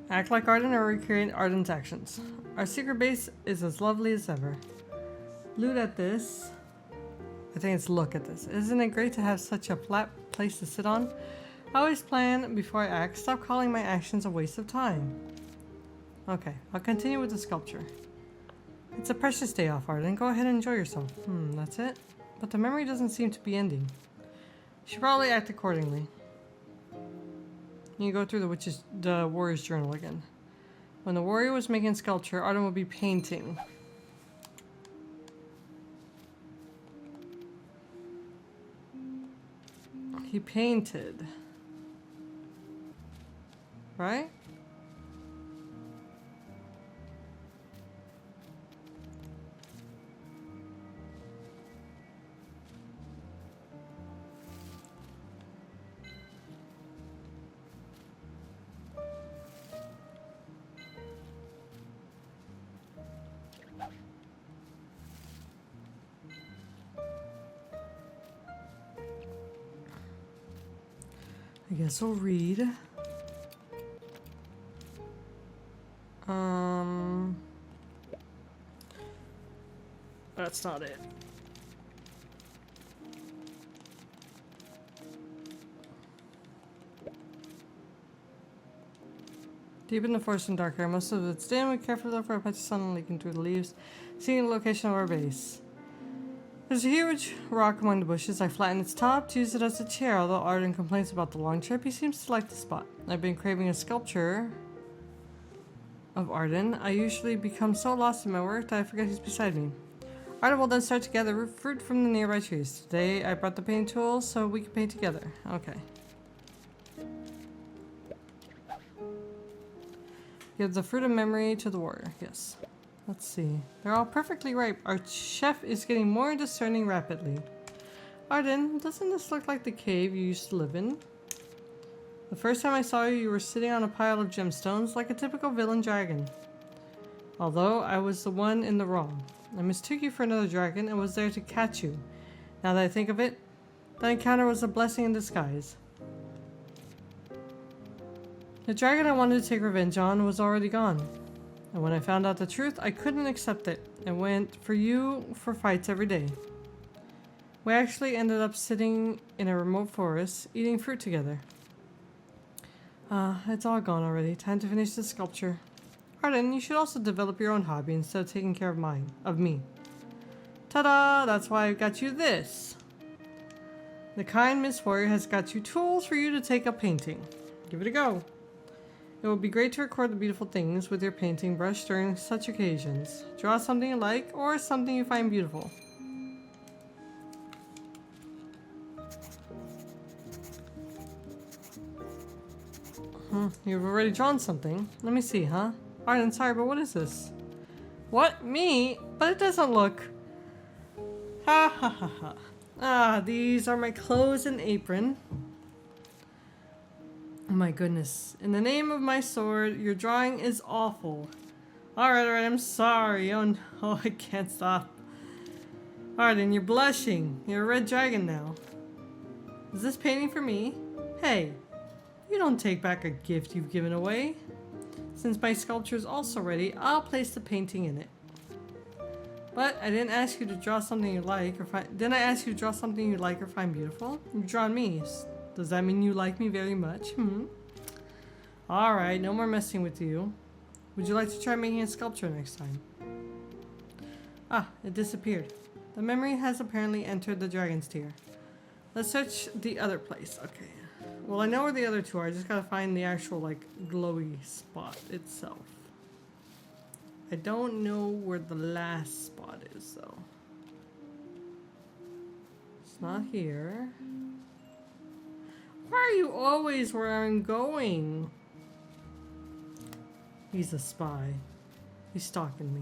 S1: Act like Arden or recreate Arden's actions. Our secret base is as lovely as ever. Loot at this. I think it's look at this. Isn't it great to have such a flat place to sit on? I always plan before I act. Stop calling my actions a waste of time. Okay, I'll continue with the sculpture. It's a precious day off, Arden. Go ahead and enjoy yourself. That's it? But the memory doesn't seem to be ending. You should probably act accordingly. You go through the warrior's journal again. When the warrior was making sculpture, Arden would be painting. He painted. Right? I guess we'll read. That's not it. Deep in the forest and dark air, most of it's dim. We carefully look for a patch of sun leaking through the leaves, seeing the location of our base. There's a huge rock among the bushes. I flatten its top to use it as a chair. Although Arden complains about the long trip, he seems to like the spot. I've been craving a sculpture of Arden. I usually become so lost in my work that I forget he's beside me. Arden will then start to gather fruit from the nearby trees. Today I brought the painting tools so we can paint together. Okay. Give the fruit of memory to the warrior. Yes. Let's see. They're all perfectly ripe. Our chef is getting more discerning rapidly. Arden, doesn't this look like the cave you used to live in? The first time I saw you, you were sitting on a pile of gemstones like a typical villain dragon. Although I was the one in the wrong. I mistook you for another dragon and was there to catch you. Now that I think of it, that encounter was a blessing in disguise. The dragon I wanted to take revenge on was already gone. And when I found out the truth, I couldn't accept it. I went for you for fights every day. We actually ended up sitting in a remote forest, eating fruit together. It's all gone already. Time to finish the sculpture. Arden, you should also develop your own hobby instead of taking care of me. Ta-da! That's why I got you this. The kind Miss Warrior has got you tools for you to take up painting. Give it a go. It will be great to record the beautiful things with your painting brush during such occasions. Draw something you like or something you find beautiful. You've already drawn something. Let me see, huh? Arden, sorry, but what is this? What? Me? But it doesn't look... Ha ha ha ha. Ah, these are my clothes and apron. Oh my goodness. In the name of my sword, your drawing is awful. Alright, I'm sorry. Oh no, I can't stop. Arden, you're blushing. You're a red dragon now. Is this painting for me? Hey, you don't take back a gift you've given away. Since my sculpture is also ready, I'll place the painting in it. But I didn't ask you to draw something you like or find... Didn't I ask you to draw something you like or find beautiful? You've drawn me. Does that mean you like me very much? Alright, no more messing with you. Would you like to try making a sculpture next time? Ah, it disappeared. The memory has apparently entered the dragon's tear. Let's search the other place. Okay. Well, I know where the other two are. I just gotta find the actual, like, glowy spot itself. I don't know where the last spot is, though. It's not here. Why are you always where I'm going? He's a spy. He's stalking me.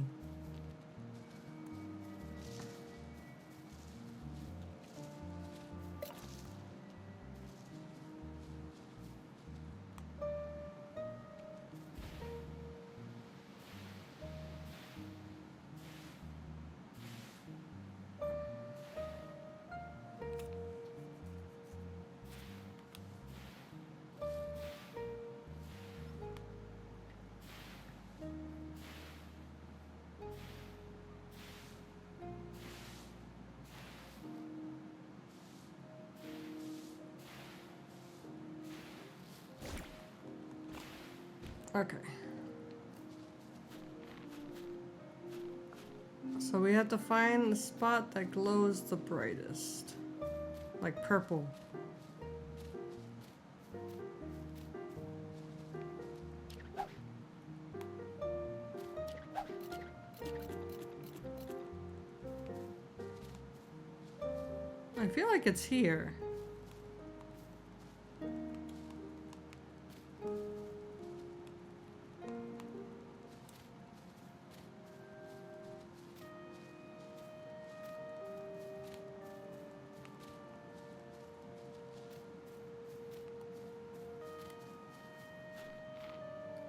S1: Okay. So we have to find the spot that glows the brightest. Like purple. I feel like it's here.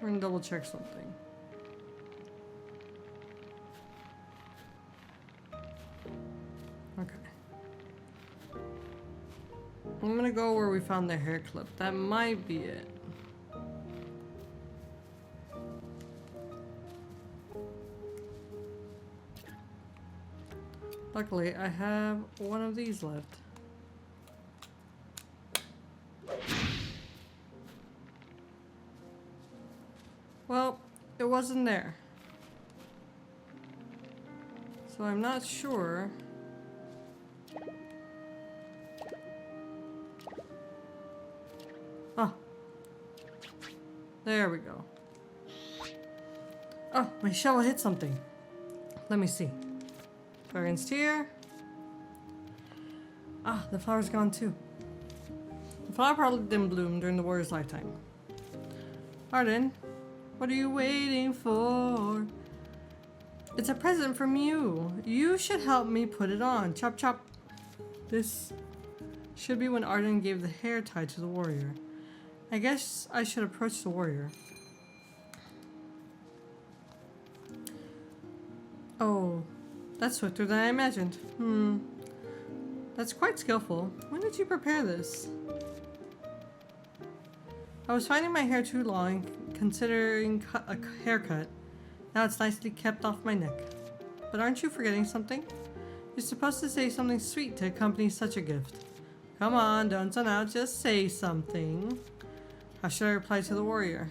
S1: We're gonna double check something. Okay. I'm gonna go where we found the hair clip. That might be it. Luckily, I have one of these left. Well, it wasn't there. So I'm not sure. Oh. There we go. Oh, my shovel hit something. Let me see. Dragon's tear. Ah, the flower's gone too. The flower probably didn't bloom during the warrior's lifetime. Arden, what are you waiting for? It's a present from you. You should help me put it on. Chop chop. This should be when Arden gave the hair tie to the warrior. I guess I should approach the warrior. Oh, that's swifter than I imagined. That's quite skillful. When did you prepare this? I was finding my hair too long, considering a haircut. Now it's nicely kept off my neck. But aren't you forgetting something? You're supposed to say something sweet to accompany such a gift. Come on, don't zone out, just say something. How should I reply to the warrior?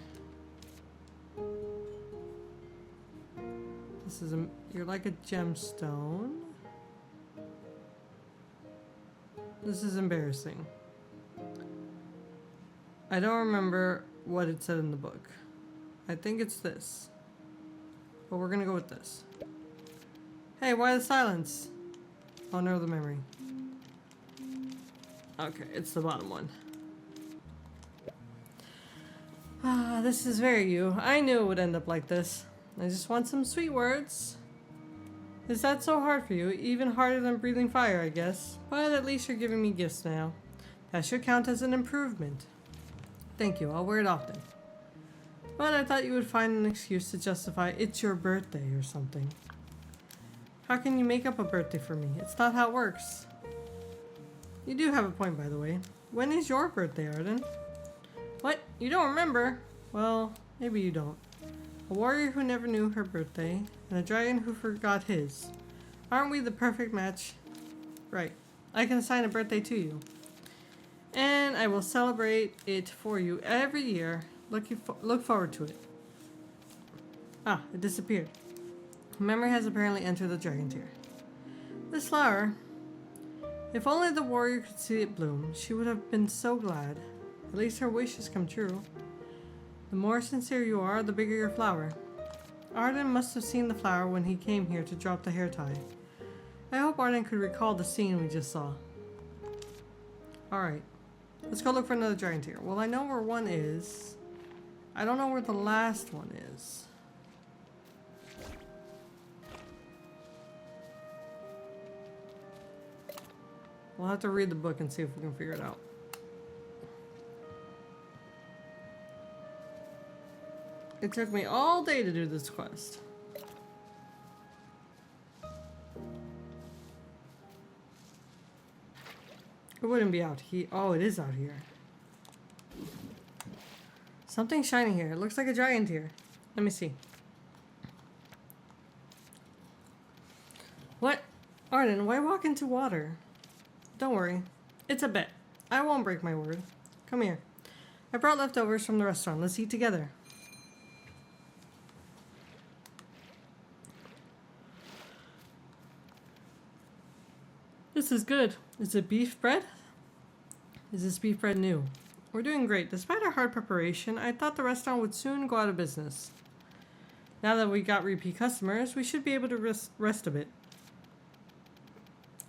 S1: This is you're like a gemstone. This is embarrassing. I don't remember what it said in the book. I think it's this. But we're gonna go with this. Hey, why the silence? Honor the memory. Okay, it's the bottom one. Ah, this is very you. I knew it would end up like this. I just want some sweet words. Is that so hard for you? Even harder than breathing fire, I guess. But at least you're giving me gifts now. That should count as an improvement. Thank you, I'll wear it often. But I thought you would find an excuse to justify it's your birthday or something. How can you make up a birthday for me? It's not how it works. You do have a point, by the way. When is your birthday, Arden? What? You don't remember? Well, maybe you don't. A warrior who never knew her birthday, and a dragon who forgot his. Aren't we the perfect match? Right. I can assign a birthday to you. And I will celebrate it for you every year. Look forward to it. Ah, it disappeared. Memory has apparently entered the dragon tear. This flower. If only the warrior could see it bloom, she would have been so glad. At least her wish has come true. The more sincere you are, the bigger your flower. Arden must have seen the flower when he came here to drop the hair tie. I hope Arden could recall the scene we just saw. Alright. Let's go look for another dragon tear. Well, I know where one is. I don't know where the last one is. We'll have to read the book and see if we can figure it out. It took me all day to do this quest. It wouldn't be out here. Oh, it is out here. Something shining here. It looks like a giant here. Let me see. What? Arden, why walk into water? Don't worry. It's a bet. I won't break my word. Come here. I brought leftovers from the restaurant. Let's eat together. This is good. Is it beef bread? Is this beef bread new? We're doing great. Despite our hard preparation, I thought the restaurant would soon go out of business. Now that we got repeat customers, we should be able to rest a bit.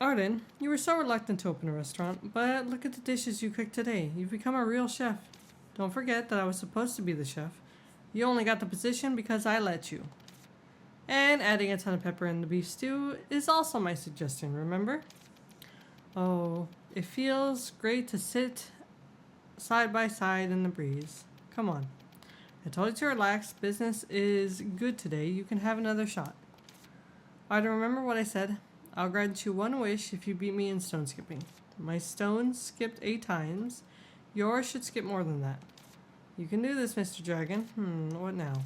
S1: Arden, you were so reluctant to open a restaurant, but look at the dishes you cooked today. You've become a real chef. Don't forget that I was supposed to be the chef. You only got the position because I let you. And adding a ton of pepper in the beef stew is also my suggestion, remember? Oh, it feels great to sit side by side in the breeze. Come on. I told you to relax. Business is good today. You can have another shot. Arden, remember what I said? I'll grant you one wish if you beat me in stone skipping. My stones skipped 8 times. Yours should skip more than that. You can do this, Mr. Dragon. What now?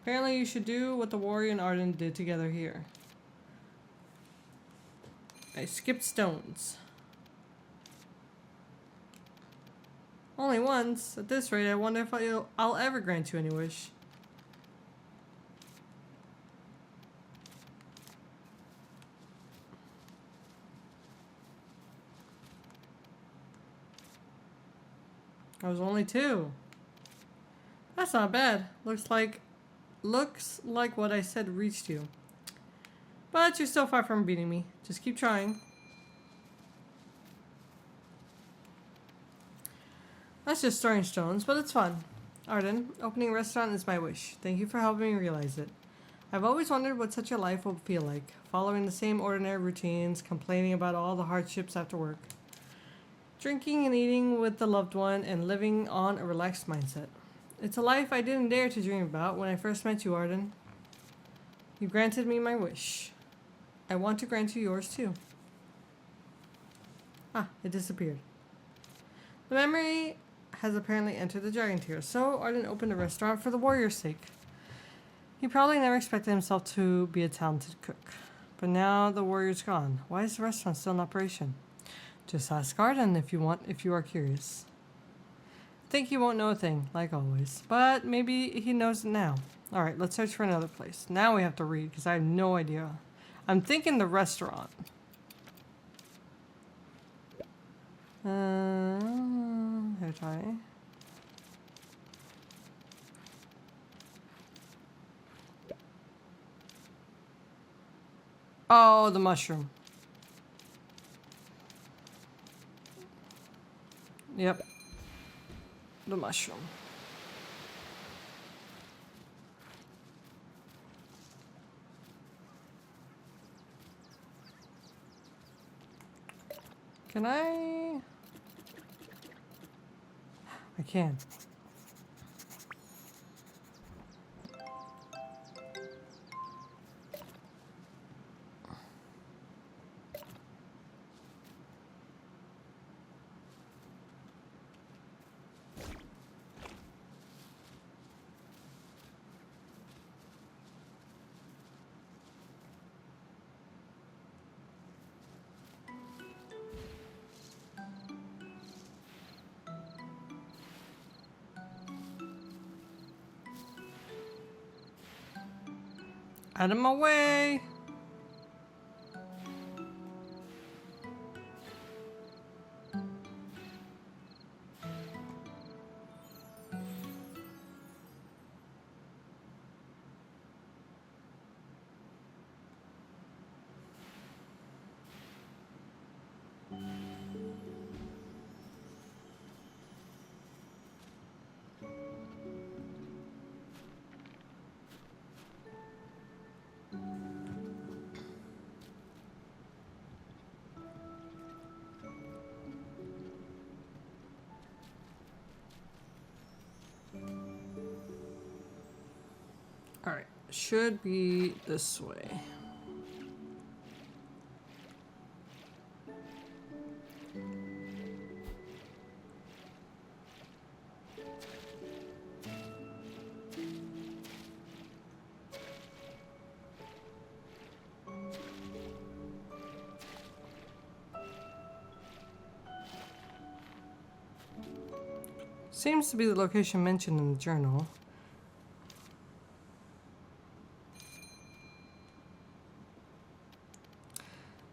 S1: Apparently you should do what the warrior and Arden did together here. I skipped stones. Only once? At this rate, I wonder if I'll ever grant you any wish. I was only 2. That's not bad. Looks like what I said reached you. But you're still far from beating me. Just keep trying. That's just storing stones, but it's fun. Arden, opening a restaurant is my wish. Thank you for helping me realize it. I've always wondered what such a life will feel like. Following the same ordinary routines, complaining about all the hardships after work. Drinking and eating with the loved one, and living on a relaxed mindset. It's a life I didn't dare to dream about when I first met you, Arden. You granted me my wish. I want to grant you yours too. Ah, it disappeared. The memory has apparently entered the dragon tier, so Arden opened a restaurant for the warrior's sake. He probably never expected himself to be a talented cook. But now the warrior's gone. Why is the restaurant still in operation? Just ask Arden if you are curious. I think he won't know a thing, like always. But maybe he knows it now. Alright, let's search for another place. Now we have to read, because I have no idea. I'm thinking the restaurant. Hair tie. Oh, the mushroom. Yep. The mushroom. Can I can. Out of my way! Alright, should be this way. Seems to be the location mentioned in the journal.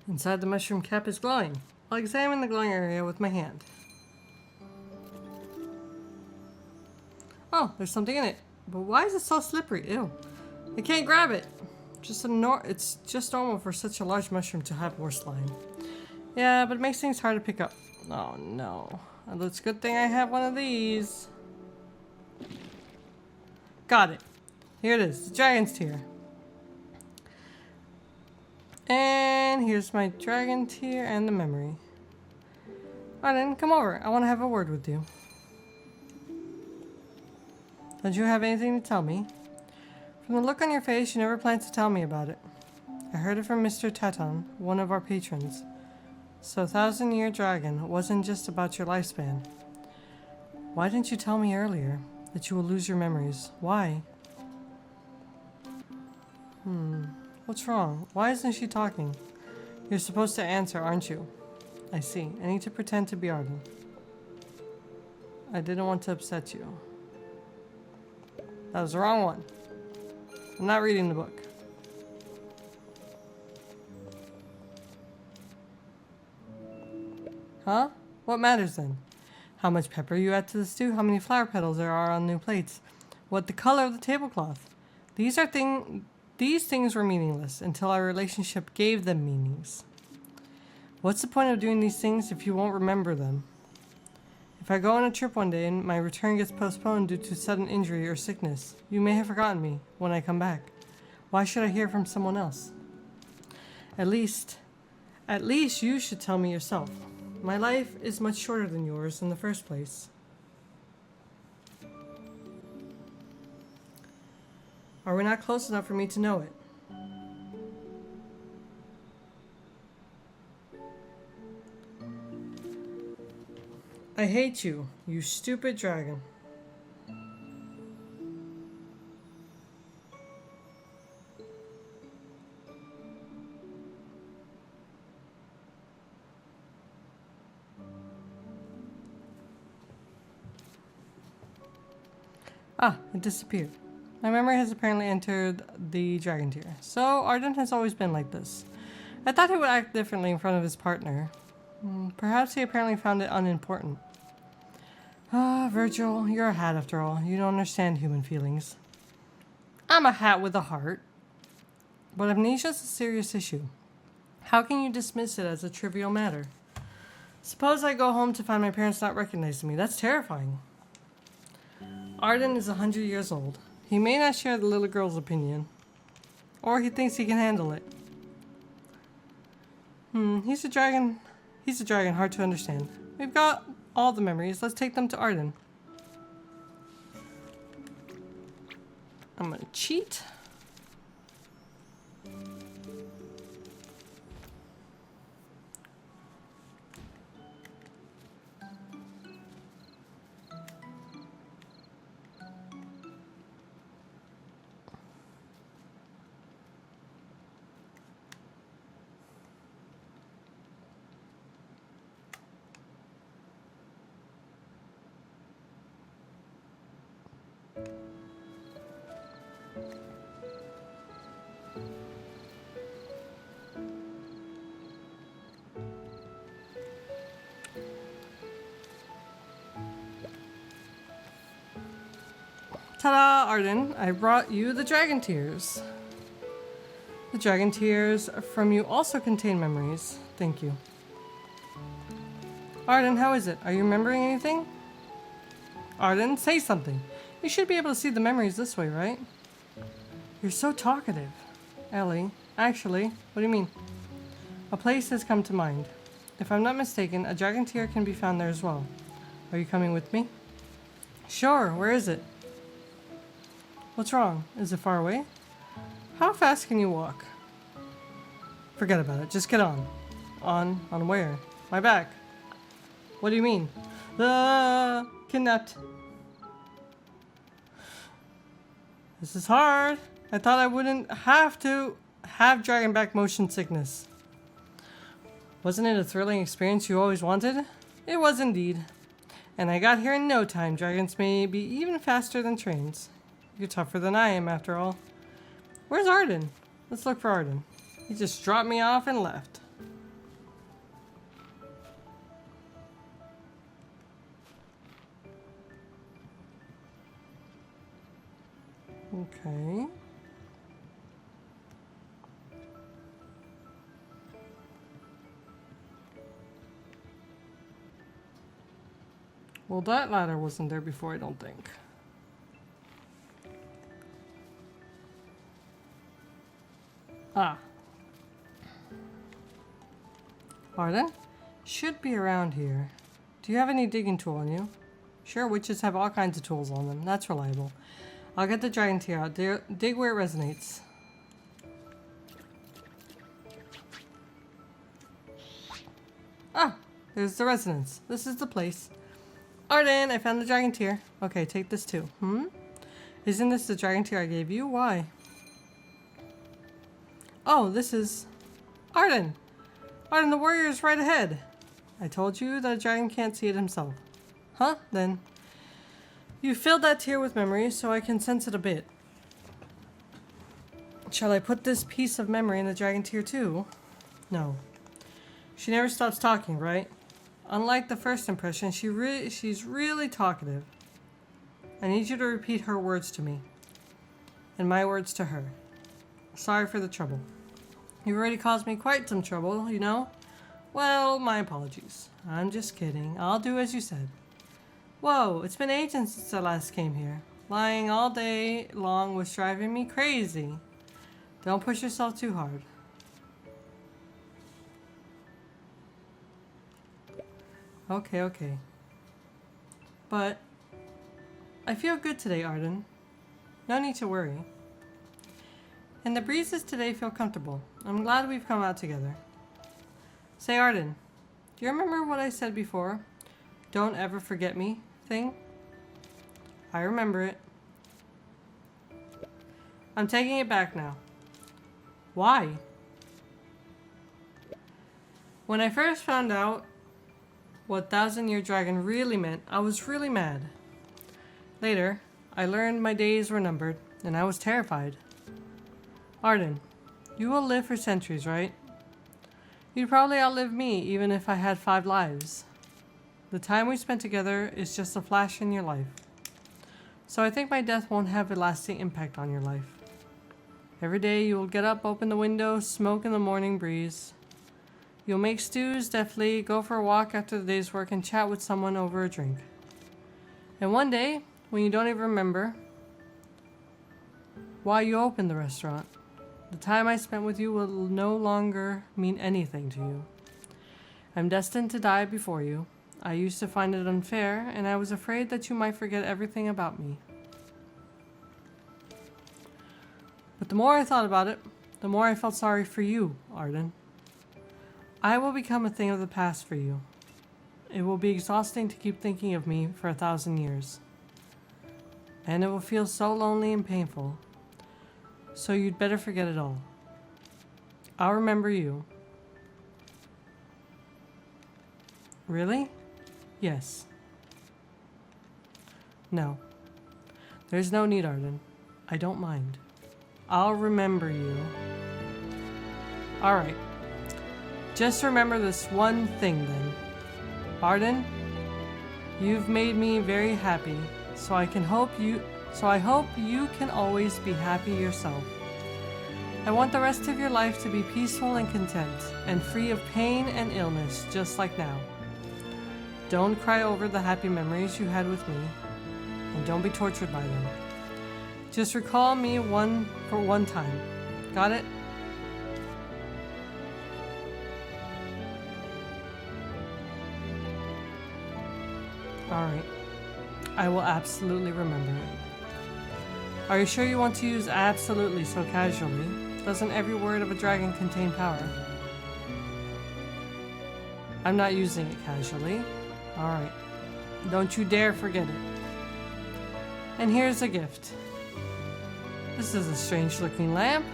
S1: Inside the mushroom cap is glowing. I'll examine the glowing area with my hand. Oh, there's something in it. But why is it so slippery? Ew. I can't grab it. It's just normal for such a large mushroom to have more slime. Yeah, but it makes things hard to pick up. Oh no. It's a good thing I have one of these. Got it. Here it is. The dragon's tear. And here's my dragon tear and the memory. Arden, come over. I want to have a word with you. Don't you have anything to tell me? From the look on your face, you never planned to tell me about it. I heard it from Mr. Taton, one of our patrons. So 1,000-year dragon wasn't just about your lifespan. Why didn't you tell me earlier that you will lose your memories? Why? What's wrong? Why isn't she talking? You're supposed to answer, aren't you? I see. I need to pretend to be Arden. I didn't want to upset you. That was the wrong one. I'm not reading the book. Huh? What matters then? How much pepper you add to the stew? How many flower petals there are on new plates? What the color of the tablecloth? These things were meaningless until our relationship gave them meanings. What's the point of doing these things if you won't remember them? If I go on a trip one day and my return gets postponed due to sudden injury or sickness, you may have forgotten me when I come back. Why should I hear from someone else? At least you should tell me yourself. My life is much shorter than yours in the first place. Are we not close enough for me to know it? I hate you, you stupid dragon. Ah, it disappeared. My memory has apparently entered the dragon tier. So, Arden has always been like this. I thought he would act differently in front of his partner. Perhaps he apparently found it unimportant. Ah, Virgil, you're a hat after all. You don't understand human feelings. I'm a hat with a heart. But amnesia's a serious issue. How can you dismiss it as a trivial matter? Suppose I go home to find my parents not recognizing me. That's terrifying. Arden is 100 years old. He may not share the little girl's opinion. Or he thinks he can handle it. He's a dragon. He's a dragon, hard to understand. We've got all the memories. Let's take them to Arden. I'm gonna cheat. Ta-da, Arden! I brought you the dragon tears. The dragon tears from you also contain memories. Thank you. Arden, how is it? Are you remembering anything? Arden, say something. You should be able to see the memories this way, right? You're so talkative. Ellie, actually, what do you mean? A place has come to mind. If I'm not mistaken, a dragon tear can be found there as well. Are you coming with me? Sure, where is it? What's wrong? Is it far away? How fast can you walk? Forget about it. Just get on. On where? My back. What do you mean? Kidnapped. This is hard. I thought I wouldn't have to have dragon back motion sickness. Wasn't it a thrilling experience you always wanted? It was indeed. And I got here in no time. Dragons may be even faster than trains. You're tougher than I am, after all. Where's Arden? Let's look for Arden. He just dropped me off and left. Okay. Well, that ladder wasn't there before, I don't think. Ah. Arden? Should be around here. Do you have any digging tool on you? Sure, witches have all kinds of tools on them. That's reliable. I'll get the dragon tear out. Dig where it resonates. Ah! There's the resonance. This is the place. Arden, I found the dragon tear. Okay, take this too. Isn't this the dragon tear I gave you? Why? Oh, this is... Arden! Arden, the warrior is right ahead. I told you that a dragon can't see it himself. Huh? Then. You filled that tear with memory, so I can sense it a bit. Shall I put this piece of memory in the dragon tear too? No. She never stops talking, right? Unlike the first impression, she's really talkative. I need you to repeat her words to me. And my words to her. Sorry for the trouble. You've already caused me quite some trouble, you know? Well, my apologies. I'm just kidding. I'll do as you said. Whoa, it's been ages since I last came here. Lying all day long was driving me crazy. Don't push yourself too hard. Okay. But I feel good today, Arden. No need to worry. And the breezes today feel comfortable. I'm glad we've come out together. Say, Arden, do you remember what I said before? Don't ever forget me thing? I remember it. I'm taking it back now. Why? When I first found out what 1,000-year dragon really meant, I was really mad. Later, I learned my days were numbered, and I was terrified. Arden, you will live for centuries, right? You'd probably outlive me, even if I had 5 lives. The time we spent together is just a flash in your life. So I think my death won't have a lasting impact on your life. Every day you will get up, open the window, smoke in the morning breeze. You'll make stews deftly, go for a walk after the day's work, and chat with someone over a drink. And one day, when you don't even remember why you opened the restaurant, the time I spent with you will no longer mean anything to you. I'm destined to die before you. I used to find it unfair, and I was afraid that you might forget everything about me. But the more I thought about it, the more I felt sorry for you, Arden. I will become a thing of the past for you. It will be exhausting to keep thinking of me for 1,000 years. And it will feel so lonely and painful. So you'd better forget it all. I'll remember you. Really? Yes. No. There's no need, Arden. I don't mind. I'll remember you. Alright. Just remember this one thing then. Arden, you've made me very happy, so I hope you can always be happy yourself. I want the rest of your life to be peaceful and content, and free of pain and illness, just like now. Don't cry over the happy memories you had with me, and don't be tortured by them. Just recall me for one time. Got it? Alright. I will absolutely remember it. Are you sure you want to use absolutely so casually? Doesn't every word of a dragon contain power? I'm not using it casually. Alright. Don't you dare forget it. And here's a gift. This is a strange looking lamp.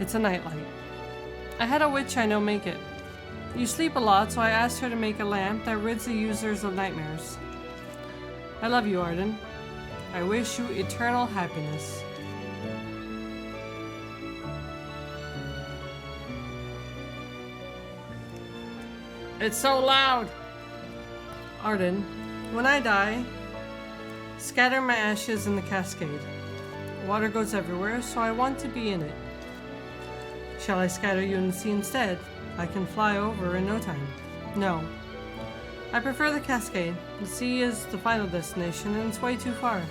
S1: It's a nightlight. I had a witch I know make it. You sleep a lot, so I asked her to make a lamp that rids the users of nightmares. I love you, Arden. I wish you eternal happiness. It's so loud! Arden, when I die, scatter my ashes in the cascade. Water goes everywhere, so I want to be in it. Shall I scatter you in the sea instead? I can fly over in no time. No. I prefer the Cascade. The sea is the final destination, and it's way too far.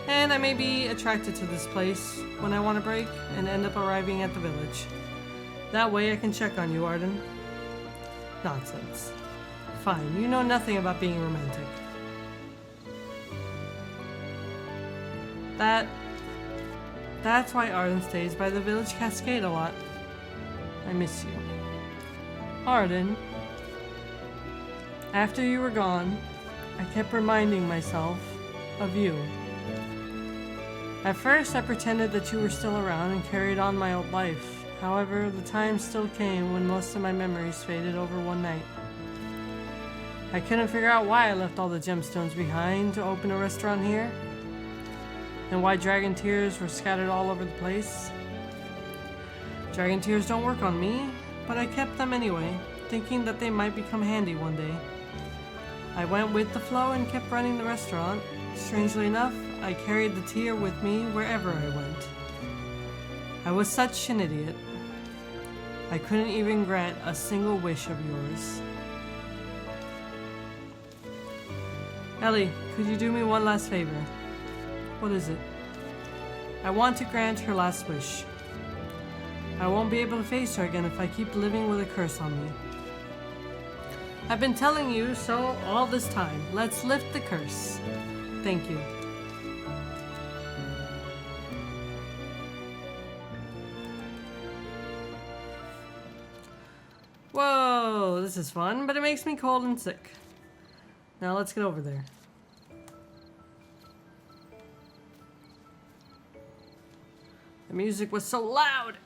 S1: And I may be attracted to this place when I want to break and end up arriving at the village. That way I can check on you, Arden. Nonsense. Fine, you know nothing about being romantic. That's why Arden stays by the village cascade a lot. I miss you. Arden. After you were gone, I kept reminding myself of you. At first, I pretended that you were still around and carried on my old life. However, the time still came when most of my memories faded over one night. I couldn't figure out why I left all the gemstones behind to open a restaurant here, and why dragon tears were scattered all over the place. Dragon tears don't work on me, but I kept them anyway, thinking that they might become handy one day. I went with the flow and kept running the restaurant. Strangely enough, I carried the tear with me wherever I went. I was such an idiot. I couldn't even grant a single wish of yours. Ellie, could you do me one last favor? What is it? I want to grant her last wish. I won't be able to face her again if I keep living with a curse on me. I've been telling you so all this time. Let's lift the curse. Thank you. Whoa, this is fun, but it makes me cold and sick. Now let's get over there. The music was so loud!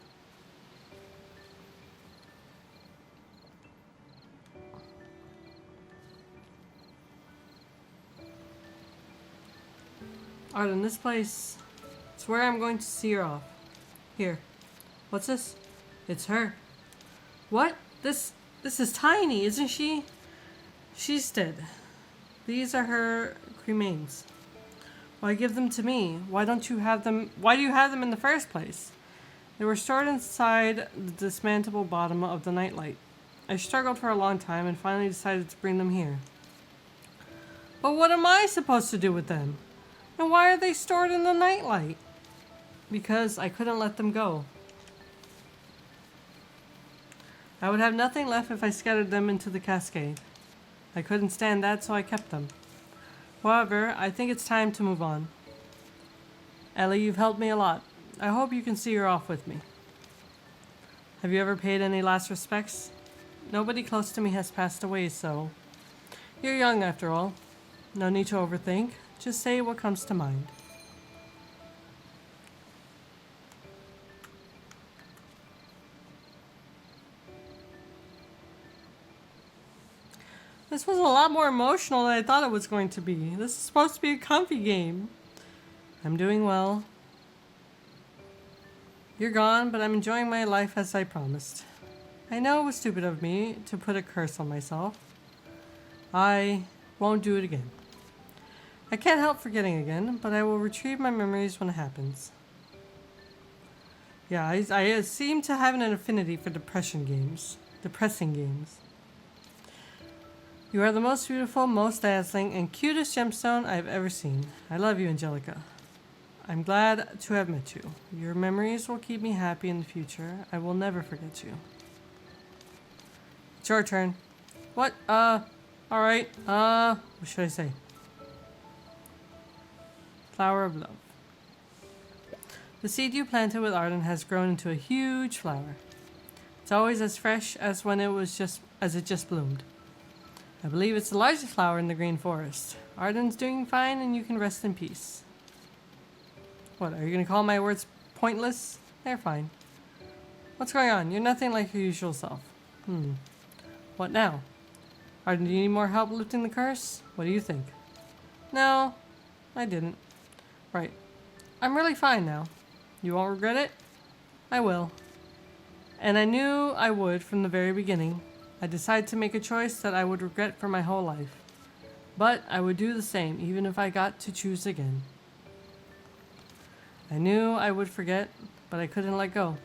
S1: Arden, this place, it's where I'm going to see her off. Here. What's this? It's her. What? This is Tiny, isn't she? She's dead. These are her cremains. Why give them to me? Why do you have them in the first place? They were stored inside the dismantleable bottom of the nightlight. I struggled for a long time and finally decided to bring them here. But what am I supposed to do with them? And why are they stored in the nightlight? Because I couldn't let them go. I would have nothing left if I scattered them into the cascade. I couldn't stand that, so I kept them. However, I think it's time to move on. Ellie, you've helped me a lot. I hope you can see her off with me. Have you ever paid any last respects? Nobody close to me has passed away, so... You're young after all. No need to overthink. Just say what comes to mind. This was a lot more emotional than I thought it was going to be. This is supposed to be a comfy game. I'm doing well. You're gone, but I'm enjoying my life as I promised. I know it was stupid of me to put a curse on myself. I won't do it again. I can't help forgetting again, but I will retrieve my memories when it happens. Yeah, I seem to have an affinity for depressing games. You are the most beautiful, most dazzling, and cutest gemstone I've ever seen. I love you, Angelica. I'm glad to have met you. Your memories will keep me happy in the future. I will never forget you. It's your turn. What? Alright. What should I say? Flower of love. The seed you planted with Arden has grown into a huge flower. It's always as fresh as when it just bloomed. I believe it's the largest flower in the green forest. Arden's doing fine and you can rest in peace. What, are you gonna call my words pointless? They're fine. What's going on? You're nothing like your usual self. What now? Arden, do you need more help lifting the curse? What do you think? No, I didn't. Right. I'm really fine now. You won't regret it? I will. And I knew I would from the very beginning. I decided to make a choice that I would regret for my whole life. But I would do the same, even if I got to choose again. I knew I would forget, but I couldn't let go.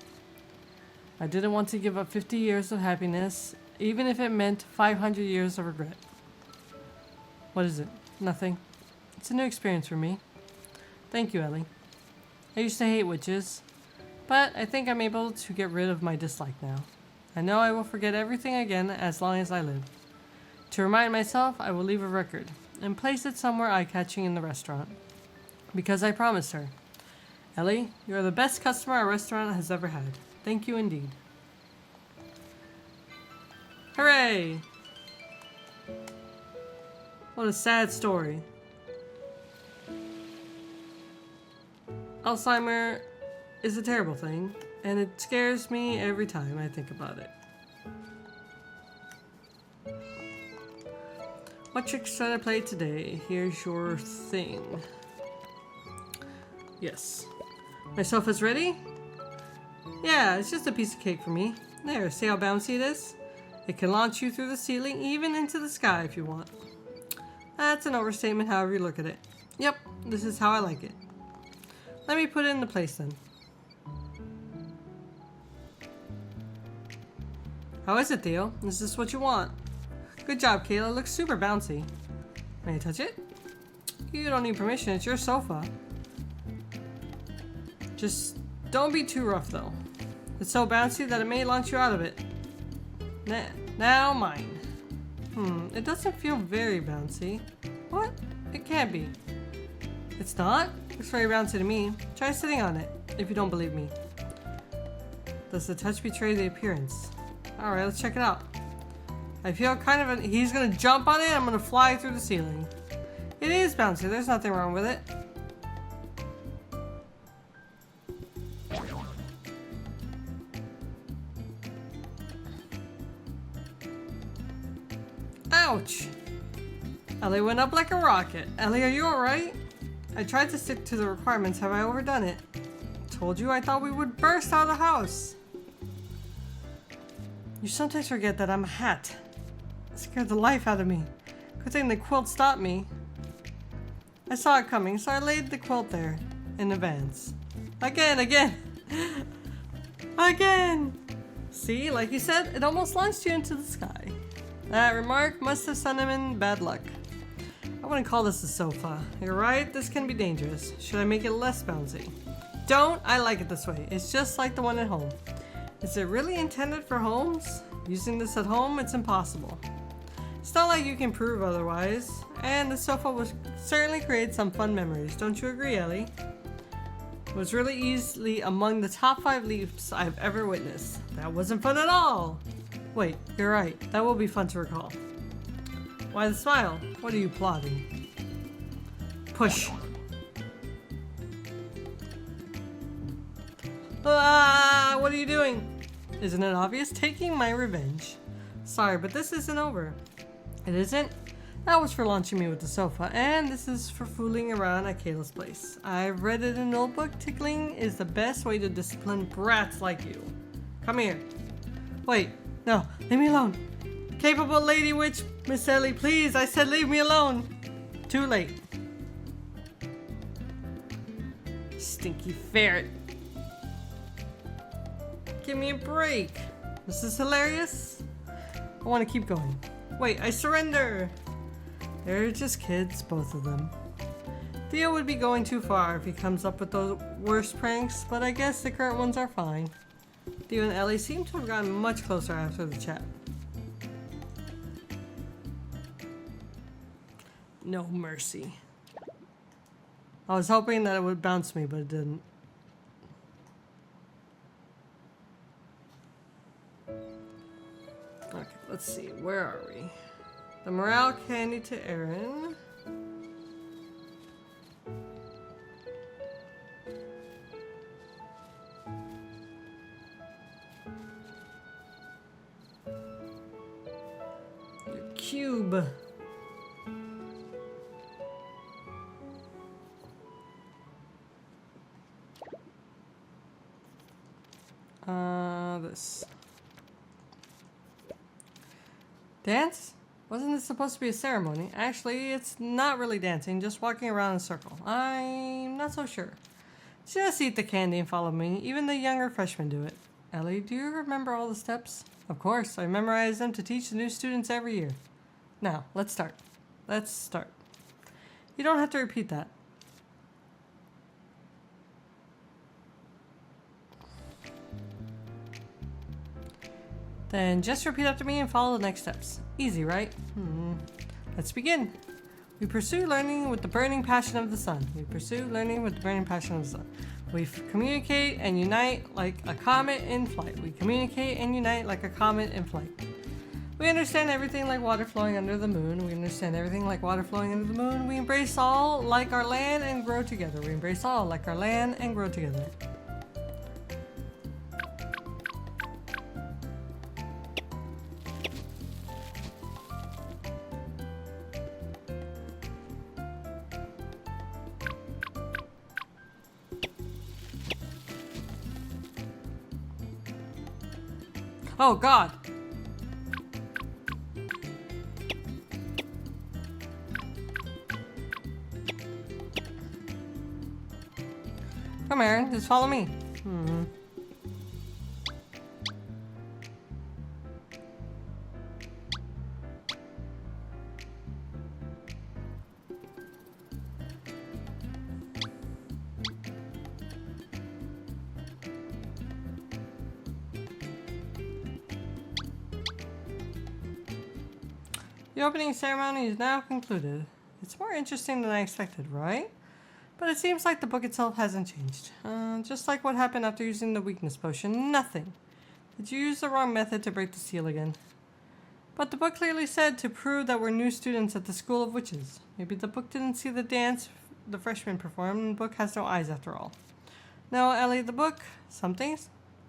S1: I didn't want to give up 50 years of happiness, even if it meant 500 years of regret. What is it? Nothing. It's a new experience for me. Thank you, Ellie. I used to hate witches, but I think I'm able to get rid of my dislike now. I know I will forget everything again as long as I live. To remind myself, I will leave a record and place it somewhere eye-catching in the restaurant. Because I promised her. Ellie, you are the best customer our restaurant has ever had. Thank you indeed. Hooray! What a sad story. Alzheimer is a terrible thing, and it scares me every time I think about it. What tricks should I play today? Here's your thing. Yes. My sofa's ready? Yeah, it's just a piece of cake for me. There, see how bouncy it is? It can launch you through the ceiling, even into the sky if you want. That's an overstatement, however you look at it. Yep, this is how I like it. Let me put it into place then. How is it, Theo? Is this what you want? Good job, Kayla. It looks super bouncy. May I touch it? You don't need permission. It's your sofa. Just don't be too rough, though. It's so bouncy that it may launch you out of it. Now mine. It doesn't feel very bouncy. What? It can't be. It's not? Looks very bouncy to me. Try sitting on it, if you don't believe me. Does the touch betray the appearance? Alright, let's check it out. I feel kind of he's gonna jump on it, I'm gonna fly through the ceiling. It is bouncy, there's nothing wrong with it. Ouch! Ellie went up like a rocket. Ellie, are you alright? I tried to stick to the requirements. Have I overdone it? Told you I thought we would burst out of the house. You sometimes forget that I'm a hat. It scared the life out of me. Good thing the quilt stopped me. I saw it coming, so I laid the quilt there in advance. Again! Again! See, like you said, it almost launched you into the sky. That remark must have sent him in bad luck. I wouldn't call this a sofa. You're right, this can be dangerous. Should I make it less bouncy? Don't! I like it this way. It's just like the one at home. Is it really intended for homes? Using this at home, it's impossible. It's not like you can prove otherwise. And the sofa will certainly create some fun memories. Don't you agree, Ellie? It was really easily among the top 5 leaps I've ever witnessed. That wasn't fun at all! Wait, you're right. That will be fun to recall. Why the smile? What are you plotting? Push. Ah, what are you doing? Isn't it obvious? Taking my revenge. Sorry, but this isn't over. It isn't? That was for launching me with the sofa, and this is for fooling around at Kayla's place. I've read it in an old book. Tickling is the best way to discipline brats like you. Come here. Wait, no, leave me alone. Capable lady witch, Miss Ellie, please, I said leave me alone. Too late. Stinky ferret. Give me a break. This is hilarious. I want to keep going. Wait, I surrender. They're just kids, both of them. Theo would be going too far if he comes up with those worst pranks, but I guess the current ones are fine. Theo and Ellie seem to have gotten much closer after the chat. No mercy. I was hoping that it would bounce me, but it didn't. Okay, let's see. Where are we? The morale candy to Aaron. Your cube. This. Dance? Wasn't this supposed to be a ceremony? Actually, it's not really dancing, just walking around in a circle. I'm not so sure. Just eat the candy and follow me. Even the younger freshmen do it. Ellie, do you remember all the steps? Of course, I memorize them to teach the new students every year. Now, let's start. Let's start. You don't have to repeat that. Then just repeat after me and follow the next steps. Easy, right? Let's begin. We pursue learning with the burning passion of the sun. We pursue learning with the burning passion of the sun. We communicate and unite like a comet in flight. We communicate and unite like a comet in flight. We understand everything like water flowing under the moon. We understand everything like water flowing under the moon. We embrace all like our land and grow together. We embrace all like our land and grow together. Oh God! Come, Aaron, just follow me. The opening ceremony is now concluded. It's more interesting than I expected, right? But it seems like the book itself hasn't changed. Just like what happened after using the weakness potion. Nothing. Did you use the wrong method to break the seal again? But the book clearly said to prove that we're new students at the School of Witches. Maybe the book didn't see the dance the freshmen performed, and the book has no eyes after all. No, Ellie, the book, something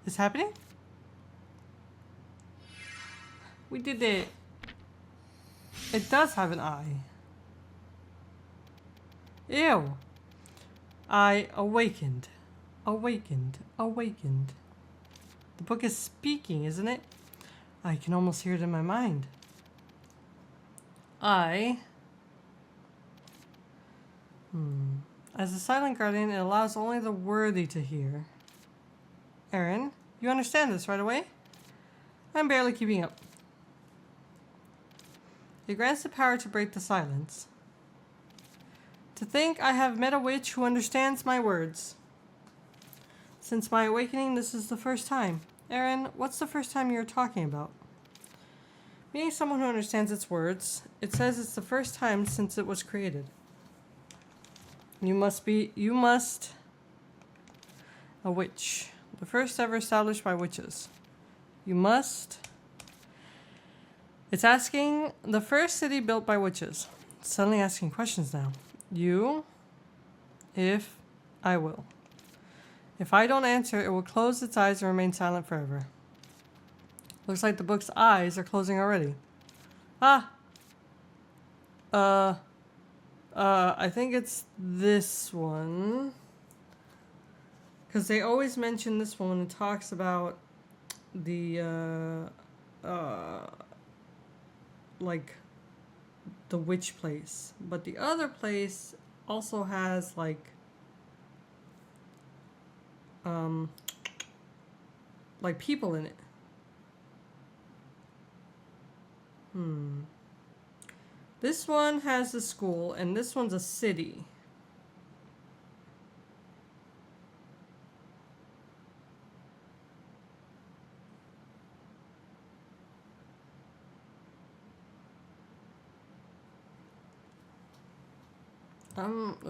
S1: is happening? We did it. It does have an eye. Ew. I awakened. Awakened. Awakened. The book is speaking, isn't it? I can almost hear it in my mind. As a silent guardian, it allows only the worthy to hear. Aaron, you understand this right away? I'm barely keeping up. It grants the power to break the silence. To think I have met a witch who understands my words. Since my awakening, this is the first time. Aaron, what's the first time you're talking about? Meaning someone who understands its words. It says it's the first time since it was created. You must a witch. The first ever established by witches. It's asking the first city built by witches. It's suddenly asking questions now. If I will. If I don't answer, it will close its eyes and remain silent forever. Looks like the book's eyes are closing already. I think it's this one. Because they always mention this one when it talks about the, like, the witch place. But the other place also has, like people in it. This one has a school, and this one's a city.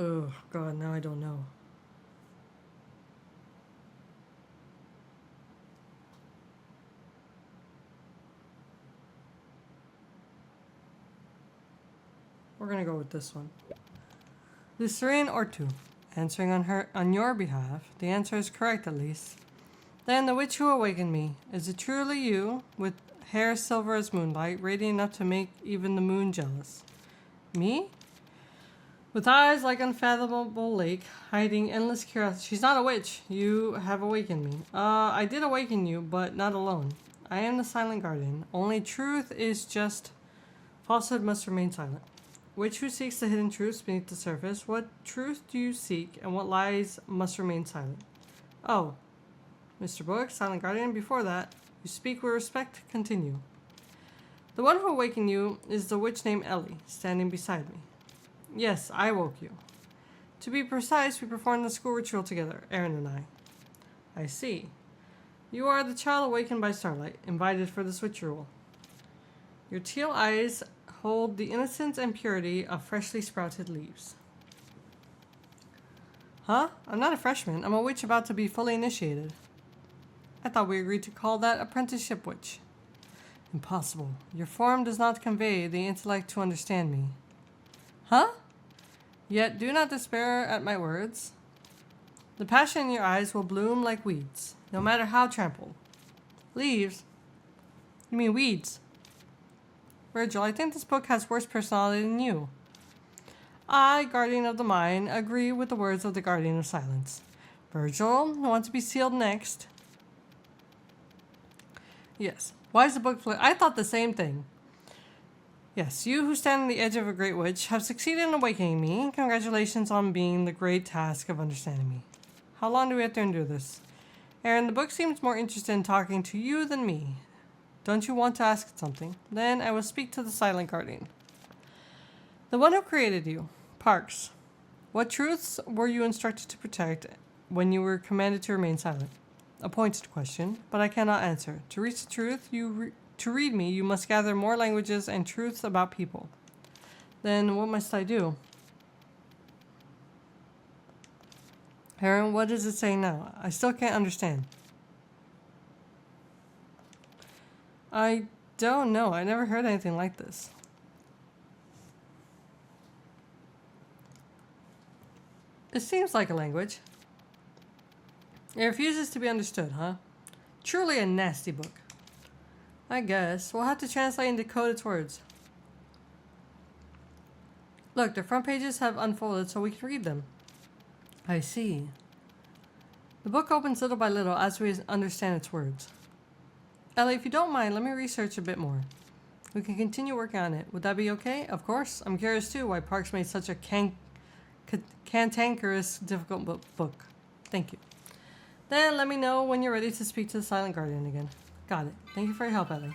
S1: Oh God, now I don't know. We're gonna go with this one. Lucerne or two. Answering on your behalf. The answer is correct at least. Then the witch who awakened me. Is it truly you, with hair silver as moonlight, radiant enough to make even the moon jealous? Me? With eyes like unfathomable lake, hiding endless curiosity. She's not a witch. You have awakened me. I did awaken you, but not alone. I am the silent guardian. Only truth is just. Falsehood must remain silent. Witch who seeks the hidden truths beneath the surface, what truth do you seek, and what lies must remain silent? Oh, Mr. Book, Silent Guardian, before that, you speak with respect, continue. The one who awakened you is the witch named Ellie, standing beside me. Yes, I woke you. To be precise, we performed the school ritual together, Aaron and I. I see. You are the child awakened by starlight, invited for this ritual. Your teal eyes hold the innocence and purity of freshly sprouted leaves. Huh? I'm not a freshman. I'm a witch about to be fully initiated. I thought we agreed to call that apprenticeship witch. Impossible. Your form does not convey the intellect to understand me. Huh? Yet do not despair at my words. The passion in your eyes will bloom like weeds, no matter how trampled. Leaves? You mean weeds? Virgil, I think this book has worse personality than you. I, Guardian of the Mind, agree with the words of the Guardian of Silence. Virgil, I want to be sealed next. Yes. Why is the book I thought the same thing. Yes, you who stand on the edge of a great witch have succeeded in awakening me. Congratulations on being the great task of understanding me. How long do we have to endure this? Aaron, the book seems more interested in talking to you than me. Don't you want to ask it something? Then I will speak to the Silent Guardian. The one who created you, Parks. What truths were you instructed to protect when you were commanded to remain silent? A pointed question, but I cannot answer. To reach the truth, to read me, you must gather more languages and truths about people. Then what must I do? Aaron, what does it say now? I still can't understand. I don't know. I never heard anything like this. It seems like a language. It refuses to be understood, huh? Truly a nasty book. I guess. We'll have to translate and decode its words. Look, the front pages have unfolded so we can read them. I see. The book opens little by little as we understand its words. Ellie, if you don't mind, let me research a bit more. We can continue working on it. Would that be okay? Of course. I'm curious too why Parks made such a cantankerous, difficult book. Thank you. Then let me know when you're ready to speak to the Silent Guardian again. Got it. Thank you for your help, Ellie.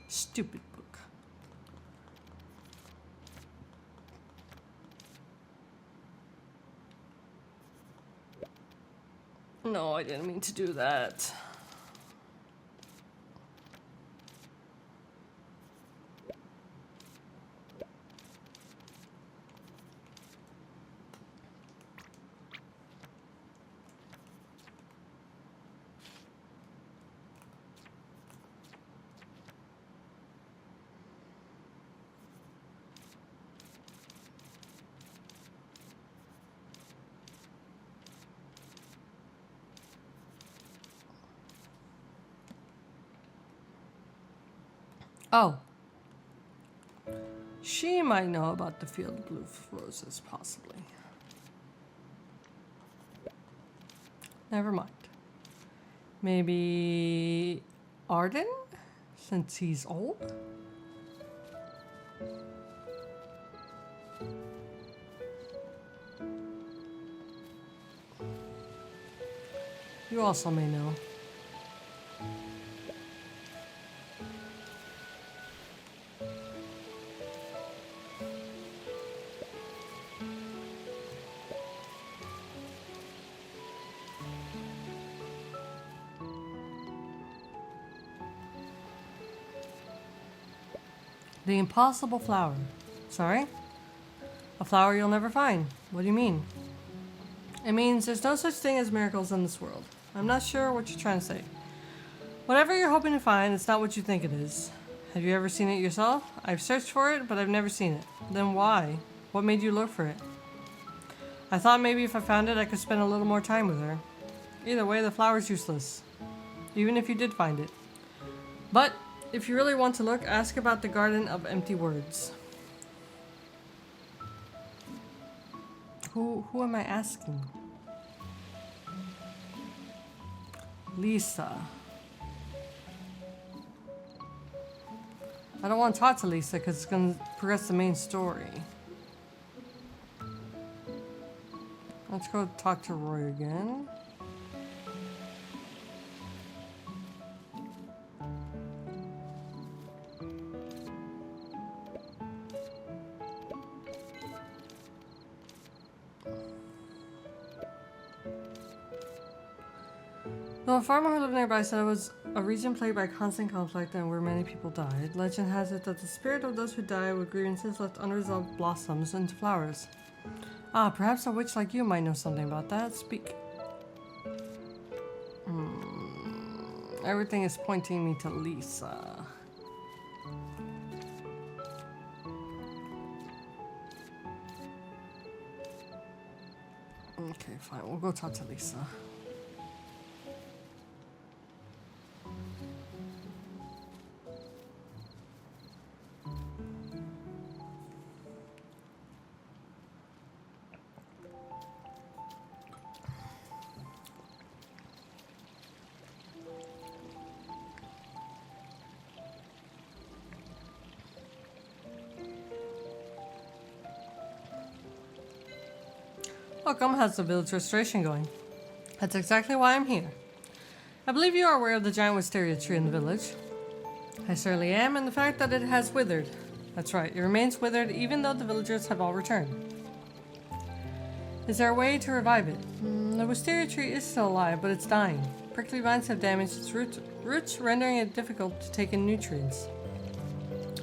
S1: Stupid book. No, I didn't mean to do that. Oh. She might know about the field of blue roses, possibly. Never mind. Maybe Arden? Since he's old? You also may know. The impossible flower. Sorry? A flower you'll never find. What do you mean? It means there's no such thing as miracles in this world. I'm not sure what you're trying to say. Whatever you're hoping to find, it's not what you think it is. Have you ever seen it yourself? I've searched for it, but I've never seen it. Then why? What made you look for it? I thought maybe if I found it, I could spend a little more time with her. Either way, the flower's useless. Even if you did find it. But if you really want to look, ask about the Garden of Empty Words. Who am I asking? Lisa. I don't want to talk to Lisa because it's going to progress the main story. Let's go talk to Roy again. Though a farmer who lived nearby said it was a region plagued by constant conflict and where many people died, legend has it that the spirit of those who died with grievances left unresolved blossoms into flowers. Ah, perhaps a witch like you might know something about that. Speak. Everything is pointing me to Lisa. Okay, fine. We'll go talk to Lisa. Welcome, how's the village restoration going? That's exactly why I'm here. I believe you are aware of the giant wisteria tree in the village. I certainly am, and the fact that it has withered. That's right, it remains withered even though the villagers have all returned. Is there a way to revive it? The wisteria tree is still alive, but it's dying. Prickly vines have damaged its roots, rendering it difficult to take in nutrients.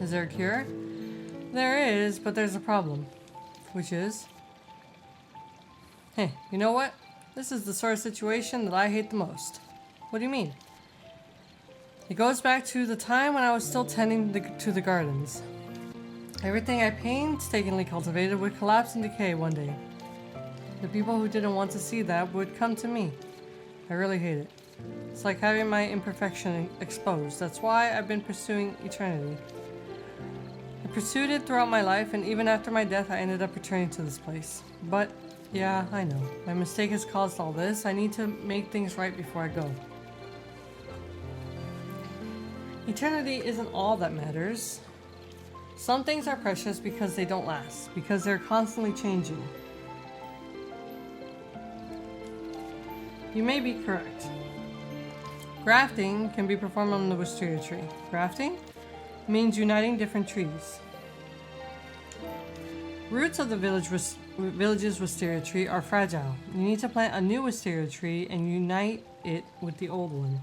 S1: Is there a cure? There is, but there's a problem. Which is? Hey, you know what? This is the sort of situation that I hate the most. What do you mean? It goes back to the time when I was still tending to the gardens. Everything I painstakingly cultivated would collapse and decay one day. The people who didn't want to see that would come to me. I really hate it. It's like having my imperfection exposed. That's why I've been pursuing eternity. I pursued it throughout my life, and even after my death I ended up returning to this place. But yeah, I know. My mistake has caused all this. I need to make things right before I go. Eternity isn't all that matters. Some things are precious because they don't last, because they're constantly changing. You may be correct. Grafting can be performed on the wisteria tree. Grafting means uniting different trees. Roots of the village's wisteria tree are fragile. You need to plant a new wisteria tree and unite it with the old one.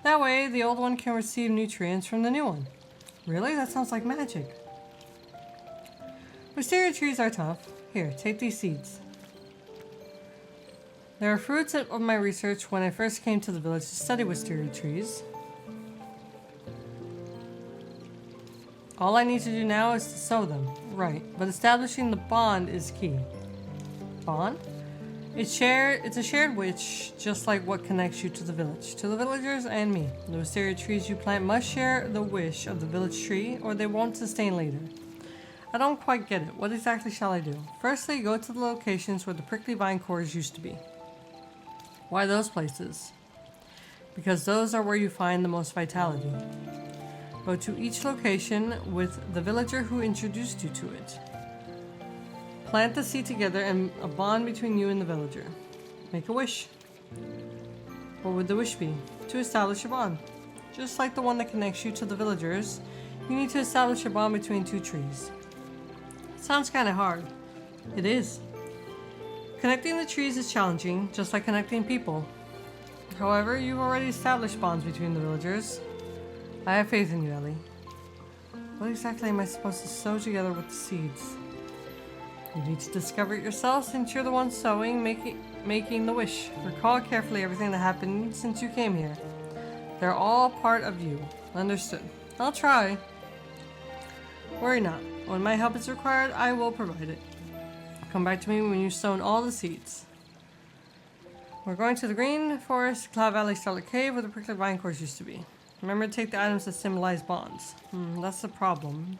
S1: That way, the old one can receive nutrients from the new one. Really? That sounds like magic. Wisteria trees are tough. Here, take these seeds. There are fruits of my research when I first came to the village to study wisteria trees. All I need to do now is to sow them. Right, but establishing the bond is key. Bond? It's a shared wish, just like what connects you to the village, to the villagers and me. The wisteria trees you plant must share the wish of the village tree, or they won't sustain later. I don't quite get it. What exactly shall I do? Firstly, go to the locations where the prickly vine cores used to be. Why those places? Because those are where you find the most vitality. Go to each location with the villager who introduced you to it. Plant the seed together and a bond between you and the villager. Make a wish. What would the wish be? To establish a bond. Just like the one that connects you to the villagers, you need to establish a bond between two trees. Sounds kind of hard. It is. Connecting the trees is challenging, just like connecting people. However, you've already established bonds between the villagers. I have faith in you, Ellie. What exactly am I supposed to sew together with the seeds? You need to discover it yourself since you're the one sewing, making the wish. Recall carefully everything that happened since you came here. They're all part of you. Understood. I'll try. Worry not. When my help is required, I will provide it. Come back to me when you've sown all the seeds. We're going to the green forest, Cloud Valley Starlit Cave, where the prickly vine cores used to be. Remember to take the items that symbolize bonds. That's the problem.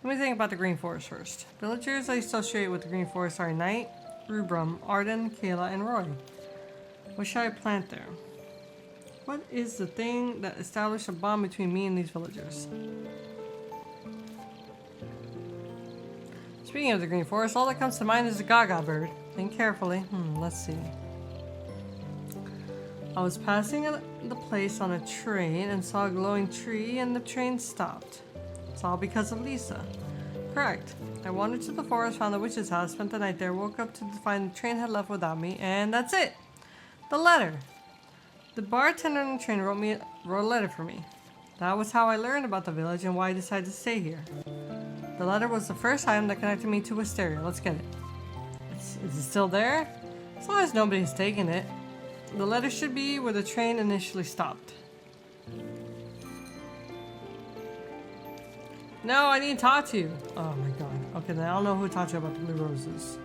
S1: Let me think about the green forest first. Villagers I associate with the green forest are Knight, Rubrum, Arden, Kayla, and Roy. What should I plant there? What is the thing that established a bond between me and these villagers? Speaking of the Green Forest, all that comes to mind is the Gaga bird. Think carefully. Let's see. I was passing the place on a train and saw a glowing tree and the train stopped. It's all because of Lisa. Correct. I wandered to the forest, found the witch's house, spent the night there, woke up to find the train had left without me, and that's it! The letter! The bartender on the train wrote a letter for me. That was how I learned about the village and why I decided to stay here. The letter was the first item that connected me to Wisteria. Let's get it. Is it still there? As long as nobody's taken it. The letter should be where the train initially stopped. No, I need to talk to you. Oh my god. Okay, then I don't know who taught you about the blue roses.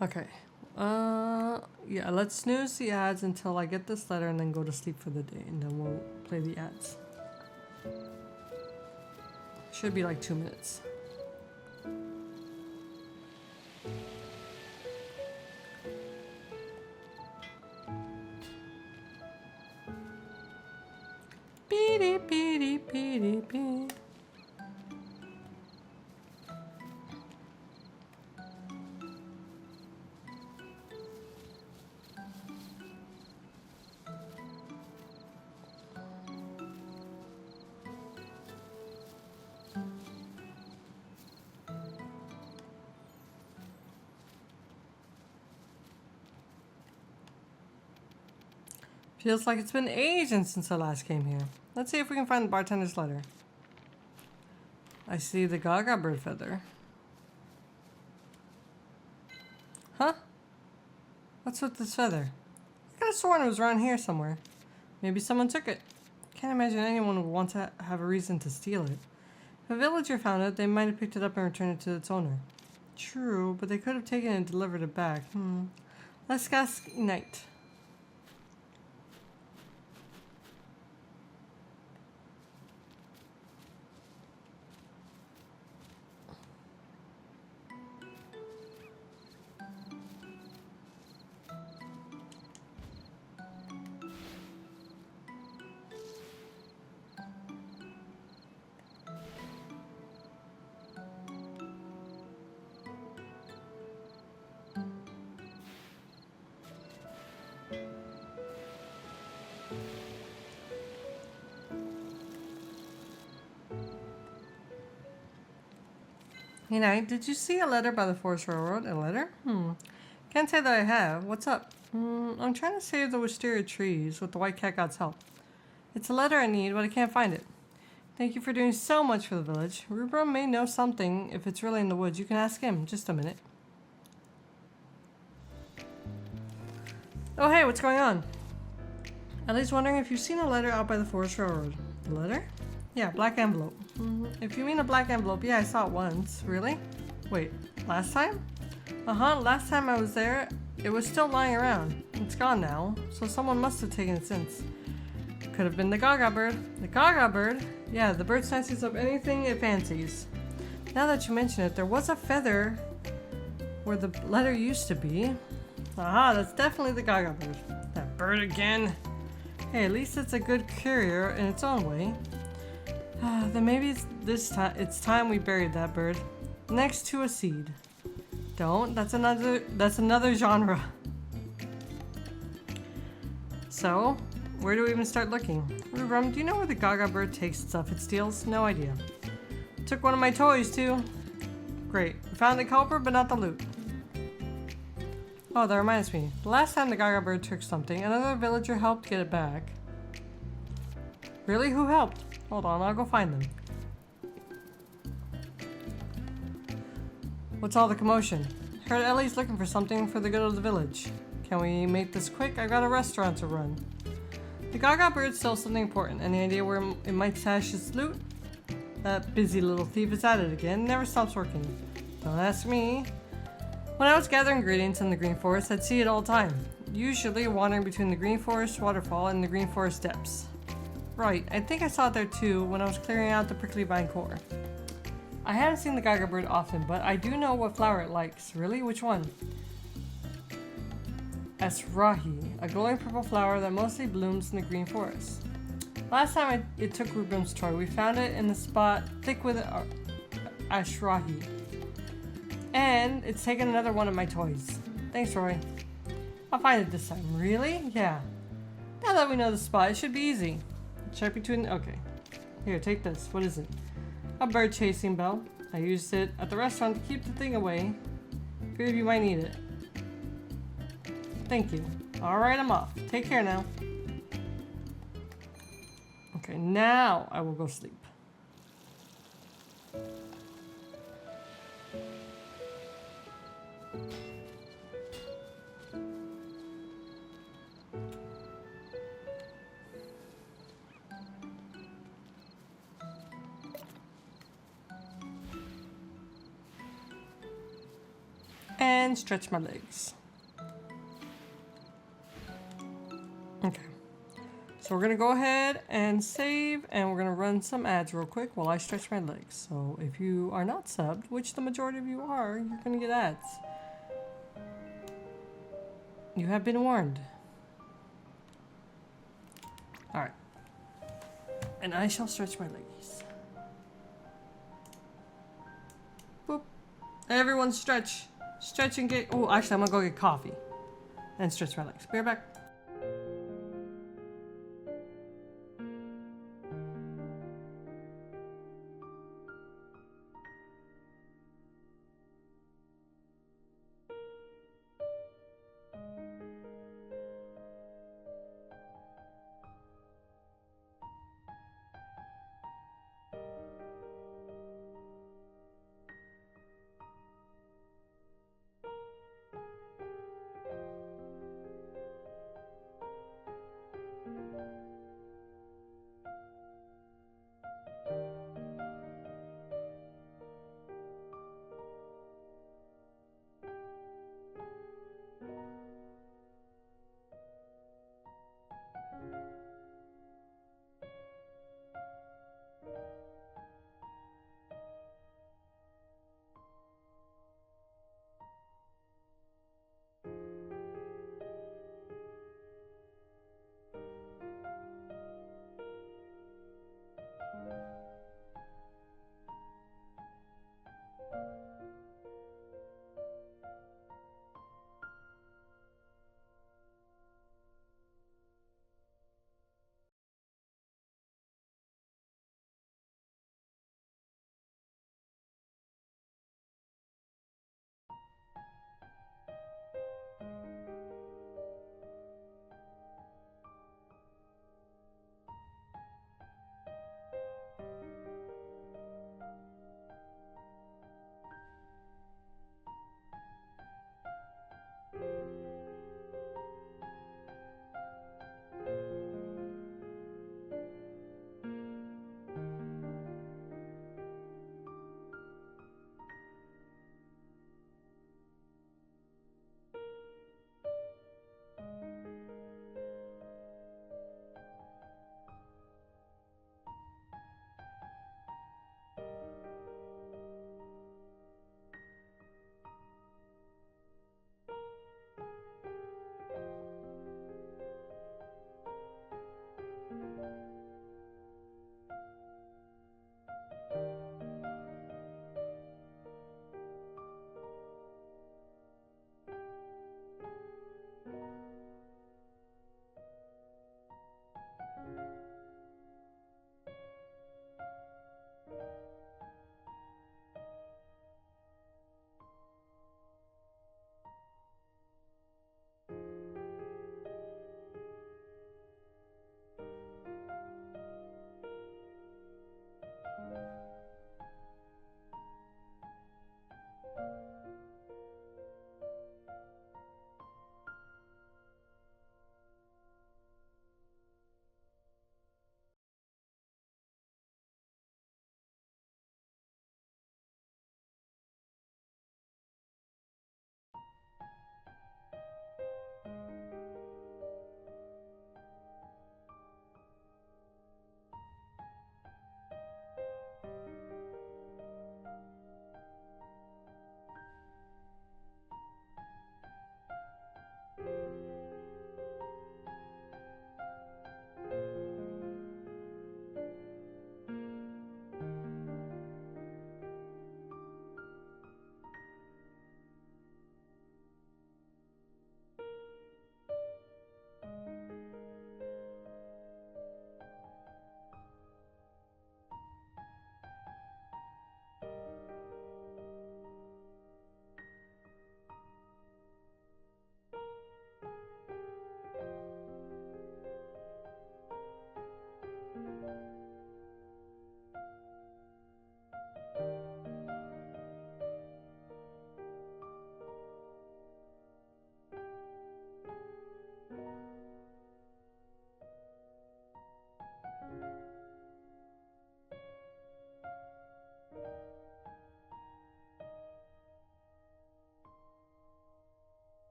S1: Okay. Yeah, let's snooze the ads until I get this letter and then go to sleep for the day, and then we'll play the ads. Should be like 2 minutes. Beep. Feels like it's been ages since I last came here. Let's see if we can find the bartender's letter. I see the Gaga bird feather. Huh? What's with this feather? I could have sworn it was around here somewhere. Maybe someone took it. Can't imagine anyone would want to have a reason to steal it. If a villager found it, they might have picked it up and returned it to its owner. True, but they could have taken it and delivered it back. Let's ask Knight. Hey Knight, did you see a letter by the Forest Railroad? A letter? Can't say that I have. What's up? I'm trying to save the wisteria trees with the White Cat God's help. It's a letter I need, but I can't find it. Thank you for doing so much for the village. Rubrum may know something if it's really in the woods. You can ask him. Just a minute. Oh hey, what's going on? Ellie's wondering if you've seen a letter out by the Forest Railroad. A letter? Yeah, black envelope. If you mean a black envelope, yeah, I saw it once. Really? Wait, last time? Last time I was there, it was still lying around. It's gone now, so someone must have taken it since. Could have been the Gaga bird. The Gaga bird? Yeah, the bird snatches up anything it fancies. Now that you mention it, there was a feather where the letter used to be. That's definitely the Gaga bird. That bird again. Hey, at least it's a good courier in its own way. Then maybe it's time we buried that bird next to a seed. Don't. That's another genre. So, where do we even start looking? Rubrum, do you know where the Gaga bird takes stuff it steals? No idea. Took one of my toys too. Great. We found the culprit, but not the loot. Oh, that reminds me. The last time the Gaga bird took something, another villager helped get it back. Really? Who helped? Hold on, I'll go find them. What's all the commotion? Heard Ellie's looking for something for the good of the village. Can we make this quick? I've got a restaurant to run. The Gaga bird stole something important. Any idea where it might stash its loot? That busy little thief is at it again. Never stops working. Don't ask me. When I was gathering ingredients in the Green Forest, I'd see it all the time. Usually wandering between the Green Forest waterfall and the Green Forest depths. Right, I think I saw it there too when I was clearing out the prickly vine core. I haven't seen the Gaga bird often, but I do know what flower it likes. Really? Which one? Asrahi, a glowing purple flower that mostly blooms in the green forest. Last time it took Rubram's toy, we found it in the spot thick with Ashrahi. And it's taken another one of my toys. Thanks, Roy. I'll find it this time. Really? Yeah. Now that we know the spot, it should be easy. Check between... Okay. Here, take this. What is it? A bird chasing bell. I used it at the restaurant to keep the thing away. Figured you might need it. Thank you. Alright, I'm off. Take care now. Okay, now I will go sleep. And stretch my legs. Okay. So we're gonna go ahead and save, and we're gonna run some ads real quick while I stretch my legs. So if you are not subbed, which the majority of you are, you're gonna get ads. You have been warned. Alright. And I shall stretch my legs. Boop. Everyone stretch. Stretch and get... Oh, actually, I'm gonna go get coffee. And stretch my legs. Be right back.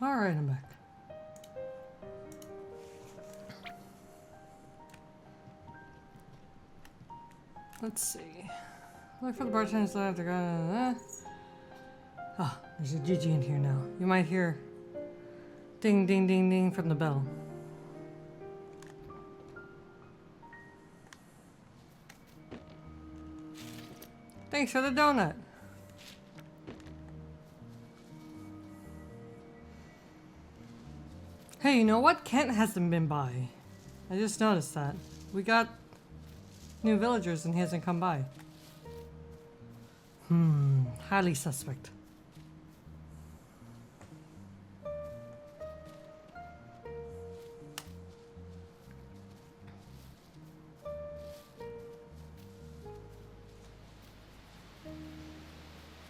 S1: Alright, I'm back. Let's see. Look for the bartender's left. Ah, there's a Gigi in here now. You might hear ding, ding, ding, ding from the bell. Thanks for the donut. Hey, you know what? Kent hasn't been by. I just noticed that. We got new villagers and he hasn't come by. Highly suspect.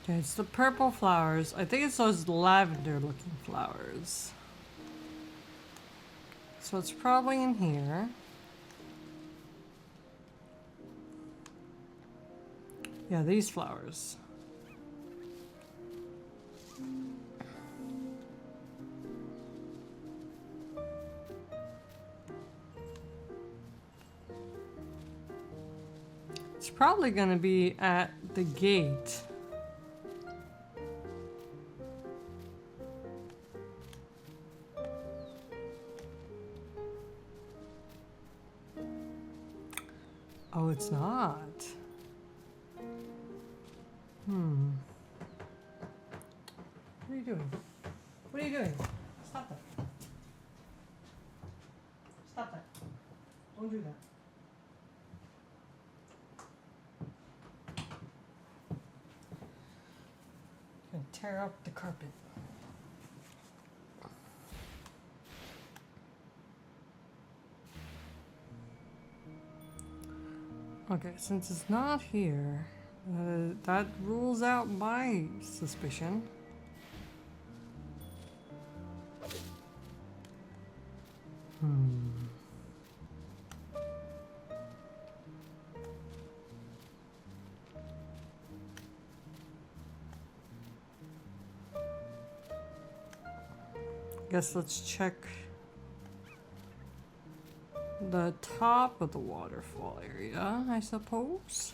S1: Okay, it's the purple flowers. I think it's those lavender looking flowers. So it's probably in here. Yeah, these flowers. It's probably going to be at the gate. Oh, it's not. What are you doing? What are you doing? Stop that. Stop that. Don't do that. You're gonna tear up the carpet. Okay, since it's not here, that rules out my suspicion. Guess let's check the top of the waterfall area, I suppose.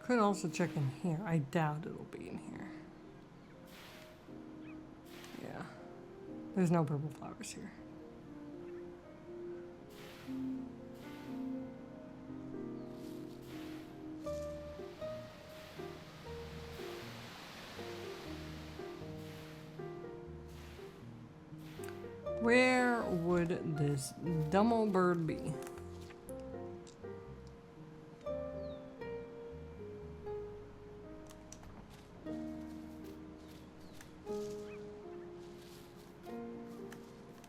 S1: Could also check in here. I doubt it'll be in here. Yeah. There's no purple flowers here. Where would this dumb old bird be?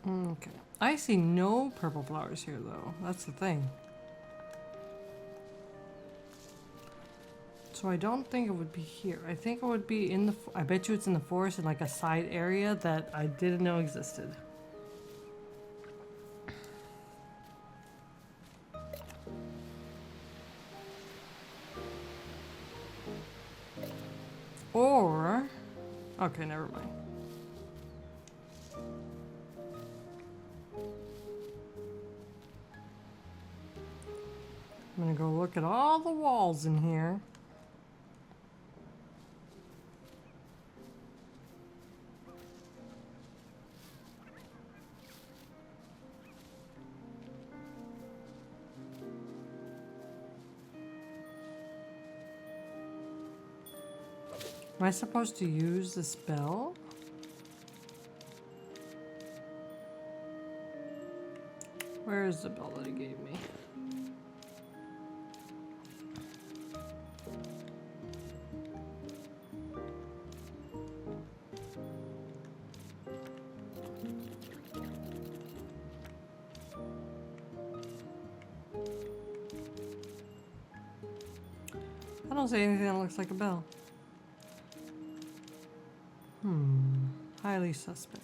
S1: Okay. I see no purple flowers here though. That's the thing. So I don't think it would be here. I think it would be in the... I bet you it's in the forest in like a side area that I didn't know existed. Or... Okay, never mind. I'm gonna go look at all the walls in here. Am I supposed to use the spell? Where is the bell that he gave me? I don't see anything that looks like a bell. Highly suspect.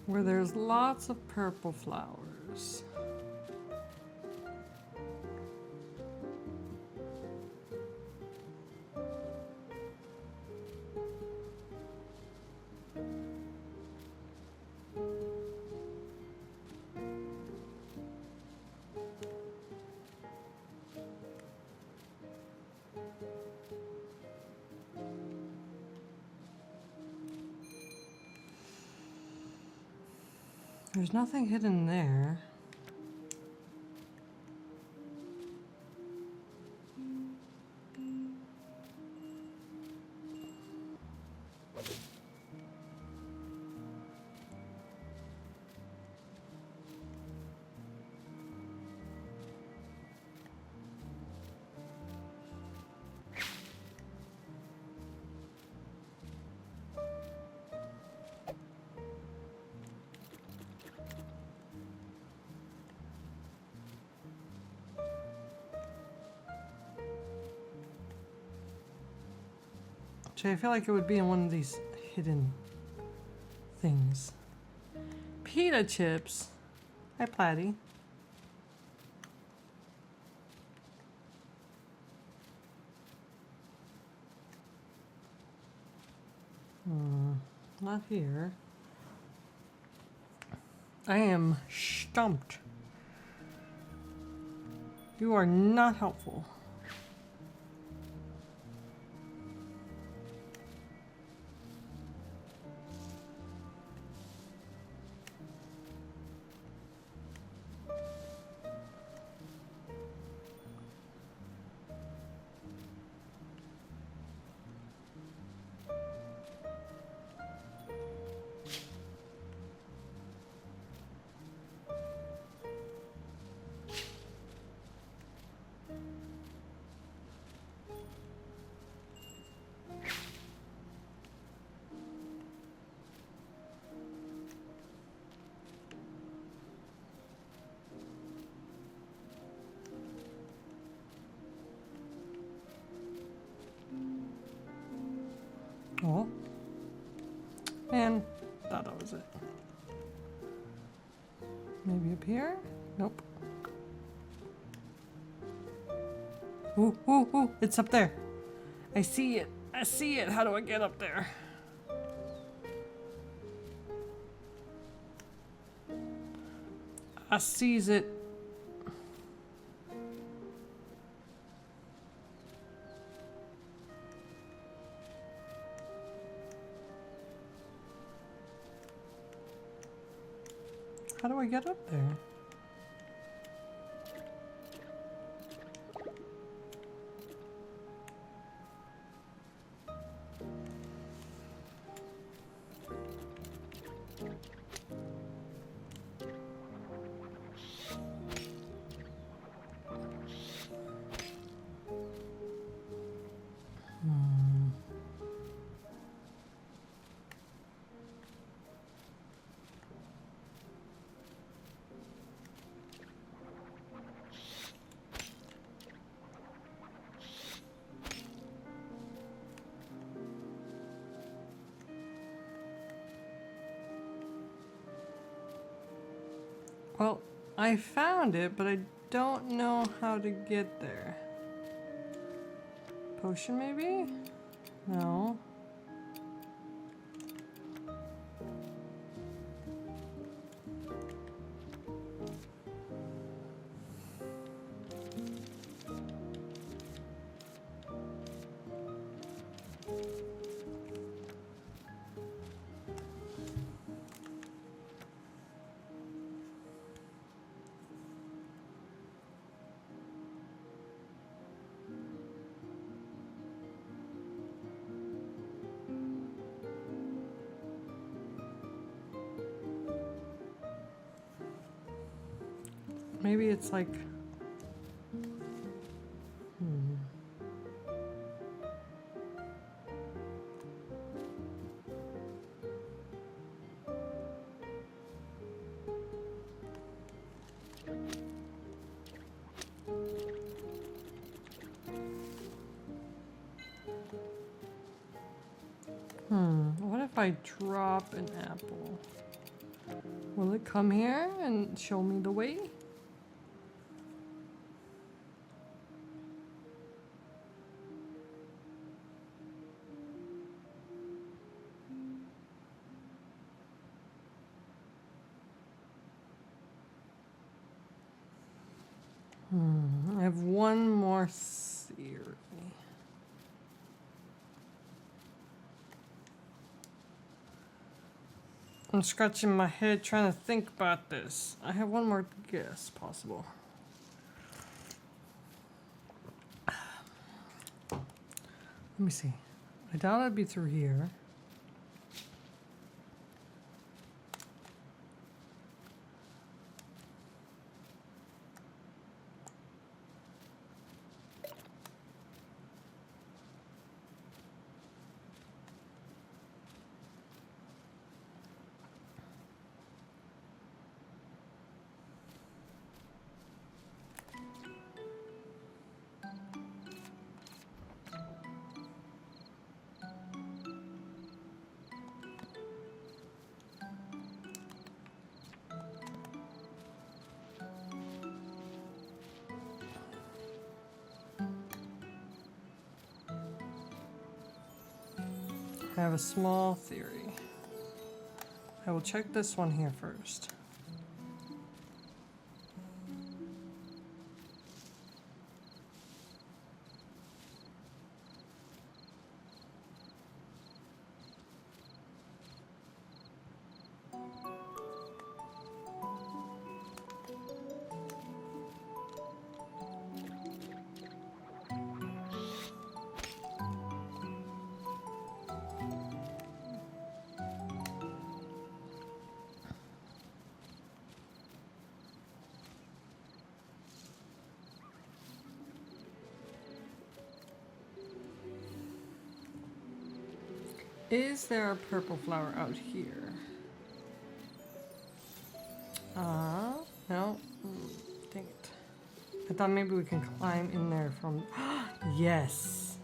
S1: Where there's lots of purple flowers. There's nothing hidden there. I feel like it would be in one of these hidden things. Pita chips. Hi, Platty. Not here. I am stumped. You are not helpful. Oh. And thought that was it. Maybe up here? Nope. Ooh, ooh, ooh, it's up there. I see it. I see it. How do I get up there? I sees it. How do I get up there? Well, I found it, but I don't know how to get there. Potion, maybe? No. Maybe it's like... What if I drop an apple? Will it come here and show me the way? I have one more theory. I'm scratching my head trying to think about this. I have one more guess possible. Let me see. I doubt it'd be through here. I have a small theory. I will check this one here first. Is there a purple flower out here? No. Dang it. I thought maybe we can climb in there from... Yes!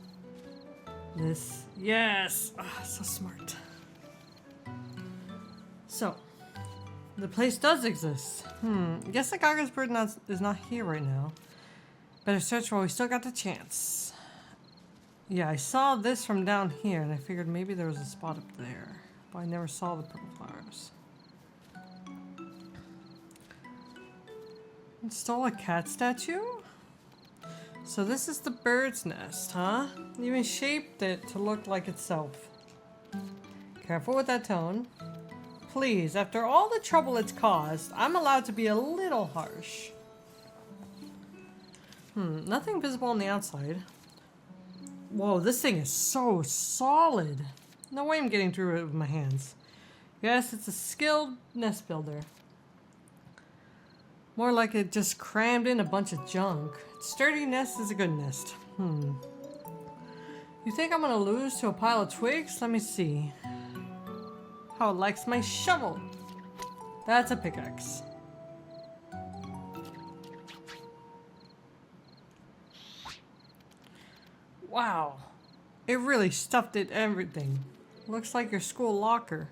S1: This... Yes! So smart. So, the place does exist. I guess the Gaga's bird is not here right now. Better search while we still got the chance. Yeah, I saw this from down here, and I figured maybe there was a spot up there. But I never saw the purple flowers. Install a cat statue? So this is the bird's nest, huh? Even shaped it to look like itself. Careful with that tone. Please, after all the trouble it's caused, I'm allowed to be a little harsh. Nothing visible on the outside. Whoa, this thing is so solid. No way I'm getting through it with my hands. Yes, it's a skilled nest builder. More like it just crammed in a bunch of junk. Sturdy nest is a good nest. You think I'm gonna lose to a pile of twigs? Let me see. How it likes my shovel. That's a pickaxe. Wow. It really stuffed it everything. Looks like your school locker.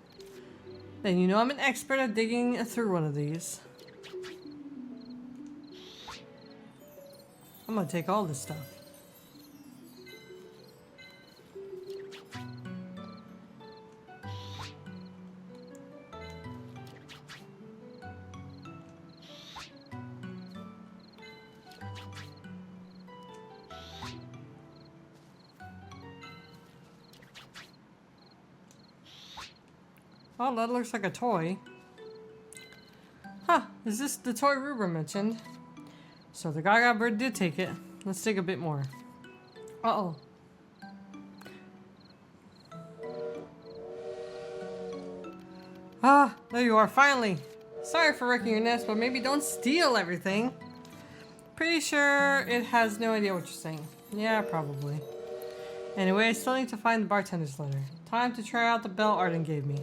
S1: Then you know I'm an expert at digging through one of these. I'm gonna take all this stuff. Oh, that looks like a toy. Huh, is this the toy Ruber mentioned? So the Gaga bird did take it. Let's dig a bit more. Uh-oh. Ah, there you are, finally. Sorry for wrecking your nest, but maybe don't steal everything. Pretty sure it has no idea what you're saying. Yeah, probably. Anyway, I still need to find the bartender's letter. Time to try out the bell Arden gave me.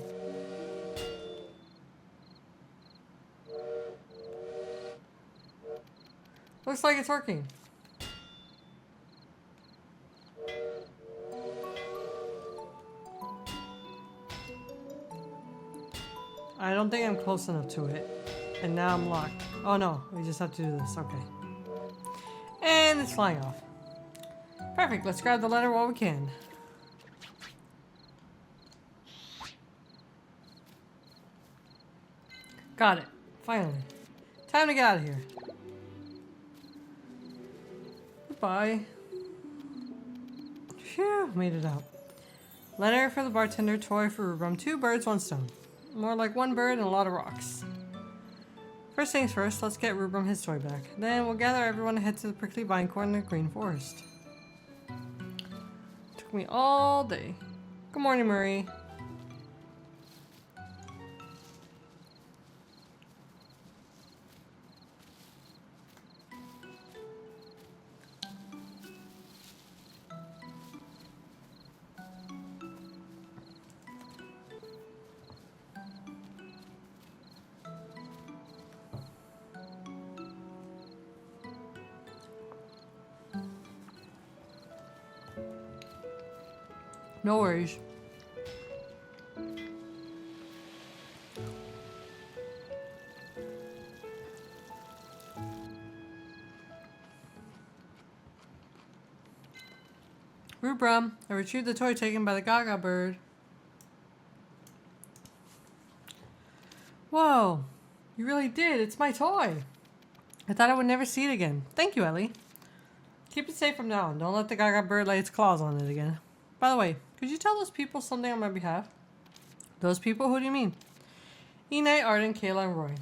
S1: Looks like it's working. I don't think I'm close enough to it. And now I'm locked. Oh no, we just have to do this. Okay. And it's flying off. Perfect, let's grab the letter while we can. Got it. Finally. Time to get out of here. Goodbye. Phew, made it out. Letter for the bartender, toy for Rubrum. 2 birds, 1 stone. More like 1 bird and a lot of rocks. First things first, let's get Rubrum his toy back. Then we'll gather everyone and head to the prickly vine core in the green forest. Took me all day. Good morning, Murray. No worries. Rubrum, I retrieved the toy taken by the Gaga bird. Whoa, you really did. It's my toy. I thought I would never see it again. Thank you, Ellie. Keep it safe from now on. Don't let the Gaga bird lay its claws on it again. By the way, could you tell those people something on my behalf? Those people? Who do you mean? Enite, Arden, Kayla, and Roy.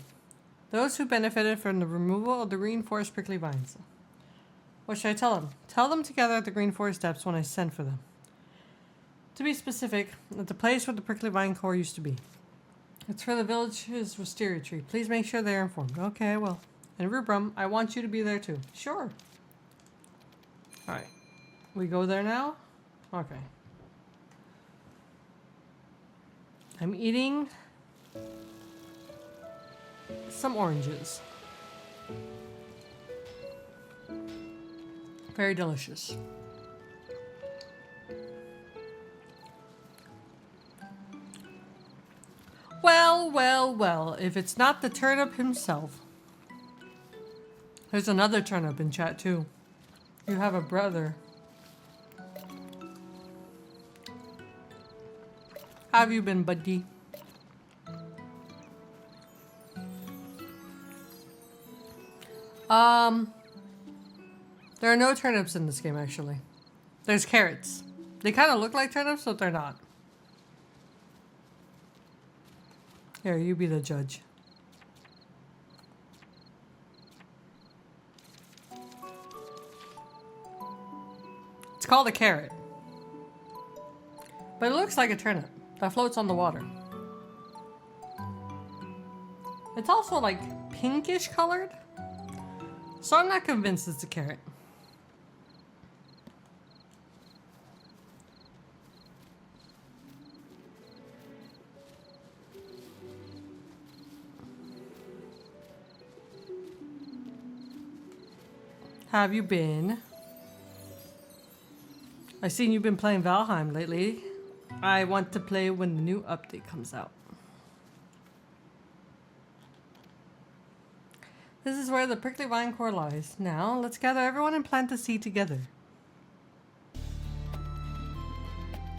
S1: Those who benefited from the removal of the green forest prickly vines. What should I tell them? Tell them together at the green forest depths when I send for them. To be specific, at the place where the prickly vine core used to be. It's for the village's wisteria tree. Please make sure they're informed. Okay, I will. And Rubrum, I want you to be there too. Sure. Alright. We go there now? Okay. I'm eating some oranges. Very delicious. Well, well, well, if it's not the turnip himself. There's another turnip in chat too. You have a brother. How have you been, buddy? There are no turnips in this game, actually. There's carrots. They kind of look like turnips, but they're not. Here, you be the judge. It's called a carrot. But it looks like a turnip that floats on the water. It's also like pinkish colored. So I'm not convinced it's a carrot. How have you been? I've seen you've been playing Valheim lately. I want to play when the new update comes out. This is where the prickly vine core lies. Now, let's gather everyone and plant the seed together.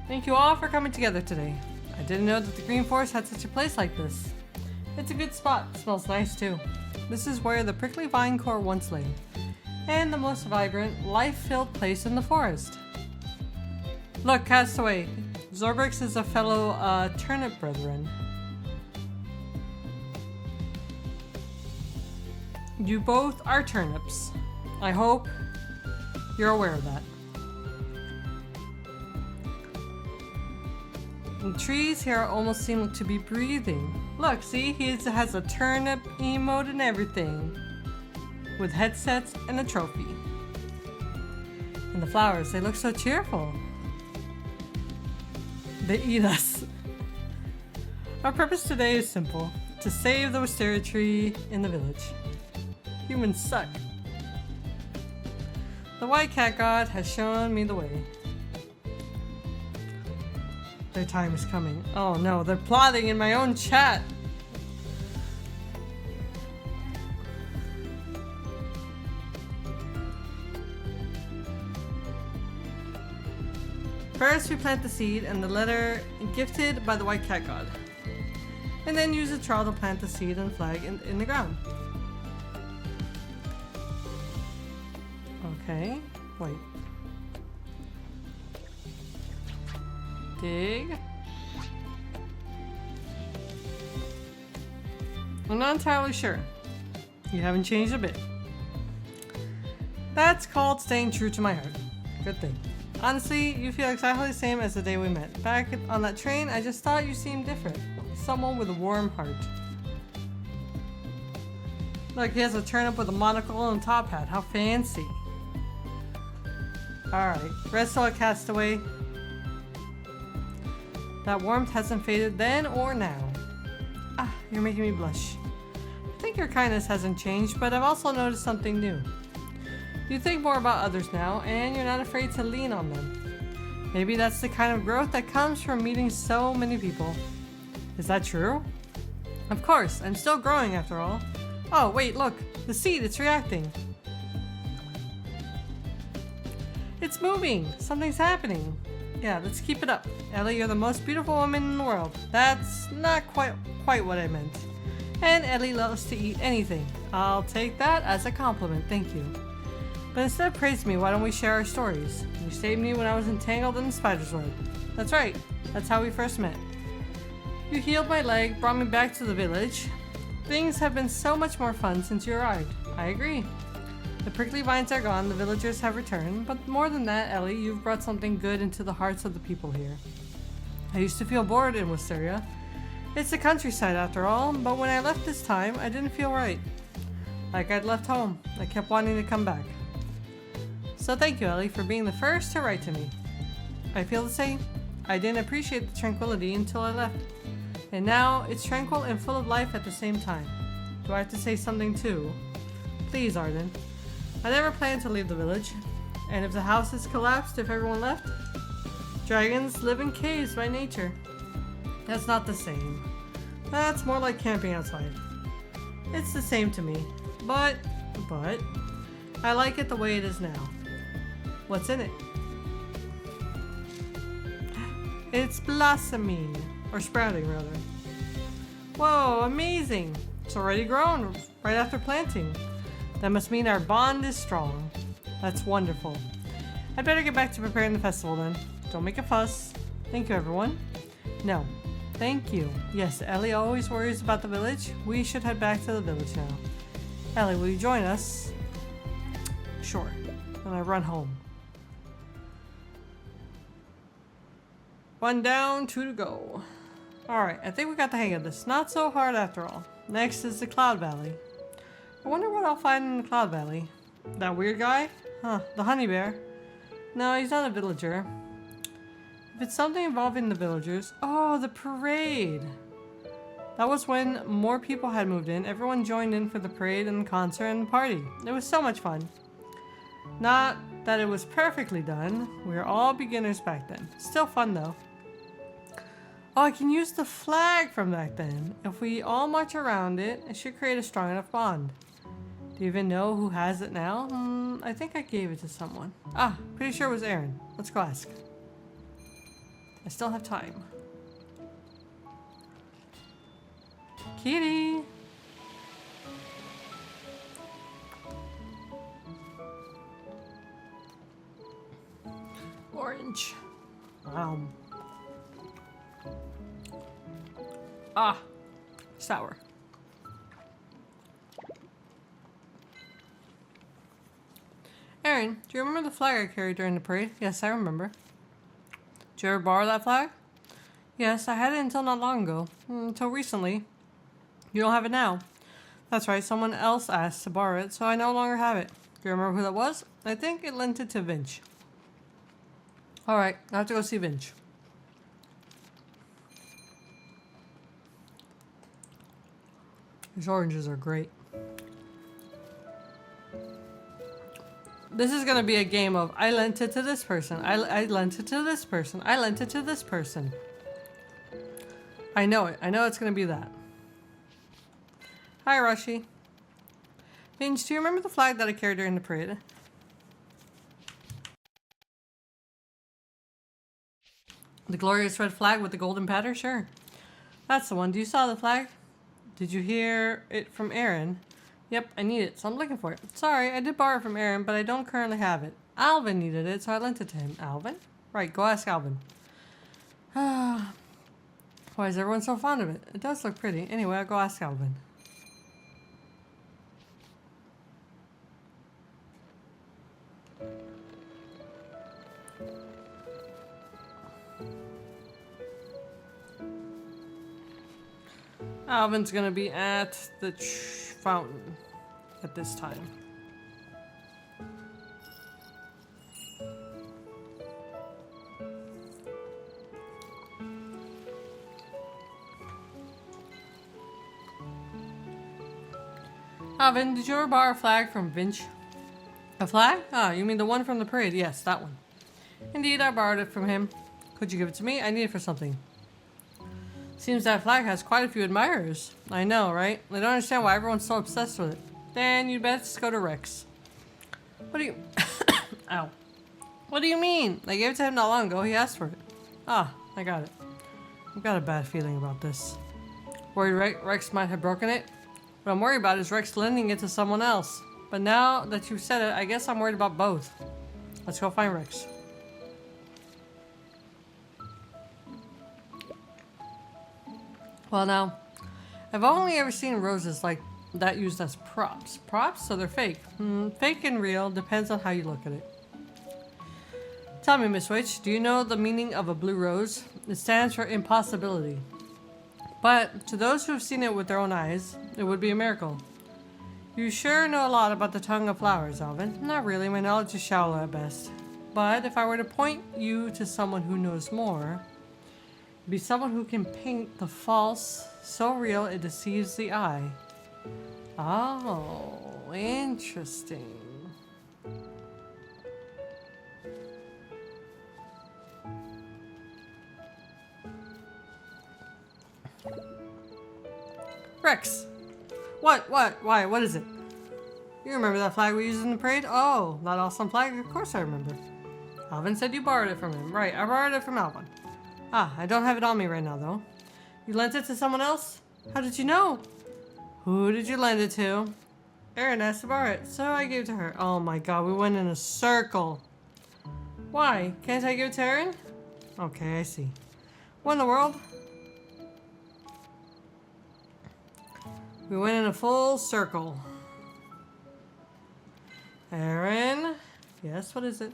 S1: Thank you all for coming together today. I didn't know that the Green Forest had such a place like this. It's a good spot. It smells nice too. This is where the prickly vine core once lay, and the most vibrant, life-filled place in the forest. Look, Castaway. Zorbrix is a fellow turnip brethren. You both are turnips. I hope you're aware of that. The trees here almost seem to be breathing. Look, see, he has a turnip emote and everything. With headsets and a trophy. And the flowers, they look so cheerful. They eat us. Our purpose today is simple. To save the wisteria tree in the village. Humans suck. The white cat god has shown me the way. Their time is coming. Oh no, they're plotting in my own chat. First, we plant the seed and the letter gifted by the white cat god. And then use a trowel to plant the seed and flag in the ground. Okay, wait. Dig. I'm not entirely sure. You haven't changed a bit. That's called staying true to my heart. Good thing. Honestly, you feel exactly the same as the day we met. Back on that train, I just thought you seemed different. Someone with a warm heart. Look, he has a turnip with a monocle and a top hat. How fancy. Alright, rest all castaway. That warmth hasn't faded then or now. Ah, you're making me blush. I think your kindness hasn't changed, but I've also noticed something new. You think more about others now, and you're not afraid to lean on them. Maybe that's the kind of growth that comes from meeting so many people. Is that true? Of course, I'm still growing after all. Oh, wait, look. The seed, it's reacting. It's moving. Something's happening. Yeah, let's keep it up. Ellie, you're the most beautiful woman in the world. That's not quite what I meant. And Ellie loves to eat anything. I'll take that as a compliment, thank you. But instead of praising me, why don't we share our stories? You saved me when I was entangled in the spider's web. That's right. That's how we first met. You healed my leg, brought me back to the village. Things have been so much more fun since you arrived. I agree. The prickly vines are gone, the villagers have returned, but more than that, Ellie, you've brought something good into the hearts of the people here. I used to feel bored in Wisteria. It's the countryside after all, but when I left this time, I didn't feel right. Like I'd left home. I kept wanting to come back. So thank you, Ellie, for being the first to write to me. I feel the same. I didn't appreciate the tranquility until I left. And now, it's tranquil and full of life at the same time. Do I have to say something too? Please, Arden. I never planned to leave the village. And if the houses collapsed, if everyone left? Dragons live in caves by nature. That's not the same. That's more like camping outside. It's the same to me. But, I like it the way it is now. What's in it? It's blossoming. Or sprouting, rather. Whoa, amazing! It's already grown, right after planting. That must mean our bond is strong. That's wonderful. I'd better get back to preparing the festival then. Don't make a fuss. Thank you, everyone. No. Thank you. Yes, Ellie always worries about the village. We should head back to the village now. Ellie, will you join us? Sure. Then I run home. One down, two to go. Alright, I think we got the hang of this. Not so hard after all. Next is the Cloud Valley. I wonder what I'll find in the Cloud Valley. That weird guy? Huh, the honey bear. No, he's not a villager. If it's something involving the villagers... Oh, the parade! That was when more people had moved in. Everyone joined in for the parade and the concert and the party. It was so much fun. Not that it was perfectly done. We were all beginners back then. Still fun though. Oh, I can use the flag from back then. If we all march around it, it should create a strong enough bond. Do you even know who has it now? I think I gave it to someone. Ah, pretty sure it was Aaron. Let's go ask. I still have time. Kitty! Orange. Ah, sour. Aaron, do you remember the flag I carried during the parade? Yes, I remember. Did you ever borrow that flag? Yes, I had it until not long ago. Until recently. You don't have it now. That's right, someone else asked to borrow it, so I no longer have it. Do you remember who that was? I think it lent it to Vince. Alright, I have to go see Vince. These oranges are great. This is gonna be a game of I lent it to this person, I lent it to this person, I lent it to this person. I know it. I know it's gonna be that. Hi, Rushy. Vince, do you remember the flag that I carried during the parade? The glorious red flag with the golden pattern? Sure. That's the one. Do you saw the flag? Did you hear it from Aaron? Yep, I need it, so I'm looking for it. Sorry, I did borrow it from Aaron, but I don't currently have it. Alvin needed it, so I lent it to him. Alvin? Right, go ask Alvin. Why is everyone so fond of it? It does look pretty. Anyway, I'll go ask Alvin. Alvin's gonna be at the fountain at this time. Alvin, did you ever borrow a flag from Vince? A flag? Ah, you mean the one from the parade? Yes, that one. Indeed, I borrowed it from him. Could you give it to me? I need it for something. Seems that flag has quite a few admirers. I know, right? I don't understand why everyone's so obsessed with it. Then you best go to Rex. What do you... Ow. What do you mean? I gave it to him not long ago. He asked for it. Ah, I got it. I've got a bad feeling about this. Worried Rex might have broken it? What I'm worried about is Rex lending it to someone else. But now that you've said it, I guess I'm worried about both. Let's go find Rex. Well now, I've only ever seen roses like that used as props. Props? So they're fake. Fake and real, depends on how you look at it. Tell me, Miss Witch, do you know the meaning of a blue rose? It stands for impossibility. But to those who have seen it with their own eyes, it would be a miracle. You sure know a lot about the tongue of flowers, Alvin. Not really, my knowledge is shallow at best. But if I were to point you to someone who knows more, be someone who can paint the false so real it deceives the eye. Oh, interesting. Rex! What? Why? What is it? You remember that flag we used in the parade? Oh, that awesome flag? Of course I remember. Alvin said you borrowed it from him. Right, I borrowed it from Alvin. Ah, I don't have it on me right now, though. You lent it to someone else? How did you know? Who did you lend it to? Erin asked to borrow it, so I gave it to her. Oh my god, we went in a circle. Why? Can't I give it to Erin? Okay, I see. What in the world? We went in a full circle. Erin? Yes, what is it?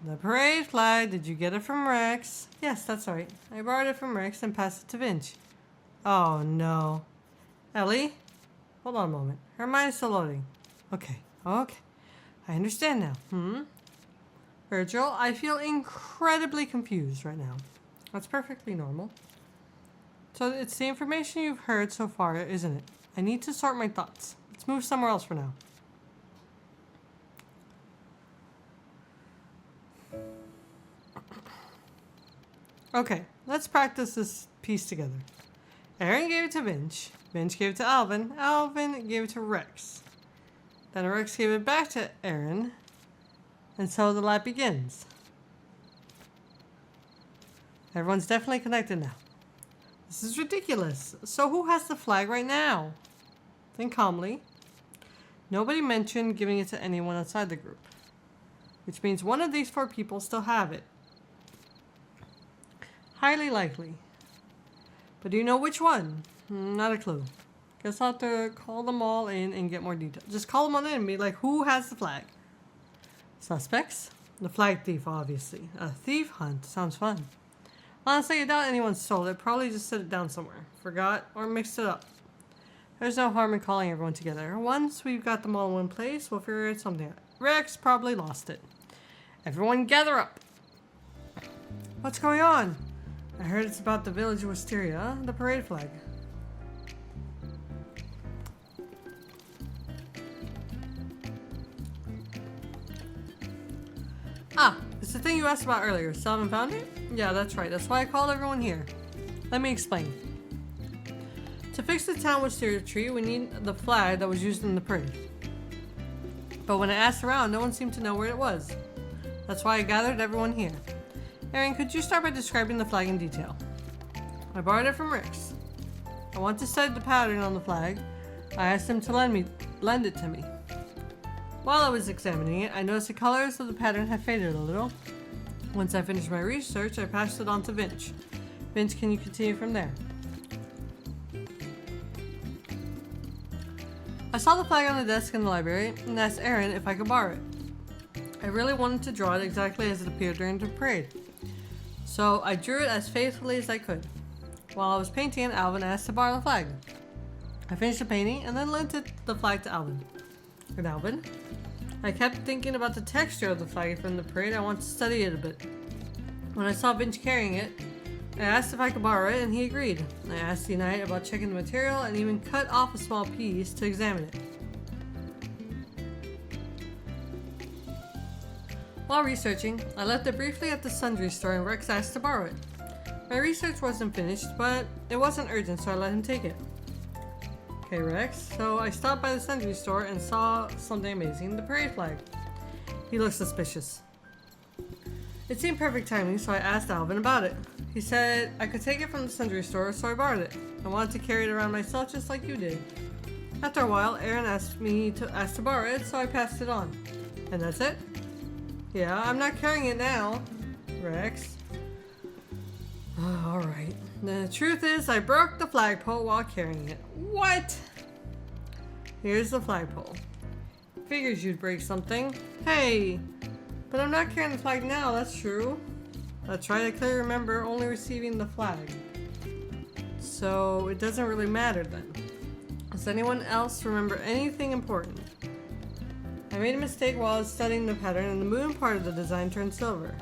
S1: The parade flag. Did you get it from Rex? Yes, that's right. I borrowed it from Rex and passed it to Vince. Oh no. Ellie? Hold on a moment. Her mind is still loading. Okay. I understand now. Virgil, I feel incredibly confused right now. That's perfectly normal. So it's the information you've heard so far, isn't it? I need to sort my thoughts. Let's move somewhere else for now. Okay, let's practice this piece together. Erin gave it to Vince. Vince gave it to Alvin. Alvin gave it to Rex. Then Rex gave it back to Erin. And so the lap begins. Everyone's definitely connected now. This is ridiculous. So who has the flag right now? Think calmly. Nobody mentioned giving it to anyone outside the group. Which means one of these 4 people still have it. Highly likely. But do you know which one? Not a clue. Guess I'll have to call them all in and get more details. Just call them all in and be like, who has the flag? Suspects? The flag thief, obviously. A thief hunt. Sounds fun. Honestly, I doubt anyone stole it. Probably just set it down somewhere. Forgot or mixed it up. There's no harm in calling everyone together. Once we've got them all in one place, we'll figure out something out. Rex probably lost it. Everyone gather up. What's going on? I heard it's about the village of Wisteria, the parade flag. Ah, it's the thing you asked about earlier. Still haven't found it? Yeah, that's right. That's why I called everyone here. Let me explain. To fix the town Wisteria tree, we need the flag that was used in the parade. But when I asked around, no one seemed to know where it was. That's why I gathered everyone here. Aaron, could you start by describing the flag in detail? I borrowed it from Rex. I want to study the pattern on the flag. I asked him to lend it to me. While I was examining it, I noticed the colors of the pattern had faded a little. Once I finished my research, I passed it on to Vince. Vince, can you continue from there? I saw the flag on the desk in the library and asked Aaron if I could borrow it. I really wanted to draw it exactly as it appeared during the parade, so I drew it as faithfully as I could. While I was painting it, Alvin asked to borrow the flag. I finished the painting and then lent the flag to Alvin. And Alvin? I kept thinking about the texture of the flag from the parade. I wanted to study it a bit. When I saw Vince carrying it, I asked if I could borrow it and he agreed. I asked the knight about checking the material and even cut off a small piece to examine it. While researching, I left it briefly at the sundry store and Rex asked to borrow it. My research wasn't finished, but it wasn't urgent, so I let him take it. Okay, Rex. So I stopped by the sundry store and saw something amazing, the parade flag. He looked suspicious. It seemed perfect timing, so I asked Alvin about it. He said I could take it from the sundry store, so I borrowed it. I wanted to carry it around myself just like you did. After a while, Aaron asked me to borrow it, so I passed it on. And that's it? Yeah, I'm not carrying it now, Rex. Alright. The truth is, I broke the flagpole while carrying it. What? Here's the flagpole. Figures you'd break something. Hey! But I'm not carrying the flag now, that's true. That's right, I clearly remember only receiving the flag. So, it doesn't really matter then. Does anyone else remember anything important? I made a mistake while I was studying the pattern and the moon part of the design turned silver.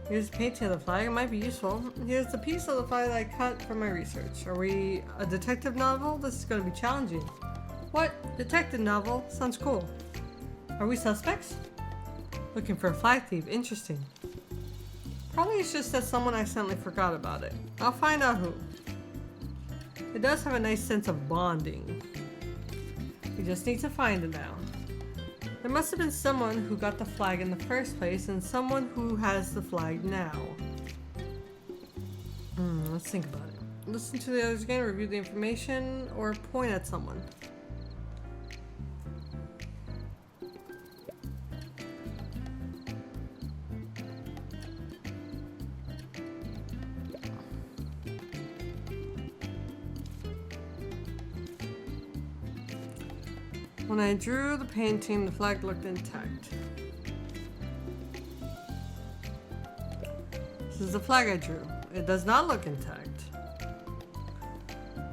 S1: Here's a painting of the flag, it might be useful. Here's the piece of the flag that I cut from my research. Are we a detective novel? This is going to be challenging. What? Detective novel? Sounds cool. Are we suspects? Looking for a flag thief, interesting. Probably it's just that someone accidentally forgot about it. I'll find out who. It does have a nice sense of bonding. We just need to find it now. There must have been someone who got the flag in the first place and someone who has the flag now. Let's think about it. Listen to the others again, review the information, or point at someone. When I drew the painting, the flag looked intact. This is the flag I drew. It does not look intact.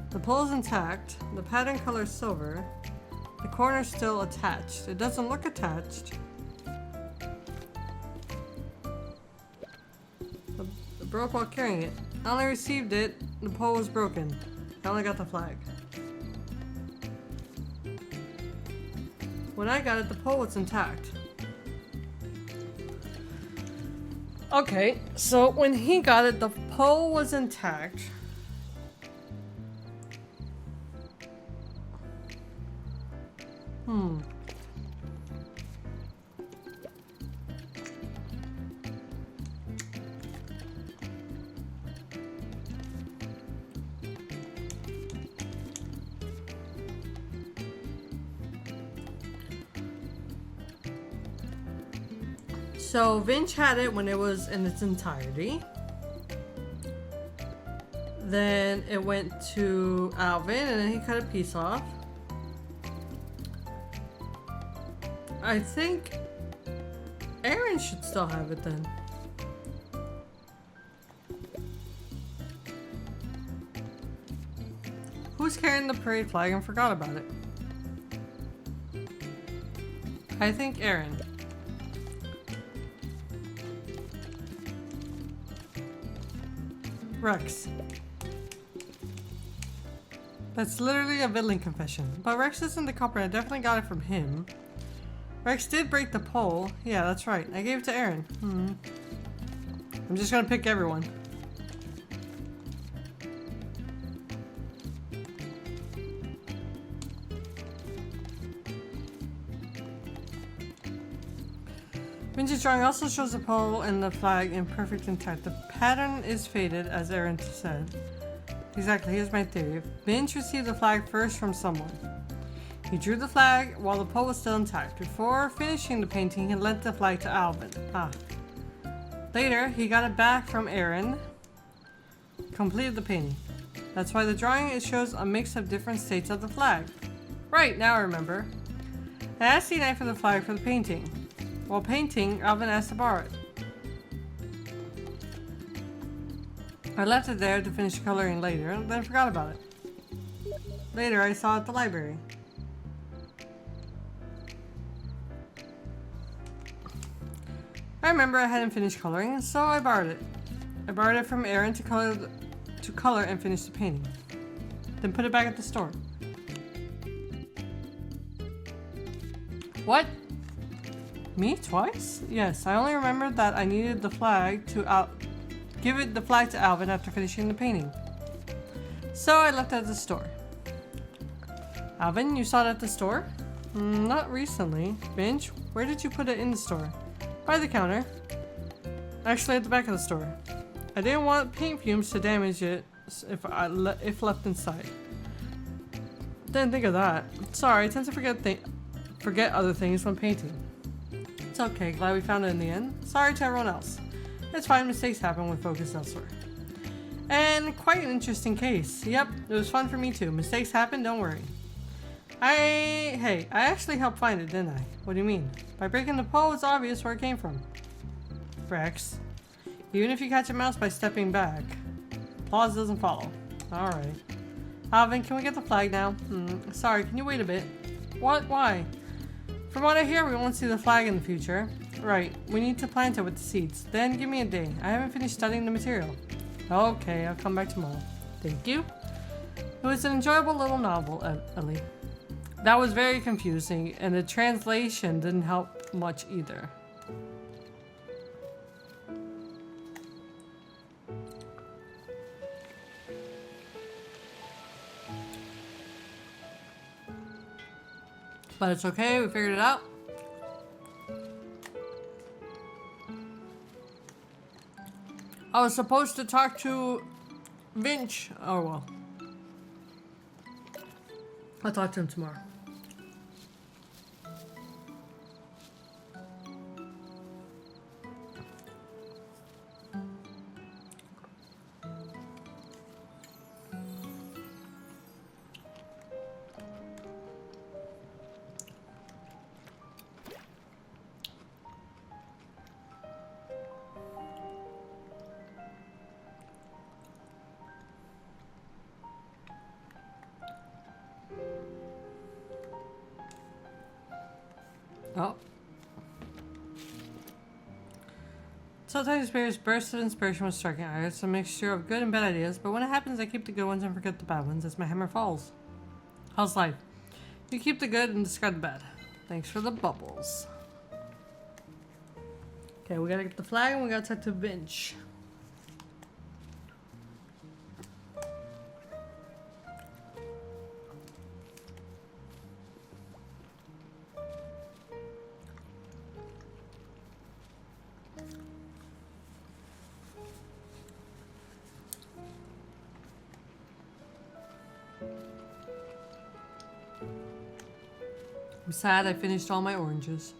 S1: The pole is intact. The pattern color is silver. The corner is still attached. It doesn't look attached. It broke while carrying it. I only received it. The pole was broken. I only got the flag. When I got it, the pole was intact. Okay, so when he got it, the pole was intact. So Vince had it when it was in its entirety. Then it went to Alvin and then he cut a piece off. I think Aaron should still have it then. Who's carrying the parade flag and forgot about it? I think Aaron. Rex. That's literally a villain confession. But Rex isn't the culprit. I definitely got it from him. Rex did break the pole. Yeah, that's right. I gave it to Aaron. I'm just gonna pick everyone. Vince's drawing also shows the pole and the flag in perfect intact. The pattern is faded, as Aaron said. Exactly, here's my theory. Vince received the flag first from someone. He drew the flag while the pole was still intact. Before finishing the painting, he lent the flag to Alvin. Later, he got it back from Aaron. Completed the painting. That's why the drawing shows a mix of different states of the flag. Right, now I remember. I asked Unite for the flag for the painting. While painting, Alvin asked to borrow it. I left it there to finish coloring later, and then forgot about it. Later, I saw it at the library. I remember I hadn't finished coloring, so I borrowed it. I borrowed it from Aaron to color and finish the painting. Then put it back at the store. What? Me twice? Yes, I only remembered that I needed the flag to give the flag to Alvin after finishing the painting. So I left it at the store. Alvin, you saw it at the store? Not recently. Finch, where did you put it in the store? By the counter. Actually, at the back of the store. I didn't want paint fumes to damage it if left inside. Didn't think of that. Sorry, I tend to forget other things when painting. It's okay, glad we found it in the end. Sorry to everyone else. It's fine, mistakes happen when focused elsewhere. And quite an interesting case. Yep, it was fun for me too. Mistakes happen, don't worry. I actually helped find it, didn't I? What do you mean? By breaking the pole, it's obvious where it came from. Rex. Even if you catch a mouse by stepping back, applause doesn't follow. Alright. Alvin, can we get the flag now? Sorry, can you wait a bit? What? Why? From what I hear, we won't see the flag in the future. Right, we need to plant it with the seeds. Then give me a day. I haven't finished studying the material. Okay, I'll come back tomorrow. Thank you. It was an enjoyable little novel, Ellie. That was very confusing, and the translation didn't help much either. But it's okay, we figured it out. I was supposed to talk to Vince. Oh well. I'll talk to him tomorrow. Oh. Sometimes spirits burst of inspiration when striking. It's a mixture of good and bad ideas, but when it happens, I keep the good ones and forget the bad ones as my hammer falls. How's life? You keep the good and discard the bad. Thanks for the bubbles. Okay, we gotta get the flag and we gotta talk to Vince. I'm sad I finished all my oranges.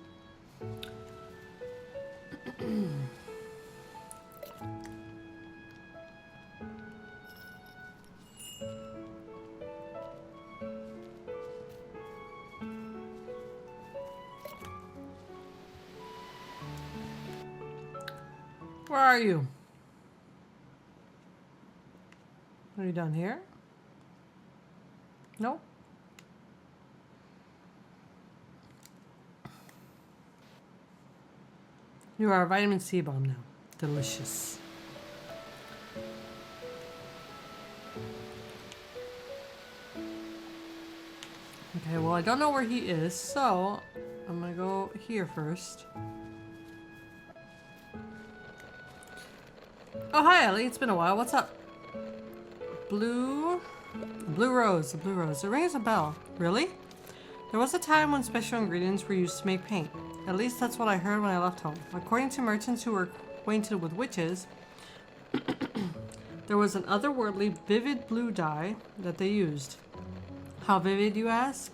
S1: Where are you? Are you down here? No? You are a vitamin C bomb now. Delicious. Okay, well, I don't know where he is, so I'm gonna go here first. Oh, hi, Ellie. It's been a while. What's up? Blue rose. The blue rose. It rings a bell. Really? There was a time when special ingredients were used to make paint. At least that's what I heard when I left home. According to merchants who were acquainted with witches, there was an otherworldly, vivid blue dye that they used. How vivid, you ask?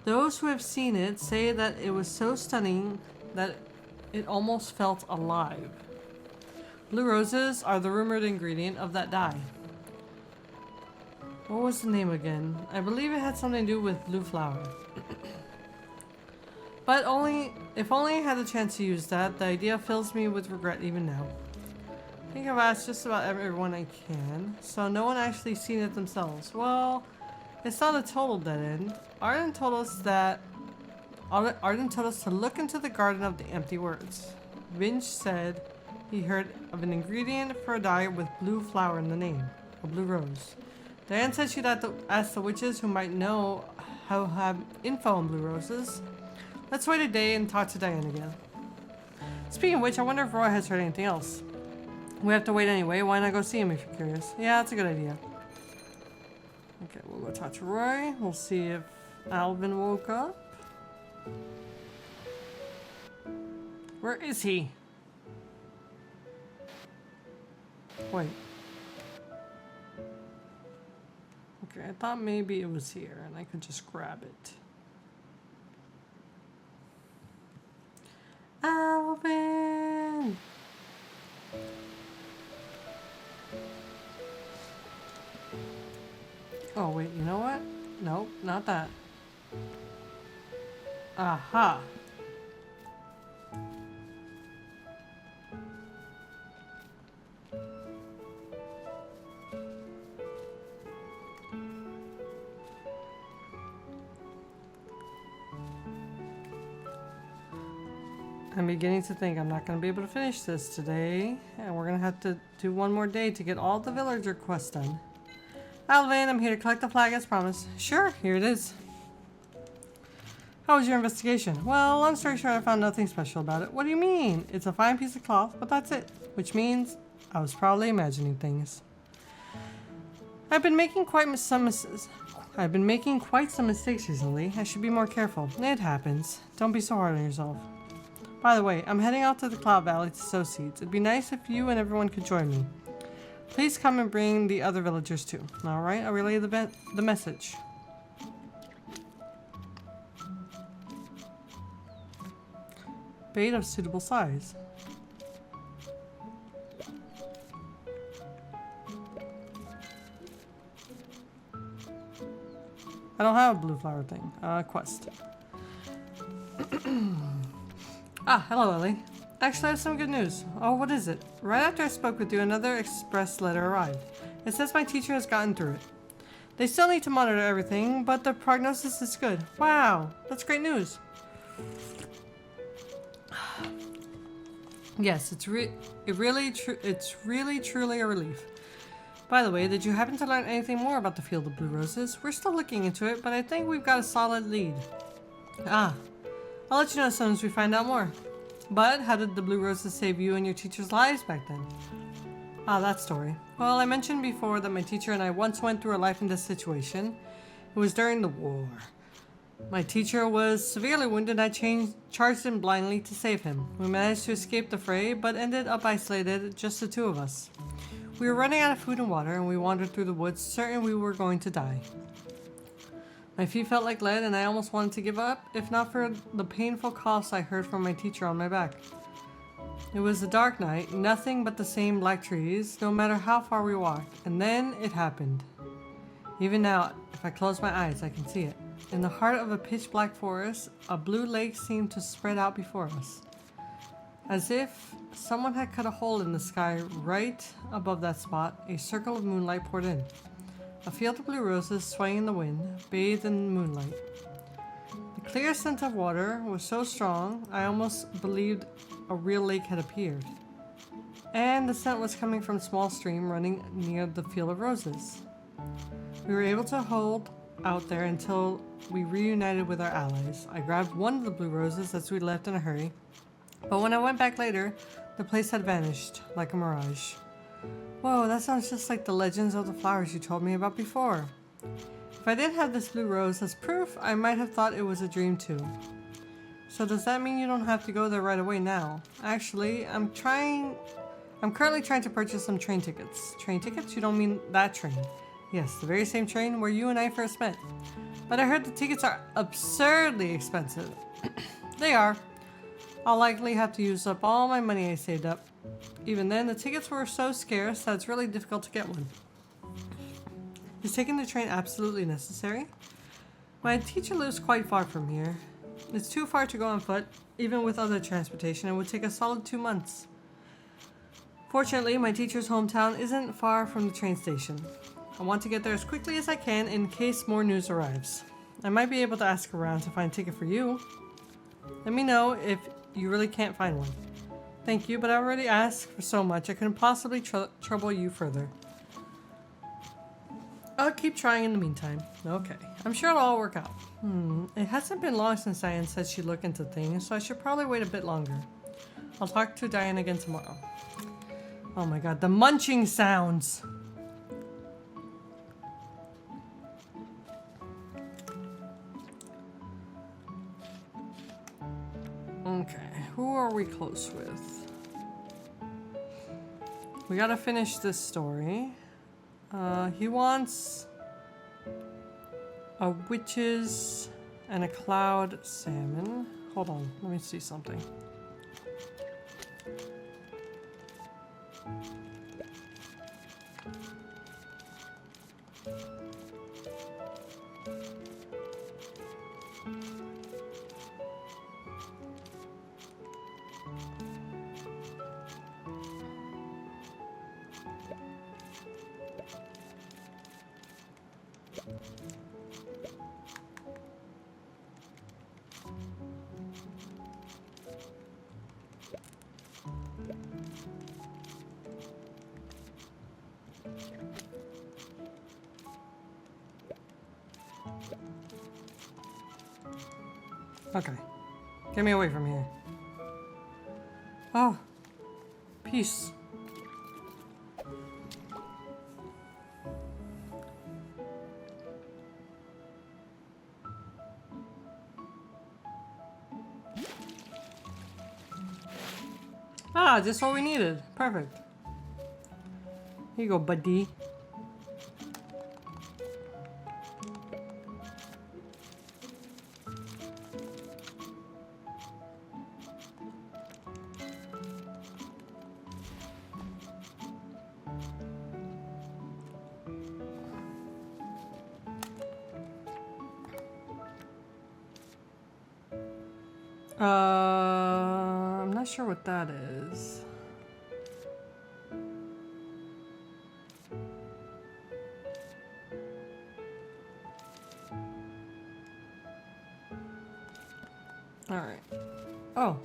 S1: Those who have seen it say that it was so stunning that it almost felt alive. Blue roses are the rumored ingredient of that dye. What was the name again? I believe it had something to do with blue flower. But if only I had the chance to use that, the idea fills me with regret even now. I think I've asked just about everyone I can, so no one actually seen it themselves. Well, it's not a total dead end. Arden told us to look into the garden of the empty words. Vinge said he heard of an ingredient for a dye with blue flower in the name, a blue rose. Diane said she'd have to ask the witches who might know how to have info on blue roses. Let's wait a day and talk to Diane again. Speaking of which, I wonder if Roy has heard anything else. We have to wait anyway. Why not go see him if you're curious? Yeah, that's a good idea. Okay, we'll go talk to Roy. We'll see if Alvin woke up. Where is he? Wait. Okay, I thought maybe it was here and I could just grab it. Alvin! Oh wait, you know what? Nope, not that. Aha! I'm beginning to think I'm not going to be able to finish this today, and we're going to have to do one more day to get all the villager quests done. Alvin, I'm here to collect the flag as promised. Sure, here it is. How was your investigation? Well, long story short, I found nothing special about it. What do you mean? It's a fine piece of cloth, but that's it. Which means I was probably imagining things. I've been making quite some mistakes recently. I should be more careful. It happens. Don't be so hard on yourself. By the way, I'm heading out to the Cloud Valley to sow seeds. It'd be nice if you and everyone could join me. Please come and bring the other villagers too. Alright, I'll relay the message. Bait of suitable size. I don't have a blue flower thing. Quest. Hello Ellie. Actually, I have some good news. Oh, what is it? Right after I spoke with you, another express letter arrived. It says my teacher has gotten through it. They still need to monitor everything, but the prognosis is good. Wow, that's great news. Yes, it's really truly a relief. By the way, did you happen to learn anything more about the field of blue roses? We're still looking into it, but I think we've got a solid lead. I'll let you know as soon as we find out more. But how did the blue roses save you and your teacher's lives back then? That story. Well, I mentioned before that my teacher and I once went through a life and death situation. It was during the war. My teacher was severely wounded and I charged him blindly to save him. We managed to escape the fray, but ended up isolated, just the two of us. We were running out of food and water, and we wandered through the woods, certain we were going to die. My feet felt like lead, and I almost wanted to give up, if not for the painful coughs I heard from my teacher on my back. It was a dark night, nothing but the same black trees, no matter how far we walked, and then it happened. Even now, if I close my eyes, I can see it. In the heart of a pitch-black forest, a blue lake seemed to spread out before us. As if someone had cut a hole in the sky right above that spot, a circle of moonlight poured in. A field of blue roses swaying in the wind, bathed in moonlight. The clear scent of water was so strong, I almost believed a real lake had appeared. And the scent was coming from a small stream running near the field of roses. We were able to hold out there until we reunited with our allies. I grabbed one of the blue roses as we left in a hurry, but when I went back later, the place had vanished, like a mirage. Whoa, that sounds just like the legends of the flowers you told me about before. If I didn't have this blue rose as proof, I might have thought it was a dream too. So does that mean you don't have to go there right away now? Actually, I'm currently trying to purchase some train tickets. Train tickets? You don't mean that train? Yes, the very same train where you and I first met. But I heard the tickets are absurdly expensive. They are. I'll likely have to use up all my money I saved up. Even then, the tickets were so scarce that it's really difficult to get one. Is taking the train absolutely necessary? My teacher lives quite far from here. It's too far to go on foot. Even with other transportation, it would take a solid 2 months. Fortunately, my teacher's hometown isn't far from the train station. I want to get there as quickly as I can in case more news arrives. I might be able to ask around to find a ticket for you. Let me know if you really can't find one. Thank you, but I already asked for so much I couldn't possibly trouble you further. I'll keep trying in the meantime. Okay, I'm sure it'll all work out. It hasn't been long since Diane said she'd look into things, so I should probably wait a bit longer. I'll talk to Diane again tomorrow. Oh my god, the munching sounds! Okay, who are we close with? We gotta finish this story. He wants a witches and a cloud salmon. Hold on, let me see something. Okay. Get me away from here. Oh. Peace. Ah, just what we needed. Perfect. Here you go, buddy. I'm not sure what that is. All right. Oh.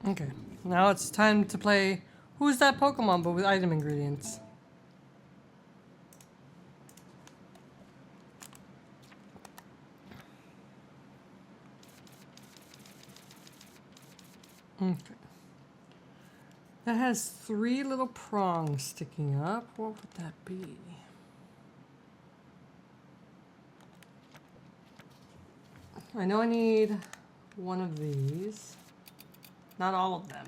S1: Okay, now it's time to play Who's That Pokemon, but with item ingredients. Okay. That has 3 little prongs sticking up. What would that be? I know I need one of these. Not all of them.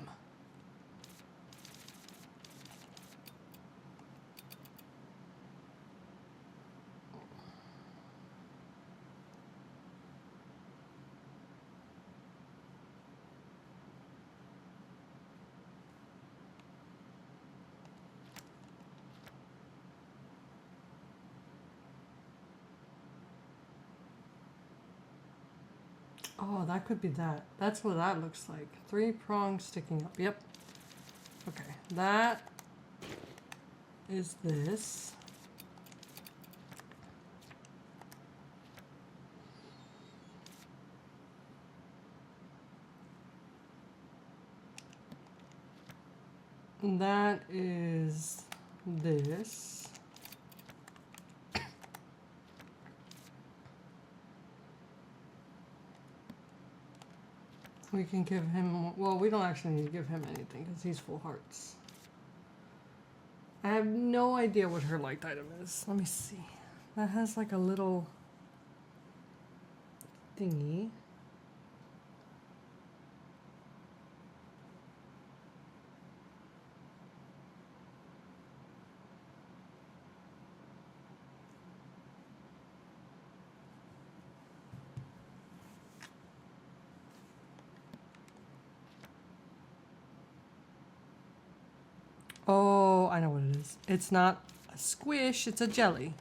S1: Oh, that could be that. That's what that looks like. 3 prongs sticking up. Yep. Okay, that is this. And that is this. We can give him, well, we don't actually need to give him anything because he's full hearts. I have no idea what her liked item is. Let me see. That has like a little thingy. Oh, I know what it is. It's not a squish, it's a jelly.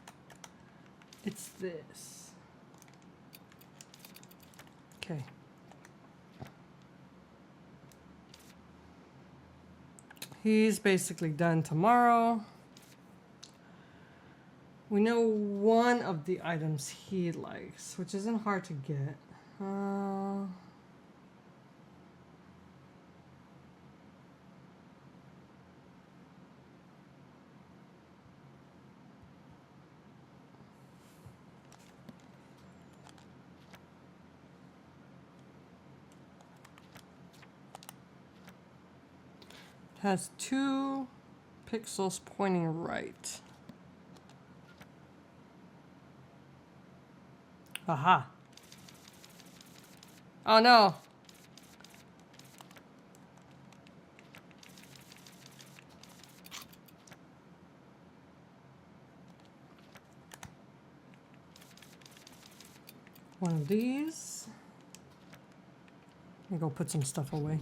S1: It's this. Okay. He's basically done tomorrow. We know one of the items he likes, which isn't hard to get. Has 2 pixels pointing right. Aha. Oh no. One of these. Let me go put some stuff away.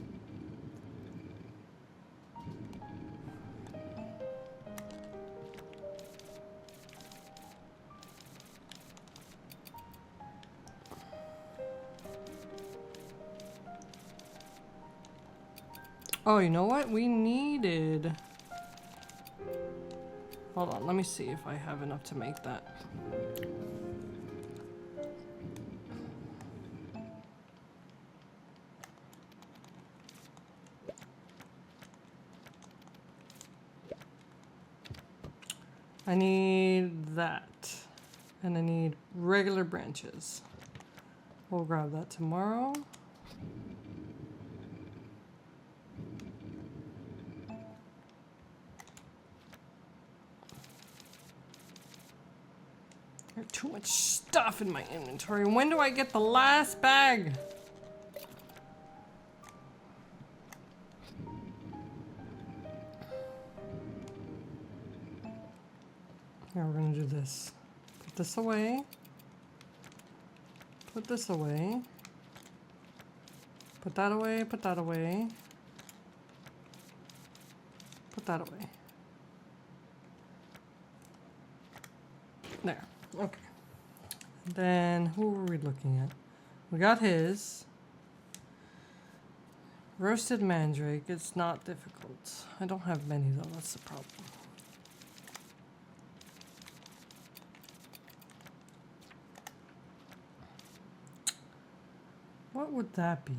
S1: Oh, you know what? We needed... Hold on, let me see if I have enough to make that. I need that. And I need regular branches. We'll grab that tomorrow. There's too much stuff in my inventory. When do I get the last bag? Here, we're gonna do this. Put this away. Put this away. Put that away, put that away. Put that away. There. Okay. Then, who were we looking at? We got his. Roasted mandrake. It's not difficult. I don't have many though, that's the problem. What would that be?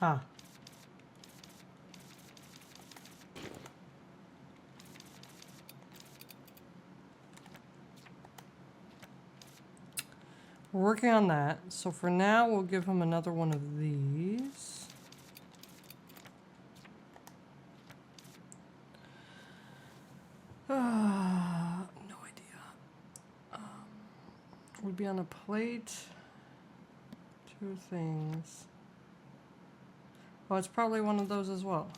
S1: Ah. We're working on that. So for now, we'll give him another one of these. No idea. Would be on a plate. 2 things. Oh, it's probably one of those as well.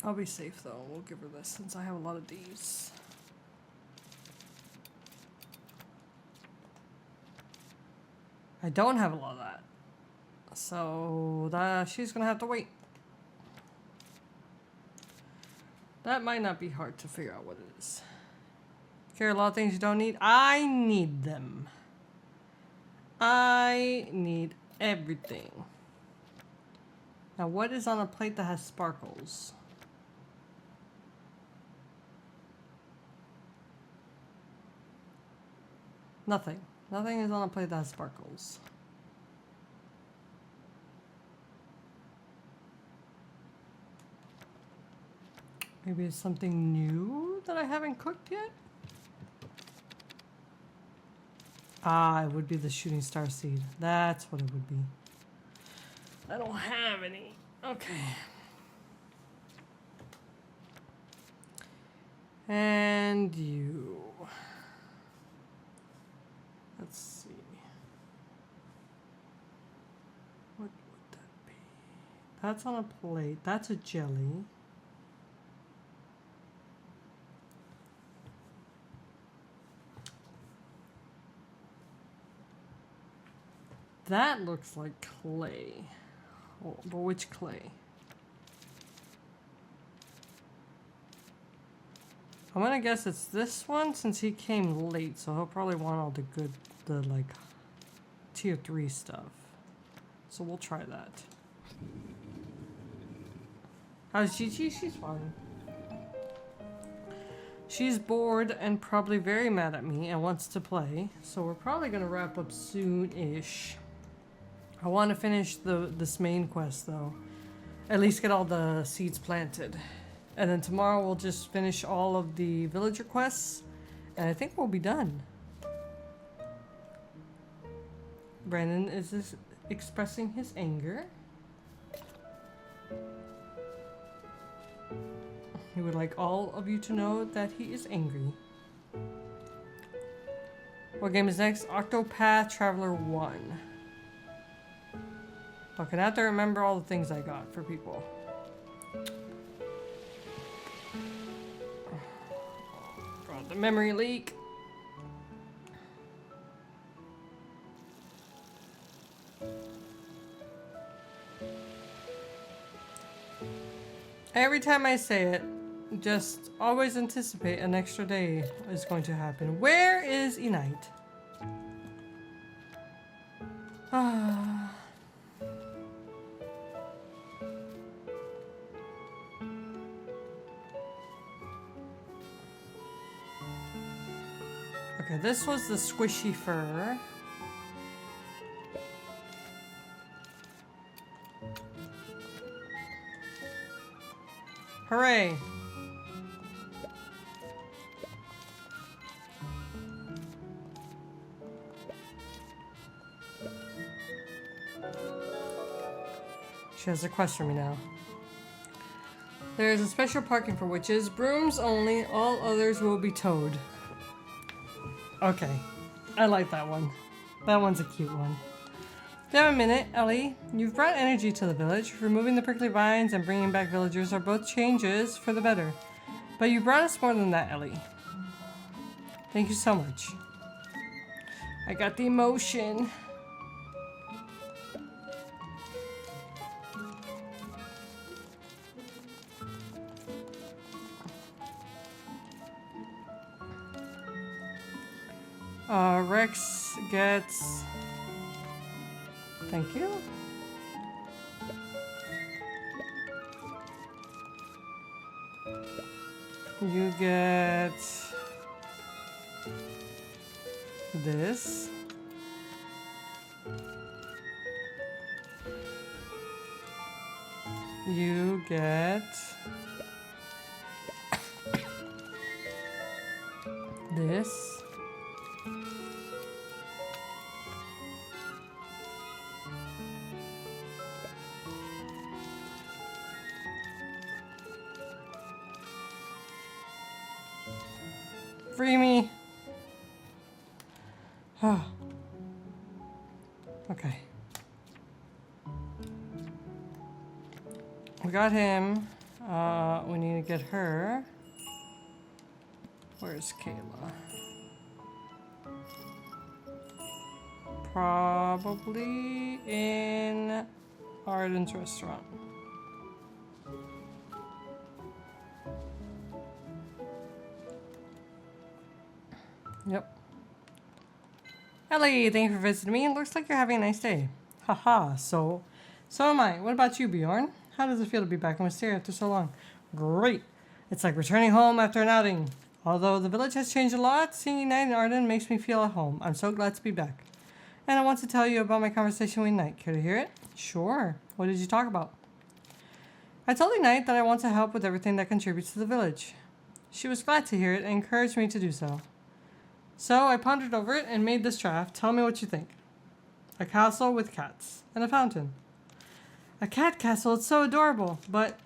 S1: I'll be safe though. We'll give her this since I have a lot of these. I don't have a lot of that. So she's gonna have to wait. That might not be hard to figure out what it is. Care a lot of things you don't need? I need them. I need everything. Now what is on a plate that has sparkles? Nothing. Nothing is on a plate that has sparkles. Maybe it's something new that I haven't cooked yet? Ah, it would be the shooting star seed. That's what it would be. I don't have any. Okay. And you. Let's see. What would that be? That's on a plate. That's a jelly. That looks like clay. Oh, but which clay? I'm gonna guess it's this one since he came late, so he'll probably want all the good, the like tier 3 stuff. So we'll try that. How's Gigi? She's fine. She's bored and probably very mad at me and wants to play, so we're probably gonna wrap up soon-ish. I want to finish this main quest though. At least get all the seeds planted. And then tomorrow we'll just finish all of the villager quests. And I think we'll be done. Brandon is expressing his anger. He would like all of you to know that he is angry. What game is next? Octopath Traveler 1. Okay, now I have to remember all the things I got for people. Got the memory leak. Every time I say it, just always anticipate an extra day is going to happen. Where is Enite? Ah. Okay, this was the squishy fur. Hooray! She has a quest for me now. There is a special parking for witches. Brooms only. All others will be towed. Okay. I like that one. That one's a cute one. Do you have a minute, Ellie? You've brought energy to the village. Removing the prickly vines and bringing back villagers are both changes for the better. But you brought us more than that, Ellie. Thank you so much. I got the emotion. Rex gets... Thank you. You get... this. You get... this. Free me. Okay. We got him. We need to get her. Where's Kayla? Probably in Arden's restaurant. Yep. Ellie, thank you for visiting me. It looks like you're having a nice day. Haha, so am I. What about you, Bjorn? How does it feel to be back in Wisteria after so long? Great. It's like returning home after an outing. Although the village has changed a lot, seeing Unite in Arden makes me feel at home. I'm so glad to be back. And I want to tell you about my conversation with Unite. Care to hear it? Sure. What did you talk about? I told Unite that I want to help with everything that contributes to the village. She was glad to hear it and encouraged me to do so. So I pondered over it and made this draft. Tell me what you think. A castle with cats and a fountain. A cat castle, it's so adorable. But,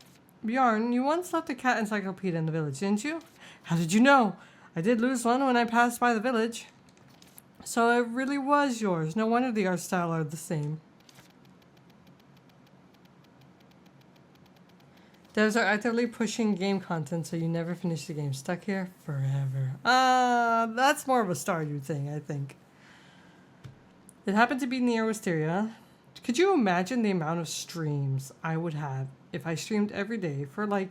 S1: Bjorn, you once left a cat encyclopedia in the village, didn't you? How did you know? I did lose one when I passed by the village. So it really was yours. No wonder the art style are the same. Devs are actively pushing game content so you never finish the game. Stuck here forever. That's more of a Stardew thing, I think. It happened to be near Wisteria. Could you imagine the amount of streams I would have if I streamed every day for like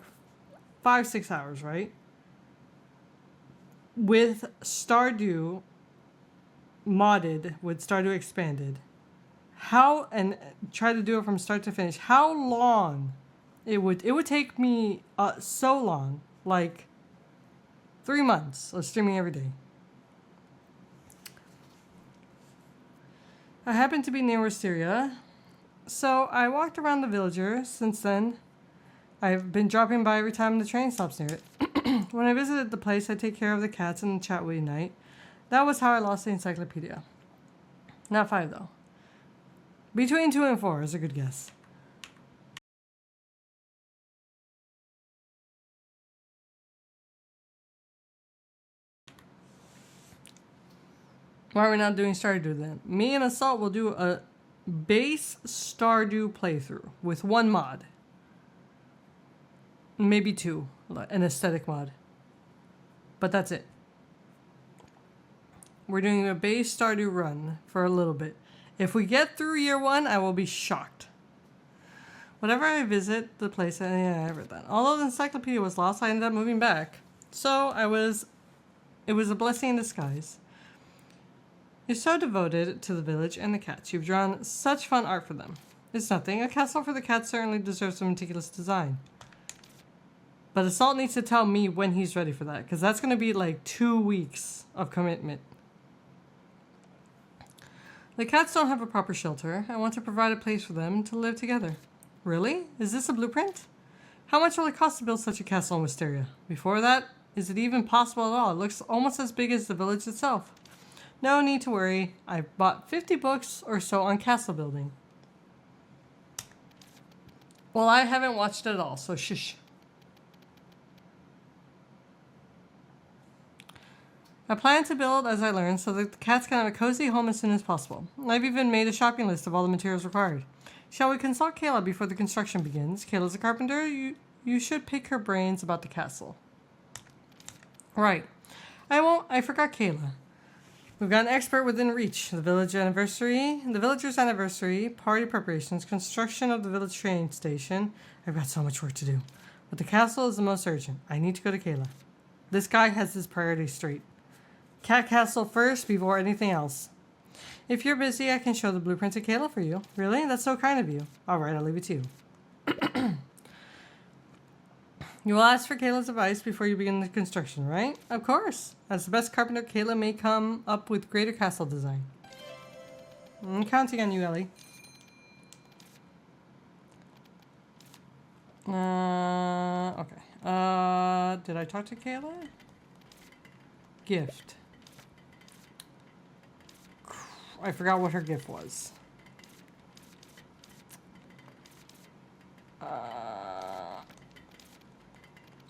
S1: 5-6 hours, right? With Stardew modded, with Stardew expanded. How, and try to do it from start to finish. How long it would take me so long, like 3 months of streaming every day. I happened to be near Wisteria, so I walked around the villager. Since then, I've been dropping by every time the train stops near it. When I visited the place, I take care of the cats and chat with Unite. That was how I lost the encyclopedia. Not 5, though. Between 2 and 4 is a good guess. Why are we not doing Stardew then? Me and Assault will do a base Stardew playthrough with 1 mod. Maybe 2. An aesthetic mod. But that's it. We're doing a base Stardew run for a little bit. If we get through year 1, I will be shocked. Whenever I visit the place, yeah, I read that. Although the encyclopedia was lost, I ended up moving back. So it was a blessing in disguise. You're so devoted to the village and the cats. You've drawn such fun art for them. It's nothing. A castle for the cats certainly deserves some meticulous design. But Assault needs to tell me when he's ready for that, because that's going to be like 2 weeks of commitment. The cats don't have a proper shelter. I want to provide a place for them to live together. Really? Is this a blueprint? How much will it cost to build such a castle in Wisteria? Before that, is it even possible at all? It looks almost as big as the village itself. No need to worry. I've bought 50 books or so on castle building. Well, I haven't watched it at all, so shush. I plan to build as I learn so that the cats can have a cozy home as soon as possible. I've even made a shopping list of all the materials required. Shall we consult Kayla before the construction begins? Kayla's a carpenter. You should pick her brains about the castle. Right. I forgot Kayla. We've got an expert within reach. The villager's anniversary, party preparations, construction of the village train station. I've got so much work to do. But the castle is the most urgent. I need to go to Kayla. This guy has his priorities straight. Cat castle first before anything else. If you're busy, I can show the blueprint to Kayla for you. Really? That's so kind of you. Alright, I'll leave it to you. You will ask for Kayla's advice before you begin the construction, right? Of course. As the best carpenter, Kayla may come up with greater castle design. I'm counting on you, Ellie. Okay. Did I talk to Kayla? Gift. I forgot what her gift was.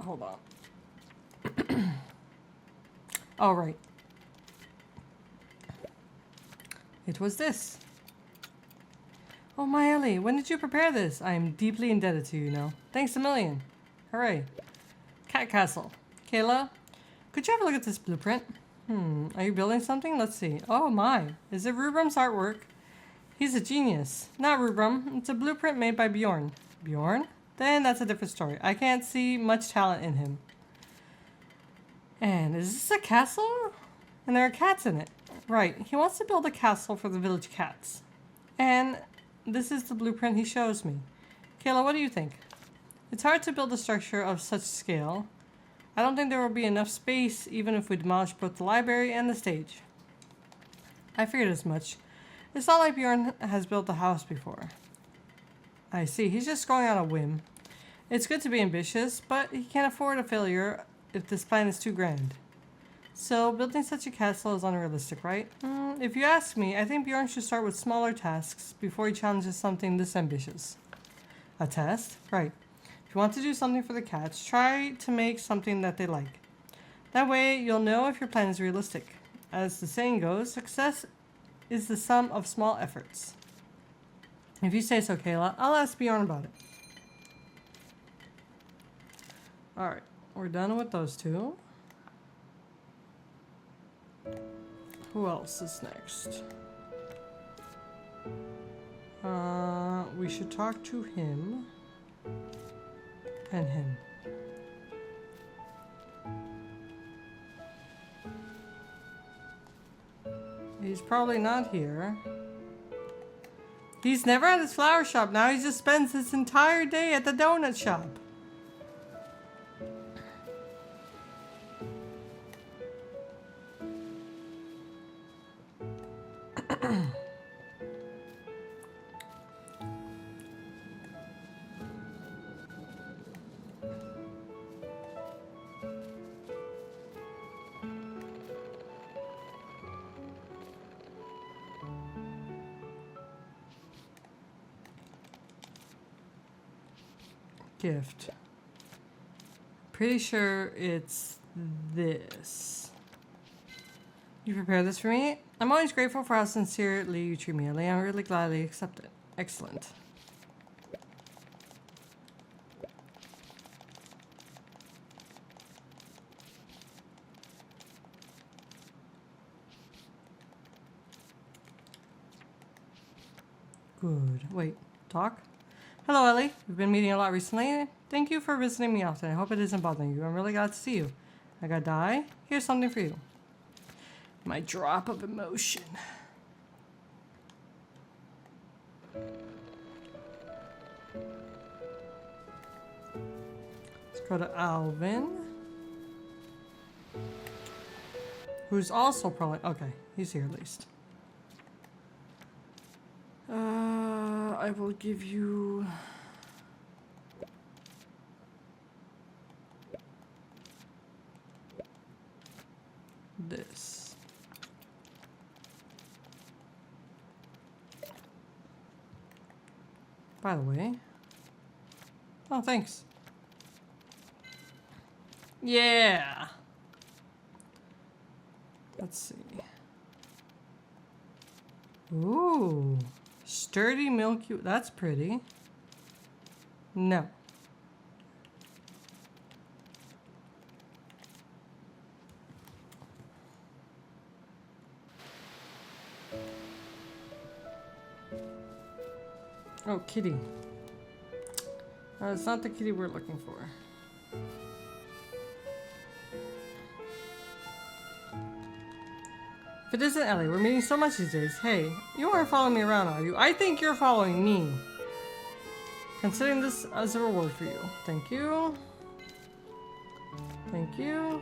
S1: Hold on. Oh, right. It was this. Oh, my Ellie, when did you prepare this? I am deeply indebted to you, you know. Thanks a million. Hooray. Cat castle. Kayla, could you have a look at this blueprint? Are you building something? Let's see. Oh my. Is it Rubrum's artwork? He's a genius. Not Rubrum. It's a blueprint made by Bjorn. Bjorn? Then that's a different story. I can't see much talent in him. And is this a castle? And there are cats in it. Right. He wants to build a castle for the village cats. And this is the blueprint he shows me. Kayla, what do you think? It's hard to build a structure of such scale. I don't think there will be enough space even if we demolish both the library and the stage. I figured as much. It's not like Bjorn has built a house before. I see. He's just going on a whim. It's good to be ambitious, but he can't afford a failure if this plan is too grand. So building such a castle is unrealistic, right? If you ask me, I think Bjorn should start with smaller tasks before he challenges something this ambitious. A test? Right. If you want to do something for the cats, try to make something that they like. That way, you'll know if your plan is realistic. As the saying goes, success is the sum of small efforts. If you say so, Kayla, I'll ask Bjorn about it. Alright, we're done with those two. Who else is next? We should talk to him. And him. He's probably not here. He's never at his flower shop. Now he just spends his entire day at the donut shop. Gift. Pretty sure it's this. You prepared this for me? I'm always grateful for how sincerely you treat me, Ellie. I'm really glad I accept it. Excellent. Good. Wait. Talk? Hello, Ellie. We've been meeting a lot recently. Thank you for visiting me often. I hope it isn't bothering you. I'm really glad to see you. I gotta die. Here's something for you. My drop of emotion. Let's go to Alvin. Who's also probably... Okay, he's here at least. I will give you... this. By the way... Oh, thanks. Yeah! Let's see. Ooh. Sturdy milky... That's pretty. No. Oh, kitty. It's not the kitty we're looking for. If it isn't Ellie, we're meeting so much these days. Hey, you aren't following me around, are you? I think you're following me. Considering this as a reward for you. Thank you. Thank you.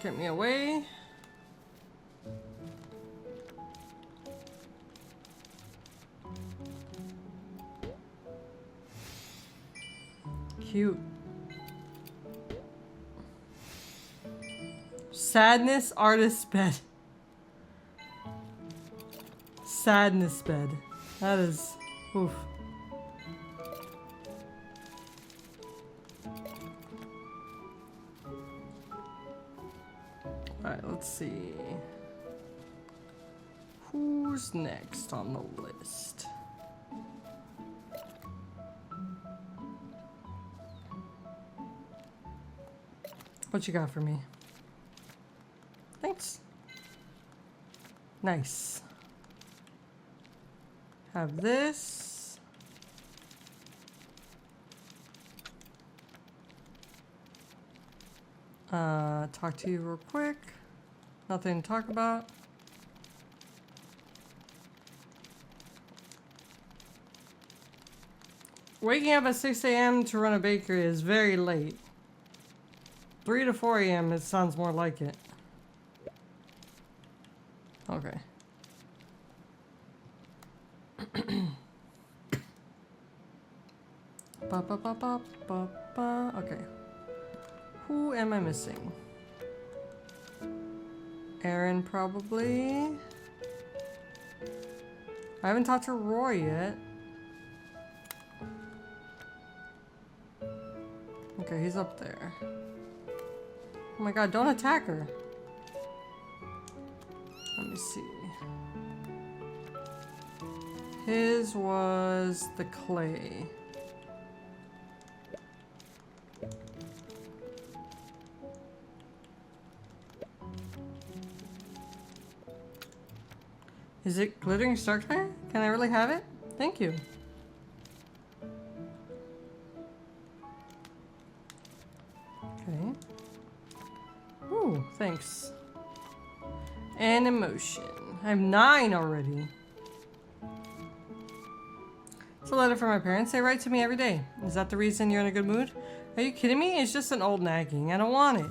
S1: Get me away. Cute. Sadness artist bed. Sadness bed. That is... Oof. Alright, let's see. Who's next on the list? What you got for me? Thanks. Nice. Have this. Talk to you real quick. Nothing to talk about. Waking up at 6 a.m. to run a bakery is very late. 3 to 4 a.m. it sounds more like it. Okay. Ba, ba, ba, ba, ba, ba. Okay. Who am I missing? Aaron, probably. I haven't talked to Roy yet. Okay, he's up there. Oh my god, don't attack her. Let me see. His was the clay. Is it glittering star clay? Can I really have it? Thank you. Okay. Ooh, thanks. And emotion. I have 9 already. It's a letter from my parents. They write to me every day. Is that the reason you're in a good mood? Are you kidding me? It's just an old nagging. I don't want it.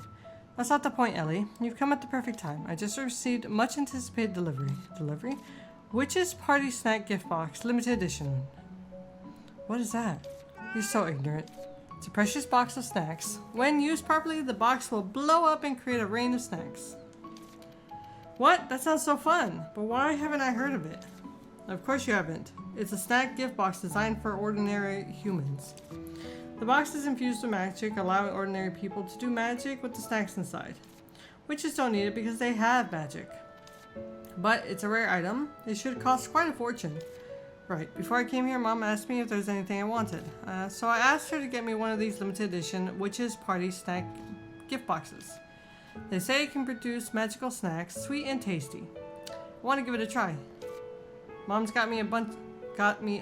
S1: That's not the point, Ellie. You've come at the perfect time. I just received much anticipated delivery. Delivery? Witch's Party Snack Gift Box, limited edition. What is that? You're so ignorant. It's a precious box of snacks. When used properly, the box will blow up and create a rain of snacks. What? That sounds so fun. But why haven't I heard of it? Of course you haven't. It's a snack gift box designed for ordinary humans. The box is infused with magic, allowing ordinary people to do magic with the snacks inside. Witches don't need it because they have magic. But it's a rare item. It should cost quite a fortune. Right, before I came here, Mom asked me if there was anything I wanted. So I asked her to get me one of these limited edition Witch's Party Snack gift boxes. They say it can produce magical snacks, sweet and tasty. I want to give it a try. Mom's got me a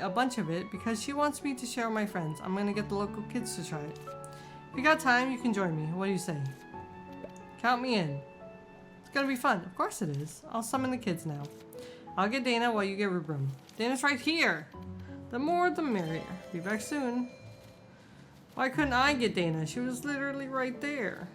S1: bunch of it because she wants me to share with my friends. I'm gonna get the local kids to try it. If you got time, you can join me. What do you say? Count me in. It's gonna be fun. Of course it is. I'll summon the kids now. I'll get Dana while you get Rubrum. Dana's right here. The more the merrier. Be back soon. Why couldn't I get Dana? She was literally right there.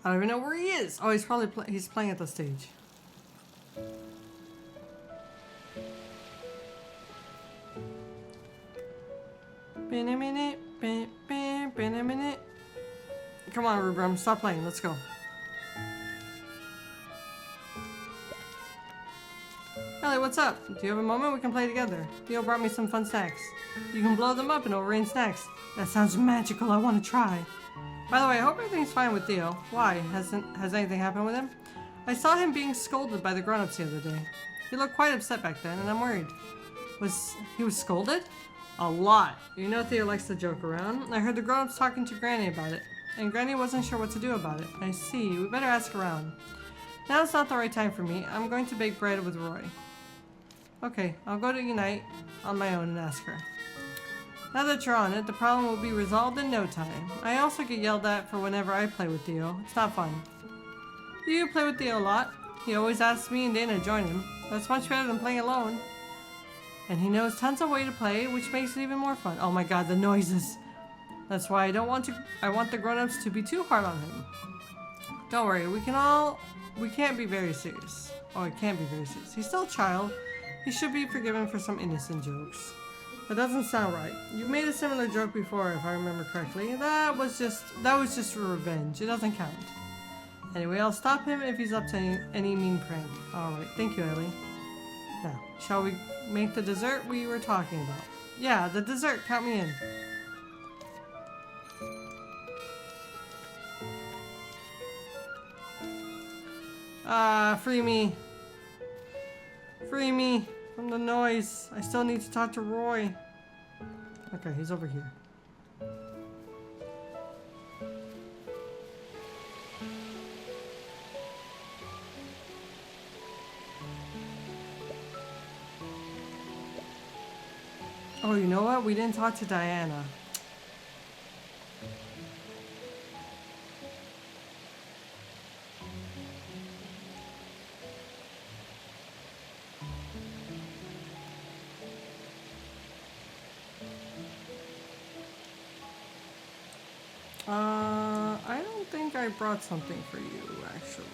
S1: I don't even know where he is. Oh, he's probably he's playing at the stage. Been a minute, been a minute. Come on, Rubrum, stop playing. Let's go. Ellie, what's up? Do you have a moment? We can play together. Theo brought me some fun snacks. You can blow them up and it'll rain snacks. That sounds magical. I want to try. By the way, I hope everything's fine with Theo. Why? Has anything happened with him? I saw him being scolded by the grown-ups the other day. He looked quite upset back then, and I'm worried. He was scolded? A lot. You know Theo likes to joke around. I heard the grown-ups talking to Granny about it, and Granny wasn't sure what to do about it. I see. We better ask around. Now it's not the right time for me. I'm going to bake bread with Roy. Okay, I'll go to Unite on my own and ask her. Now that you're on it, the problem will be resolved in no time. I also get yelled at for whenever I play with Theo. It's not fun. You play with Theo a lot. He always asks me and Dana to join him. That's much better than playing alone. And he knows tons of ways to play, which makes it even more fun. Oh my god, the noises. That's why I want the grown-ups to be too hard on him. Don't worry, we can't be very serious. Oh, it can't be very serious. He's still a child. He should be forgiven for some innocent jokes. That doesn't sound right. You've made a similar joke before, if I remember correctly. That was just revenge. It doesn't count. Anyway, I'll stop him if he's up to any mean prank. Alright, thank you, Ellie. Now, shall we make the dessert we were talking about? Yeah, the dessert. Count me in. Free me. Free me from the noise. I still need to talk to Roy. Okay, he's over here. Oh, you know what? We didn't talk to Diana. I don't think I brought something for you, actually.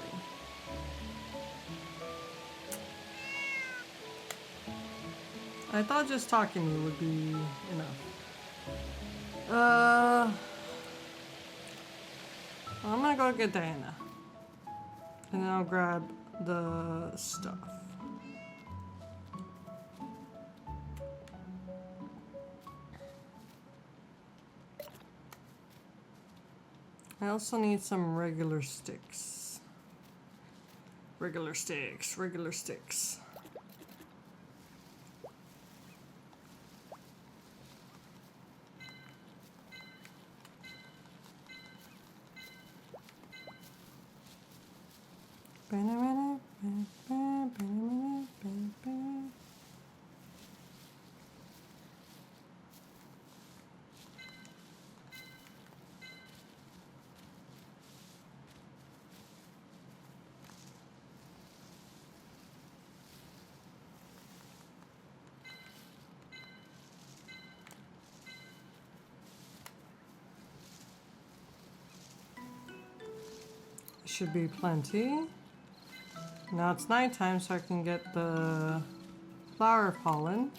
S1: I thought just talking to you would be enough. I'm gonna go get Diana. And then I'll grab the stuff. I also need some regular sticks. Regular sticks, regular sticks. Should be plenty. Now it's nighttime, so I can get the flower pollen.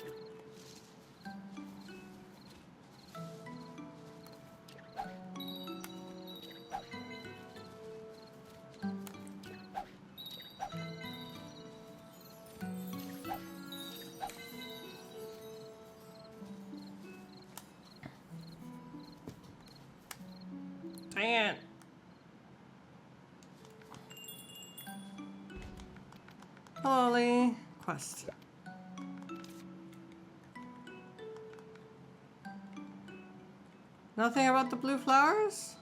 S1: Dang it. Hello, Ellie. Quest. Nothing about the blue flowers?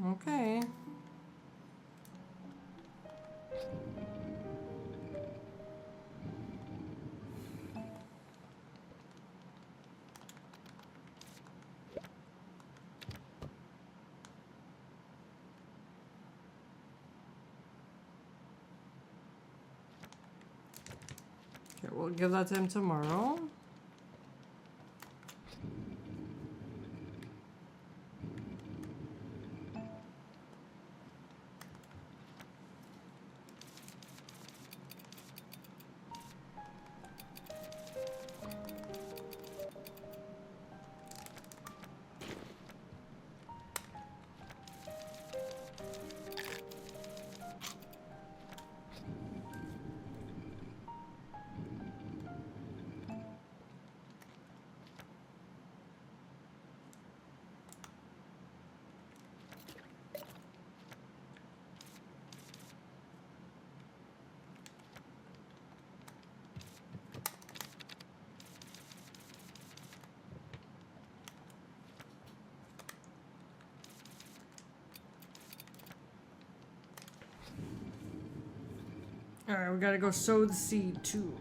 S1: Okay. Okay, we'll give that to him tomorrow. Alright, we gotta go sow the seed too.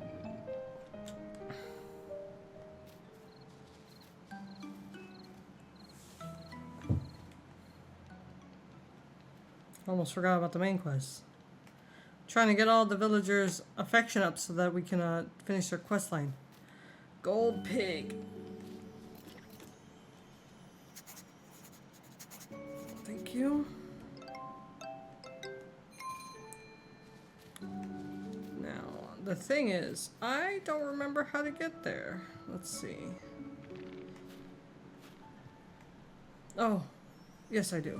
S1: Almost forgot about the main quest. Trying to get all the villagers' affection up so that we can finish their quest line. Gold pig. Thank you. Now, the thing is, I don't remember how to get there. Let's see. Oh, yes I do.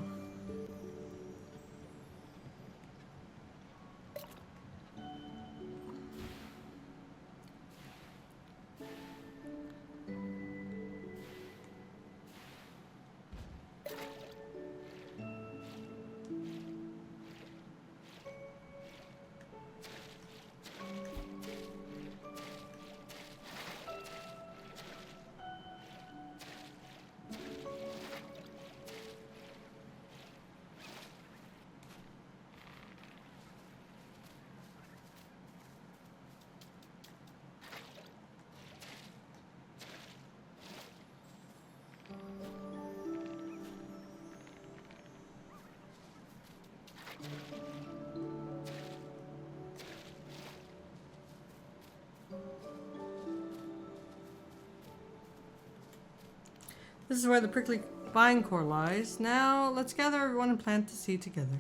S1: This is where the prickly vine core lies. Now, let's gather everyone and plant the seed together.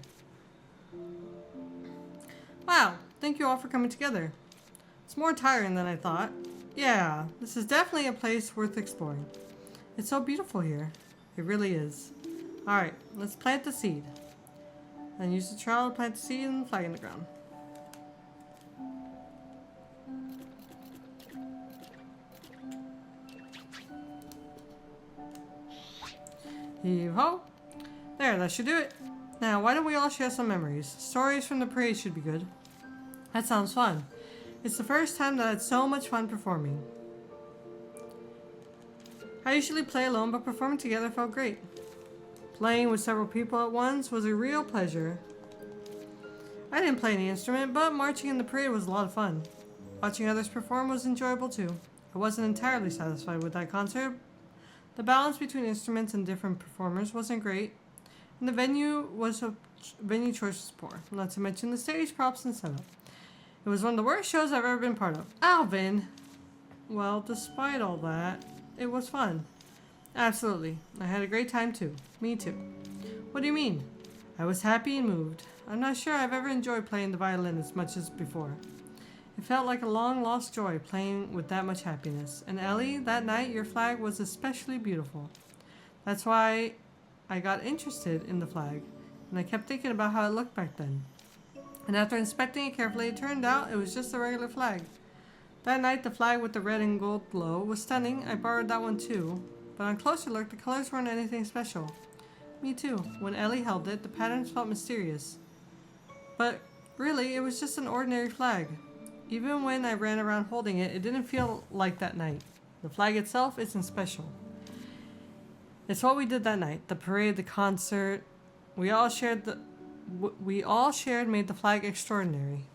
S1: Wow, thank you all for coming together. It's more tiring than I thought. Yeah, this is definitely a place worth exploring. It's so beautiful here. It really is. Alright, let's plant the seed. And use the trowel to plant the seed and the flag in the ground. Heave ho! There, that should do it. Now, why don't we all share some memories? Stories from the parade should be good. That sounds fun. It's the first time that I had so much fun performing. I usually play alone, but performing together felt great. Playing with several people at once was a real pleasure. I didn't play any instrument, but marching in the parade was a lot of fun. Watching others perform was enjoyable too. I wasn't entirely satisfied with that concert. The balance between instruments and different performers wasn't great, and the venue choice was poor, not to mention the stage props and setup. It was one of the worst shows I've ever been part of. Alvin! Well, despite all that, it was fun. Absolutely. I had a great time too. Me too. What do you mean? I was happy and moved. I'm not sure I've ever enjoyed playing the violin as much as before. It felt like a long-lost joy playing with that much happiness. And Ellie, that night your flag was especially beautiful. That's why I got interested in the flag, and I kept thinking about how it looked back then. And after inspecting it carefully, it turned out it was just a regular flag. That night, the flag with the red and gold glow was stunning. I borrowed that one too. But on closer look, the colors weren't anything special. Me too. When Ellie held it, the patterns felt mysterious. But really, it was just an ordinary flag. Even when I ran around holding it, it didn't feel like that night. The flag itself isn't special. It's what we did that night. The parade, the concert. We all shared made the flag extraordinary.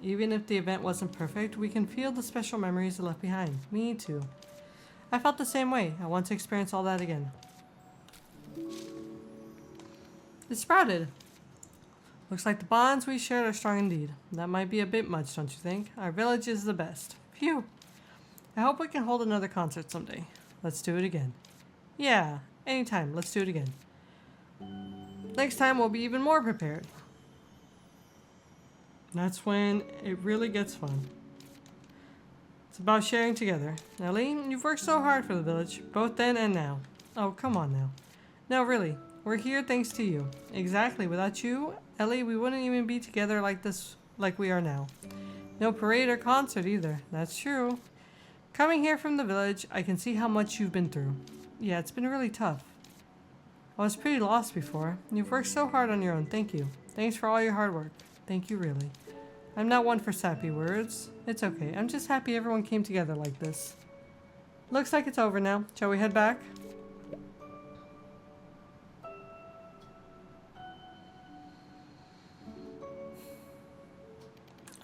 S1: Even if the event wasn't perfect, we can feel the special memories it left behind. Me too. I felt the same way. I want to experience all that again. It sprouted. Looks like the bonds we shared are strong indeed. That might be a bit much, don't you think? Our village is the best. Phew. I hope we can hold another concert someday. Let's do it again. Yeah, anytime. Let's do it again. Next time we'll be even more prepared. That's when it really gets fun. It's about sharing together. Ellie, you've worked so hard for the village, both then and now. Oh, come on now. No, really. We're here thanks to you. Exactly. Without you, Ellie, we wouldn't even be together like this, like we are now. No parade or concert either. That's true. Coming here from the village, I can see how much you've been through. Yeah, it's been really tough. I was pretty lost before. You've worked so hard on your own. Thank you. Thanks for all your hard work. Thank you, really. I'm not one for sappy words. It's okay. I'm just happy everyone came together like this. Looks like it's over now. Shall we head back?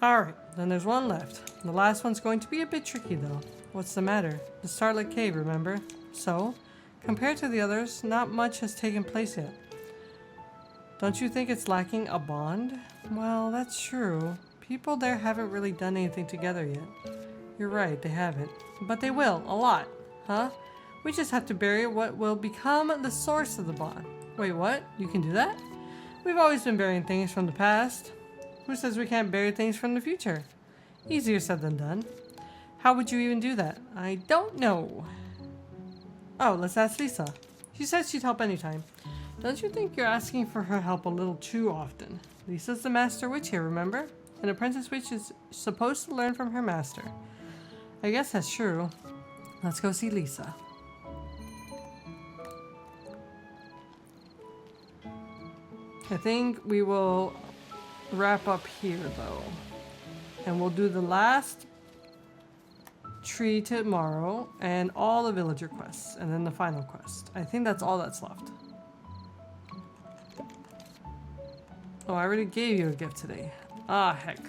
S1: Alright, then there's one left. The last one's going to be a bit tricky though. What's the matter? The Starlit Cave, remember? So, compared to the others, not much has taken place yet. Don't you think it's lacking a bond? Well, that's true. People there haven't really done anything together yet. You're right, they haven't. But they will, a lot. Huh? We just have to bury what will become the source of the bond. Wait, what? You can do that? We've always been burying things from the past. Who says we can't bury things from the future? Easier said than done. How would you even do that? I don't know. Oh, let's ask Lisa. She said she'd help anytime. Don't you think you're asking for her help a little too often? Lisa's the master witch here, remember? An apprentice witch is supposed to learn from her master. I guess that's true. Let's go see Lisa. I think we will wrap up here though. And we'll do the last tree tomorrow and all the villager quests and then the final quest. I think that's all that's left. Oh, I already gave you a gift today. Ah, heck.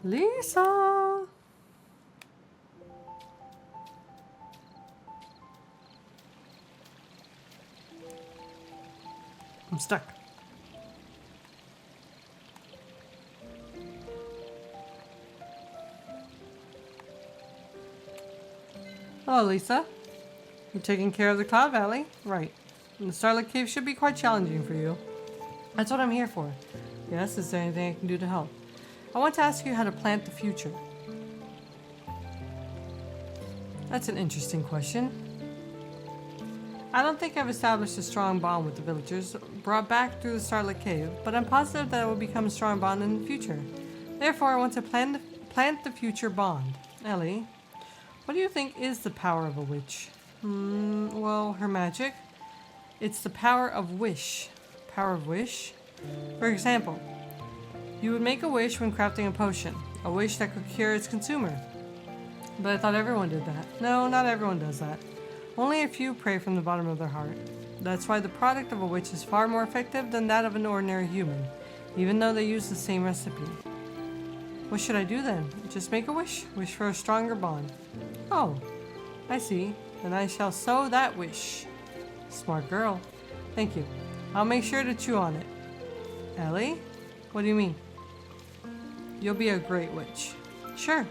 S1: Lisa! I'm stuck. Hello, Lisa. You're taking care of the Cloud Valley? Right. And the Starlight Cave should be quite challenging for you. That's what I'm here for. Yes, is there anything I can do to help? I want to ask you how to plant the future. That's an interesting question. I don't think I've established a strong bond with the villagers brought back through the Starlight Cave, but I'm positive that it will become a strong bond in the future. Therefore, I want to plant the future bond. Ellie, what do you think is the power of a witch? Well, her magic. It's the power of wish. Power of wish? For example, you would make a wish when crafting a potion. A wish that could cure its consumer. But I thought everyone did that. No, not everyone does that. Only a few pray from the bottom of their heart. That's why the product of a witch is far more effective than that of an ordinary human, even though they use the same recipe. What should I do then? Just make a wish. Wish for a stronger bond. Oh, I see. Then I shall sow that wish. Smart girl. Thank you. I'll make sure to chew on it. Ellie? What do you mean? You'll be a great witch. Sure.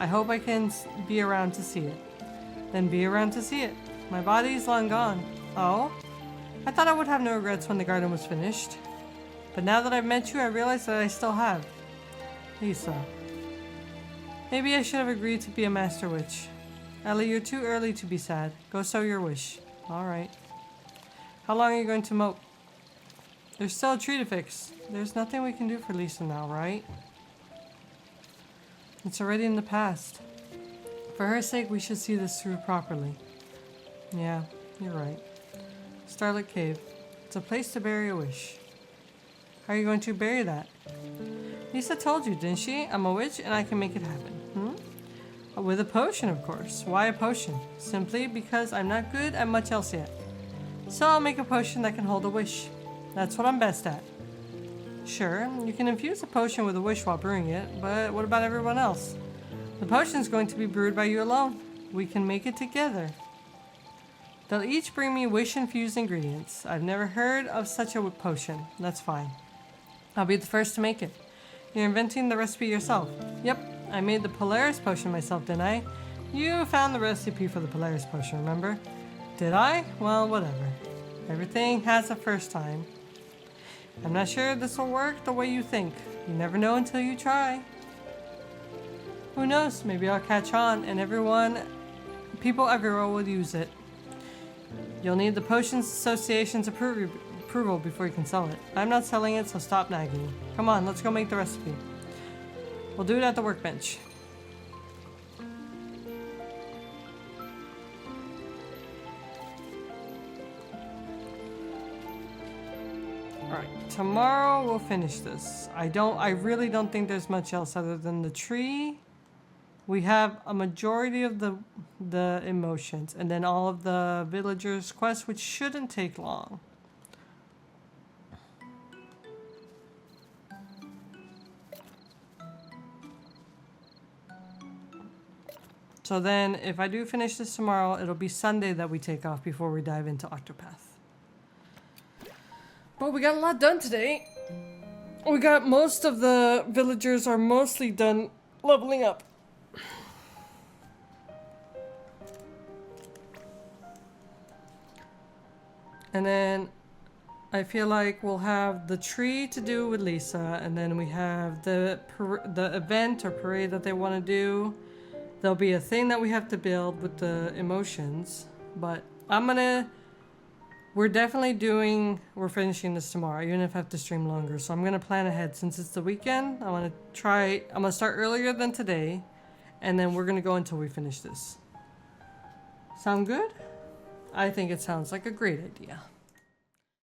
S1: I hope I can be around to see it. Then be around to see it. My body's long gone. Oh? I thought I would have no regrets when the garden was finished. But now that I've met you, I realize that I still have. Lisa. Maybe I should have agreed to be a master witch. Ellie, you're too early to be sad. Go sow your wish. Alright. How long are you going to mope? There's still a tree to fix. There's nothing we can do for Lisa now, right? It's already in the past. For her sake, we should see this through properly. Yeah, you're right. Starlight Cave. It's a place to bury a wish. How are you going to bury that? Lisa told you, didn't she? I'm a witch and I can make it happen. With a potion, of course. Why a potion? Simply because I'm not good at much else yet. So I'll make a potion that can hold a wish. That's what I'm best at. Sure, you can infuse a potion with a wish while brewing it, but what about everyone else? The potion's going to be brewed by you alone. We can make it together. They'll each bring me wish-infused ingredients. I've never heard of such a potion. That's fine. I'll be the first to make it. You're inventing the recipe yourself. Yep, I made the Polaris potion myself, didn't I? You found the recipe for the Polaris potion, remember? Did I? Well, whatever. Everything has a first time. I'm not sure this will work the way you think. You never know until you try. Who knows? Maybe I'll catch on and people everywhere will use it. You'll need the Potions Association's approval before you can sell it. I'm not selling it, so stop nagging me. Come on, let's go make the recipe. We'll do it at the workbench. Alright, tomorrow we'll finish this. I really don't think there's much else other than the tree. We have a majority of the emotions, and then all of the villagers' quests, which shouldn't take long. So then, if I do finish this tomorrow, it'll be Sunday that we take off before we dive into Octopath. But we got a lot done today. We got most of the villagers are mostly done leveling up. And then I feel like we'll have the tree to do with Lisa, and then we have the event or parade that they want to do. There'll be a thing that we have to build with the emotions, but we're finishing this tomorrow, even if I have to stream longer. So I'm gonna plan ahead since it's the weekend. I'm gonna start earlier than today, and then we're gonna go until we finish this. Sound good? I think it sounds like a great idea.